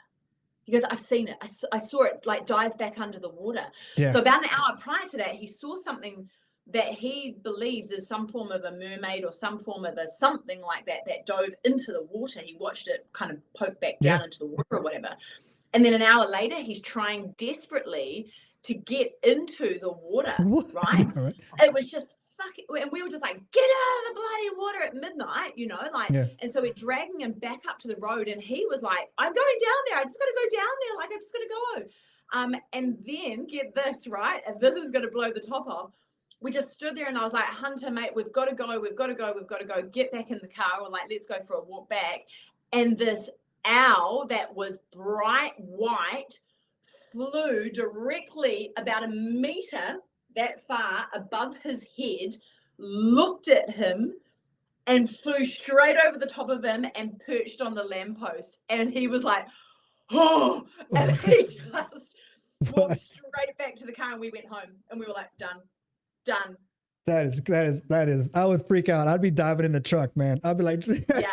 He goes, I've seen it. I saw it dive back under the water. Yeah. So about an hour prior to that, he saw something that he believes is some form of a mermaid or some form of a something like that dove into the water. He watched it kind of poke back down into the water or whatever. And then an hour later, he's trying desperately to get into the water, right? Right. It was just fucking, and we were just like, get out of the bloody water at midnight, And so we're dragging him back up to the road, and he was like, I'm going down there. I just got to go down there. I'm just going to go. And then get this, right? And this is going to blow the top off. We just stood there and I was like, Hunter, mate, we've got to go. Get back in the car, or let's go for a walk back. And this owl that was bright white flew directly about a meter that far above his head, looked at him and flew straight over the top of him and perched on the lamppost. And he was like, oh, and he just walked straight back to the car, and we went home and we were like, done. That is, I would freak out. I'd be diving in the truck, man. I'd be like, yeah.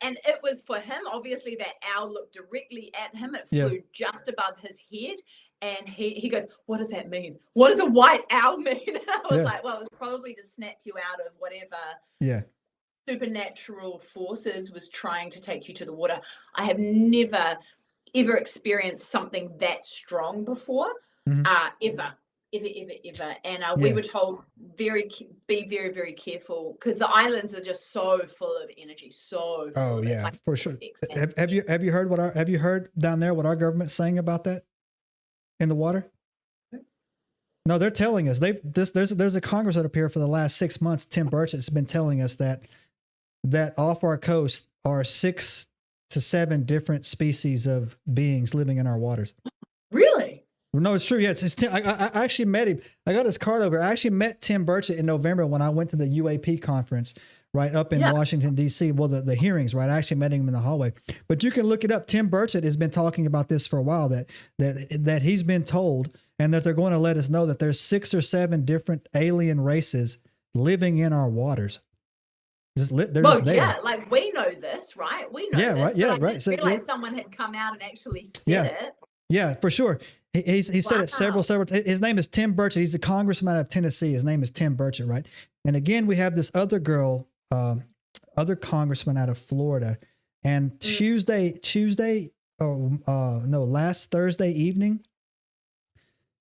And it was for him, obviously that owl looked directly at him. It flew just above his head. And he goes, what does that mean? What does a white owl mean? And I was like, well, it was probably to snap you out of whatever supernatural forces was trying to take you to the water. I have never, ever experienced something that strong before, ever. And we were told be very, very careful, because the islands are just so full of energy. For sure. Have you heard down there what our government's saying about that in the water? No, they're telling us there's a congressman up here for the last 6 months. Tim Burchett has been telling us that off our coast are 6 to 7 different species of beings living in our waters. Really? No, it's true. Yeah, it's Tim. I actually met him. I got his card over. I actually met Tim Burchett in November when I went to the UAP conference, right up in Washington, D.C. Well, the hearings, right? I actually met him in the hallway. But you can look it up. Tim Burchett has been talking about this for a while, that he's been told, and that they're going to let us know that there's 6 or 7 different alien races living in our waters. We know this, right? We know this. Right. Yeah, right. So I feel like someone had come out and actually said it. Yeah, for sure. He said it several. His name is Tim Burchett. He's a congressman out of Tennessee. His name is Tim Burchett, right? And again, we have this other girl, other congressman out of Florida. And last Thursday evening,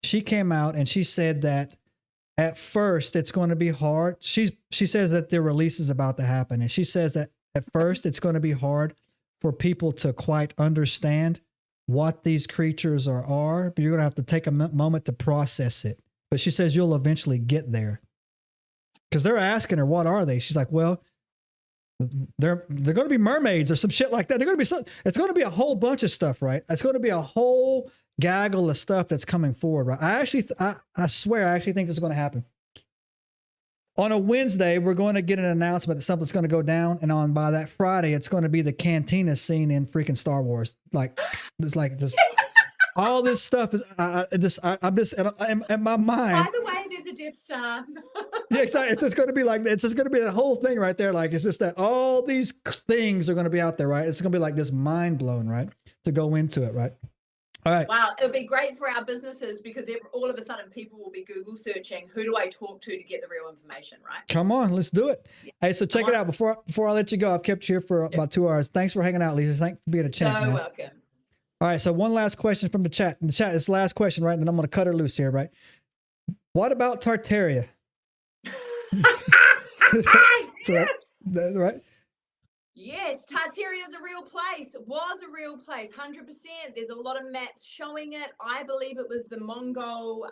she came out and she said that at first it's going to be hard. She says that the release is about to happen, and she says that at first it's going to be hard for people to quite understand what these creatures are, but you're going to have to take a moment to process it. But she says you'll eventually get there. Because they're asking her, what are they? She's like, well, they're going to be mermaids or some shit like that. It's going to be a whole bunch of stuff, right? It's going to be a whole gaggle of stuff that's coming forward, right? I swear, I actually think this is going to happen. On a Wednesday, we're going to get an announcement that something's going to go down, and by that Friday, it's going to be the cantina scene in freaking Star Wars. Just all this stuff is. I'm just in my mind. By the way, there's there's a Death Star. Yeah, exactly. It's just going to be like, it's just going to be that whole thing right there. Like, it's just that all these things are going to be out there, right? It's going to be like this mind blown, right? To go into it, right? All right. Wow, it would be great for our businesses because all of a sudden people will be Google searching, who do I talk to get the real information, right? Come on, let's do it. Yeah. Hey, so check it out. Before I let you go, I've kept you here for about 2 hours. Thanks for hanging out, Lisa. Thanks for being a champ. So welcome. All right, so one last question from the chat. In the chat, it's the last question, right? And then I'm going to cut her loose here, right? What about Tartaria? Yes. Right? Yes, Tartaria is a real place. It was a real place, 100%. There's a lot of maps showing it. I believe it was the Mongol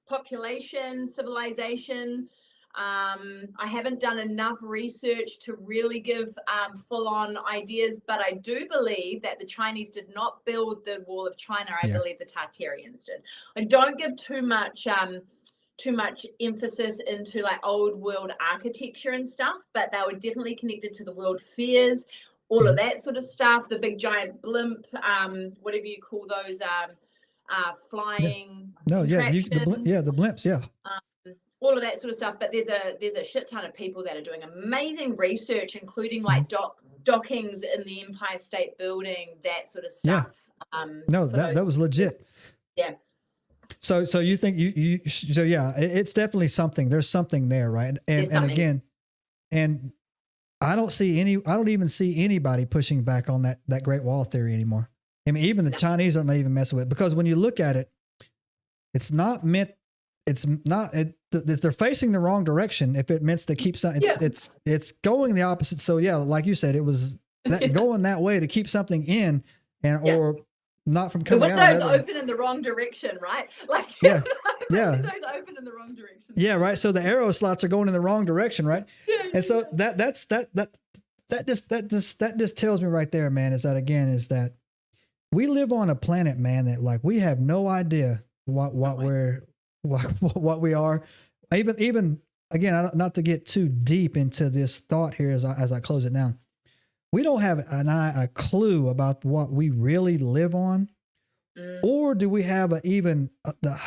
population, civilization. I haven't done enough research to really give full-on ideas, but I do believe that the Chinese did not build the Wall of China. I believe the Tartarians did. I don't give too much emphasis into like old world architecture and stuff, but they were definitely connected to the world fairs, all of that sort of stuff. The big giant blimp, whatever you call those, flying. No, yeah, the blimps, yeah. All of that sort of stuff. But there's a shit ton of people that are doing amazing research, including like dockings in the Empire State Building, that sort of stuff. Yeah. No, that was legit. Yeah. So you think it's definitely something. There's something there, right? And again, and I don't even see anybody pushing back on that Great Wall theory anymore. I mean, even the Chinese aren't even messing with it, because when you look at it, they're facing the wrong direction. If it meant to keep something, it's going the opposite. So yeah, like you said, it was going that way to keep something in or not from coming out. The window's open in the wrong direction, right? Like yeah. The window's open in the wrong direction. Yeah, right. So the arrow slots are going in the wrong direction, right? And so that just tells me right there, man, is that we live on a planet, man, that like we have no idea what we are. Even again, not to get too deep into this thought here as I close it down. We don't have a clue about what we really live on, or do we have the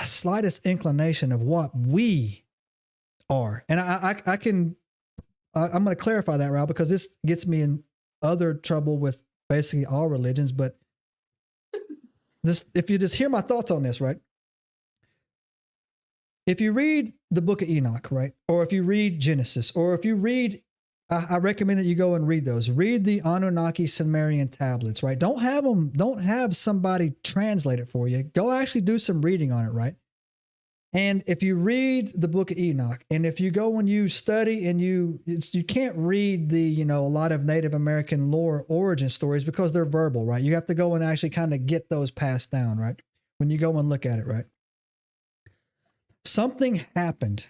slightest inclination of what we are? And I'm going to clarify that, Ralph, because this gets me in other trouble with basically all religions. But if you just hear my thoughts on this, right? If you read the book of Enoch, right? Or if you read Genesis, or if you read, I recommend that you go and read those. Read the Anunnaki Sumerian tablets, right? Don't have somebody translate it for you. Go actually do some reading on it, right? And if you read the book of Enoch, and if you go and you study and you can't read a lot of Native American lore origin stories because they're verbal, right? You have to go and actually kind of get those passed down, right? When you go and look at it, right? Something happened.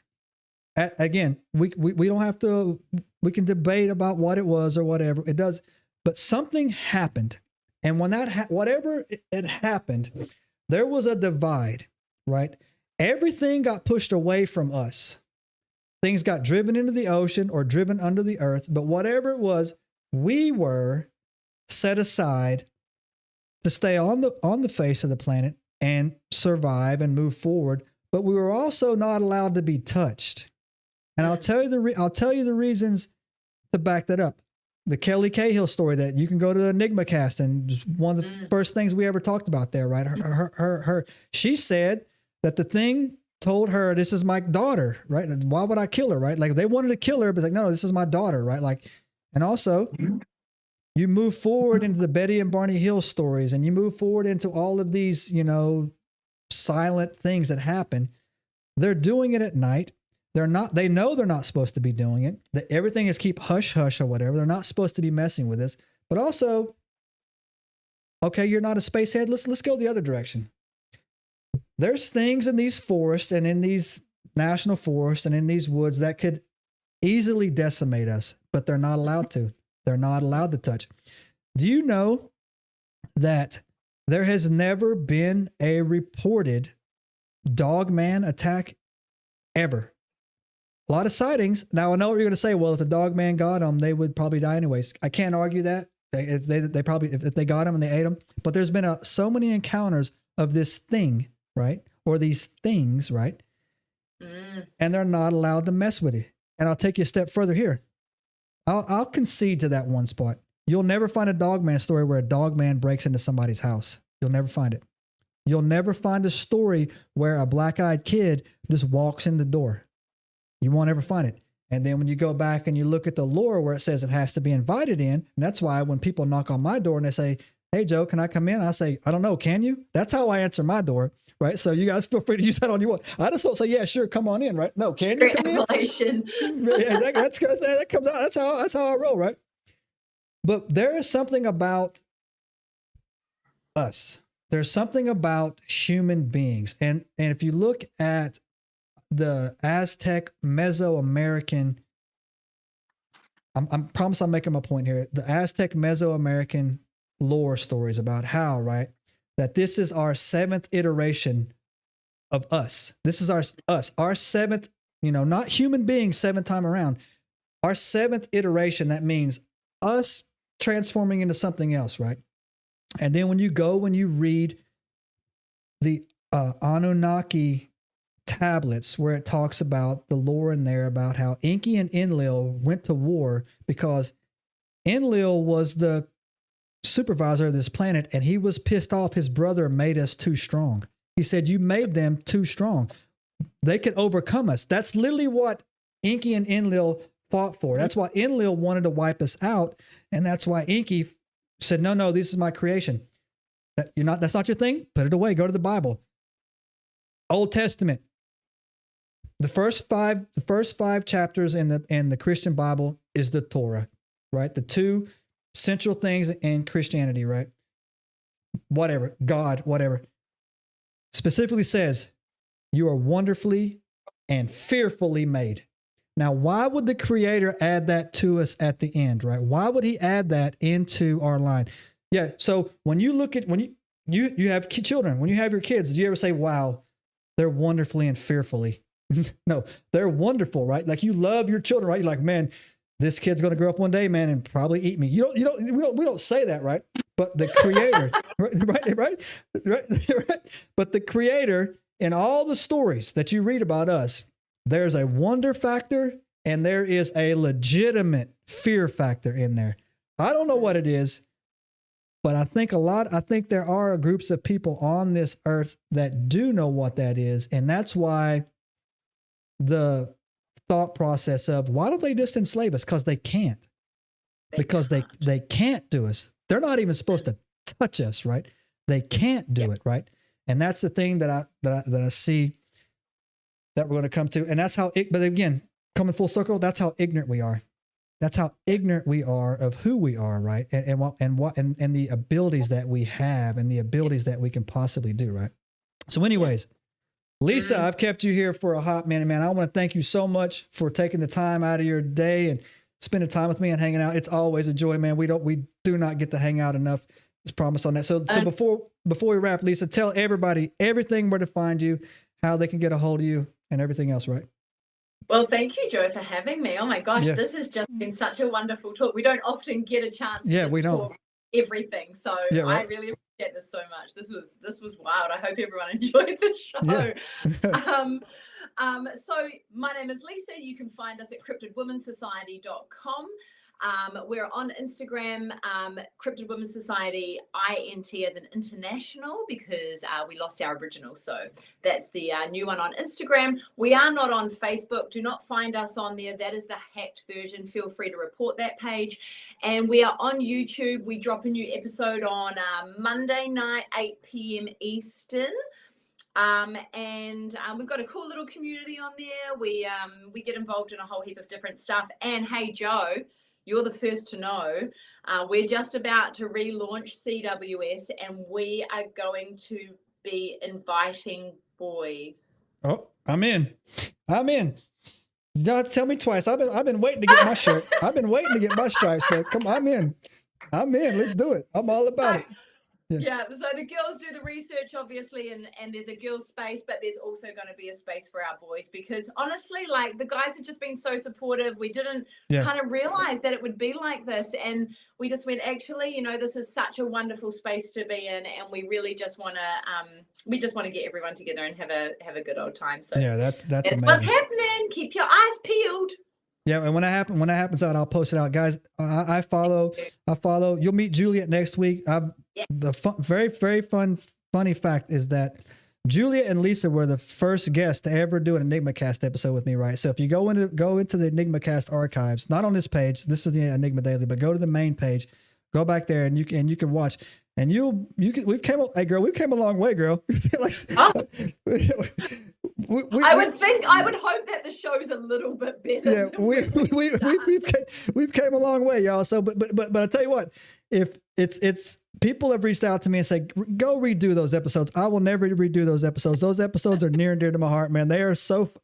Again, we don't have to, we can debate about what it was or whatever it does, but something happened. And when whatever it happened, there was a divide, right? Everything got pushed away from us. Things got driven into the ocean or driven under the earth, but whatever it was, we were set aside to stay on the face of the planet and survive and move forward. But we were also not allowed to be touched. And I'll tell you the reasons to back that up. The Kelly Cahill story that you can go to the Enigma cast, and one of the first things we ever talked about there, right? She said that the thing told her, "This is my daughter," right? Why would I kill her, right? Like they wanted to kill her, but like, no, this is my daughter, right? Like, and also you move forward into the Betty and Barney Hill stories, and you move forward into all of these, silent things that happen. They're doing it at night. They know they're not supposed to be doing it. That everything is keep hush hush or whatever. They're not supposed to be messing with this. But also, okay, you're not a spacehead. Let's go the other direction. There's things in these forests and in these national forests and in these woods that could easily decimate us, but they're not allowed to. They're not allowed to touch. Do you know that there has never been a reported dogman attack ever? A lot of sightings. Now, I know what you're going to say. Well, if a dogman got them, they would probably die anyways. I can't argue that. If they got them and they ate them. But there's been so many encounters of this thing, right? Or these things, right? and they're not allowed to mess with you. And I'll take you a step further here. I'll concede to that one spot. You'll never find a dogman story where a dogman breaks into somebody's house. You'll never find it. You'll never find a story where a black-eyed kid just walks in the door. You won't ever find it. And then when you go back and you look at the lore where it says it has to be invited in, and that's why when people knock on my door and they say, "Hey, Joe, can I come in?" I say, "I don't know. Can you?" That's how I answer my door, right? So you guys feel free to use that on you want. I just don't say, "Yeah, sure, come on in," right? No, can you come in? Yeah, that comes out. That's how I roll, right? But there is something about us. There's something about human beings. And if you look at the Aztec Mesoamerican, I promise I'm making my point here. The Aztec Mesoamerican lore stories about how, right, that this is our 7th iteration of us. This is our 7th, not human beings 7th time around. Our 7th iteration, that means us transforming into something else, right? And then when you read the Anunnaki tablets where it talks about the lore in there about how Enki and Enlil went to war because Enlil was the supervisor of this planet and he was pissed off his brother made us too strong. He said, "You made them too strong. They could overcome us." That's literally what Enki and Enlil fought for. That's why Enlil wanted to wipe us out. And that's why Enki said, no, this is my creation. That's not your thing. Put it away. Go to the Bible. Old Testament. The first five chapters in the Christian Bible is the Torah, right? The 2 central things in Christianity, right? Whatever, God, whatever. Specifically says, you are wonderfully and fearfully made. Now, why would the Creator add that to us at the end, right? Why would he add that into our line? Yeah. So when you look at, when you have children, when you have your kids, do you ever say, "Wow, they're wonderfully and fearfully"? No, they're wonderful, right? Like you love your children, right? You're like, "Man, this kid's going to grow up one day, man, and probably eat me." We don't say that, right? But the Creator, right? But the Creator in all the stories that you read about us, there's a wonder factor and there is a legitimate fear factor in there. I don't know what it is, but I think there are groups of people on this earth that do know what that is. And that's why the thought process of why don't they just enslave us? Because they can't. Because they can't do us. They're not even supposed to touch us, right? They can't do it, right? And that's the thing that I see that we're going to come to. And that's how, but again, coming full circle, that's how ignorant we are. That's how ignorant we are of who we are, right? And the abilities that we have and the abilities that we can possibly do, right? So anyways, Lisa, I've kept you here for a hot minute, man. I want to thank you so much for taking the time out of your day and spending time with me and hanging out. It's always a joy, man. We do not get to hang out enough. Let's promise on that. So before we wrap, Lisa, tell everybody everything where to find you, how they can get a hold of you, and everything else, right? Well, thank you, Joe, for having me. Oh my gosh, This has just been such a wonderful talk. We don't often get a chance to talk everything. So I really appreciate this so much. This was wild. I hope everyone enjoyed the show. So my name is Lisa. You can find us at cryptidwomensociety.com. We're on Instagram, Cryptid Women's Society, INT as an international, because we lost our original. So that's the new one on Instagram. We are not on Facebook. Do not find us on there. That is the hacked version. Feel free to report that page. And we are on YouTube. We drop a new episode on Monday night, 8 p.m. Eastern. And we've got a cool little community on there. We get involved in a whole heap of different stuff. And hey, Joe, you're the first to know. We're just about to relaunch CWS, and we are going to be inviting boys. Oh, I'm in. Don't tell me twice. I've been waiting to get my shirt. I've been waiting to get my stripes, man. Come on, I'm in. Let's do it. I'm all about it. Yeah, so the girls do the research, obviously, and there's a girls' space, but there's also going to be a space for our boys because honestly, like the guys have just been so supportive. We didn't kind of realize that it would be like this, and we just went, actually, you know, this is such a wonderful space to be in, and we really just want to get everyone together and have a good old time. So yeah, that's amazing. What's happening. Keep your eyes peeled. Yeah, and when that happens out, I'll post it out, guys. I follow. You'll meet Juliet next week. The very, very funny fact is that Juliet and Lisa were the first guests to ever do an Enigma Cast episode with me, right? So if you go into the Enigma Cast archives, not on this page, this is the Enigma Daily, but go to the main page, go back there, and you can watch. And we've came a long way, girl. I would hope that the show's a little bit better. Yeah, we've came a long way, y'all. So, but I tell you what, if it's people have reached out to me and say, go redo those episodes. I will never redo those episodes. Those episodes are near and dear to my heart, man. They are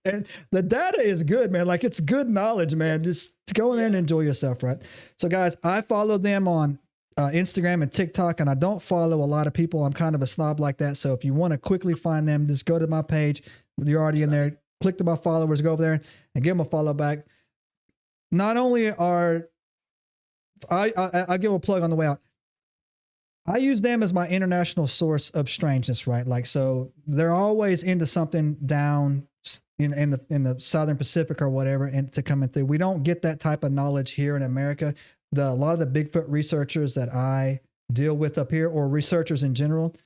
and the data is good, man. Like it's good knowledge, man. Just go in there and enjoy yourself, right? So, guys, I follow them on Instagram and TikTok, and I don't follow a lot of people. I'm kind of a snob like that. So if you want to quickly find them, just go to my page. You're already in there. Click to my followers, go over there and give them a follow back. Not only are I'll give them a plug on the way out. I use them as my international source of strangeness, right? Like, so they're always into something down in the Southern Pacific or whatever, and to come in through. We don't get that type of knowledge here in America. A lot of the Bigfoot researchers that I deal with up here, or researchers in general,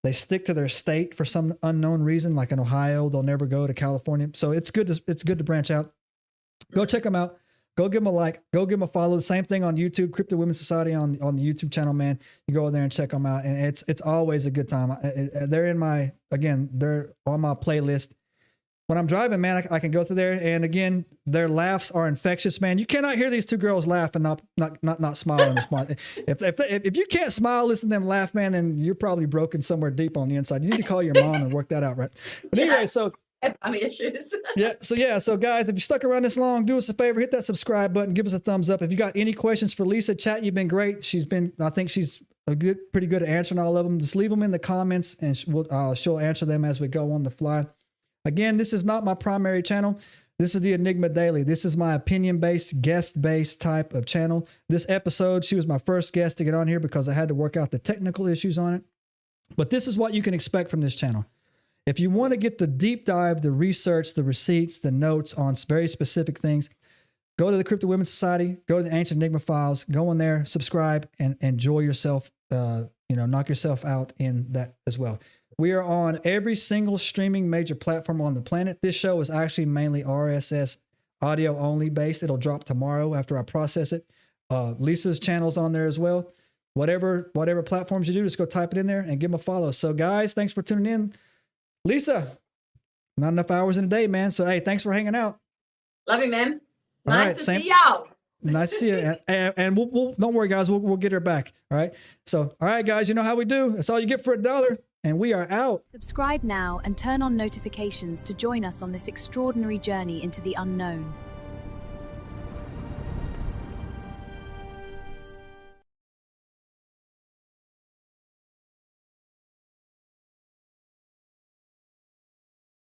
they stick to their state for some unknown reason. Like in Ohio, they'll never go to California. So it's good to branch out. Go check them out. Go give them a like. Go give them a follow. The same thing on YouTube, Cryptid Women's Society on the YouTube channel, man. You go over there and check them out, and it's always a good time. They're on my playlist. When I'm driving, man, I can go through there, and again, their laughs are infectious, man. You cannot hear these two girls laugh and not smile and respond. If you can't smile, listen to them laugh, man, then you're probably broken somewhere deep on the inside. You need to call your mom and work that out, right? But anyway, so issues. So guys, if you stuck around this long, do us a favor, hit that subscribe button, give us a thumbs up. If you got any questions for Lisa, chat, you've been great. I think she's pretty good at answering all of them. Just leave them in the comments, and she'll answer them as we go on the fly. Again, this is not my primary channel. This is the Enigma Daily. This is my opinion-based, guest-based type of channel. This episode, she was my first guest to get on here because I had to work out the technical issues on it. But this is what you can expect from this channel. If you want to get the deep dive, the research, the receipts, the notes on very specific things, go to the Cryptid Women's Society, go to the Ancient Enigma Files, go in there, subscribe, and enjoy yourself, knock yourself out in that as well. We are on every single streaming major platform on the planet. This show is actually mainly RSS audio only based. It'll drop tomorrow after I process it. Lisa's channel's on there as well. Whatever platforms you do, just go type it in there and give them a follow. So guys, thanks for tuning in. Lisa, not enough hours in a day, man. So hey, thanks for hanging out. Love you, man. Nice to see y'all. Nice to see you. And we'll don't worry, guys. We'll get her back. All right. So, all right, guys, you know how we do. That's all you get for $1. And we are out. Subscribe now and turn on notifications to join us on this extraordinary journey into the unknown.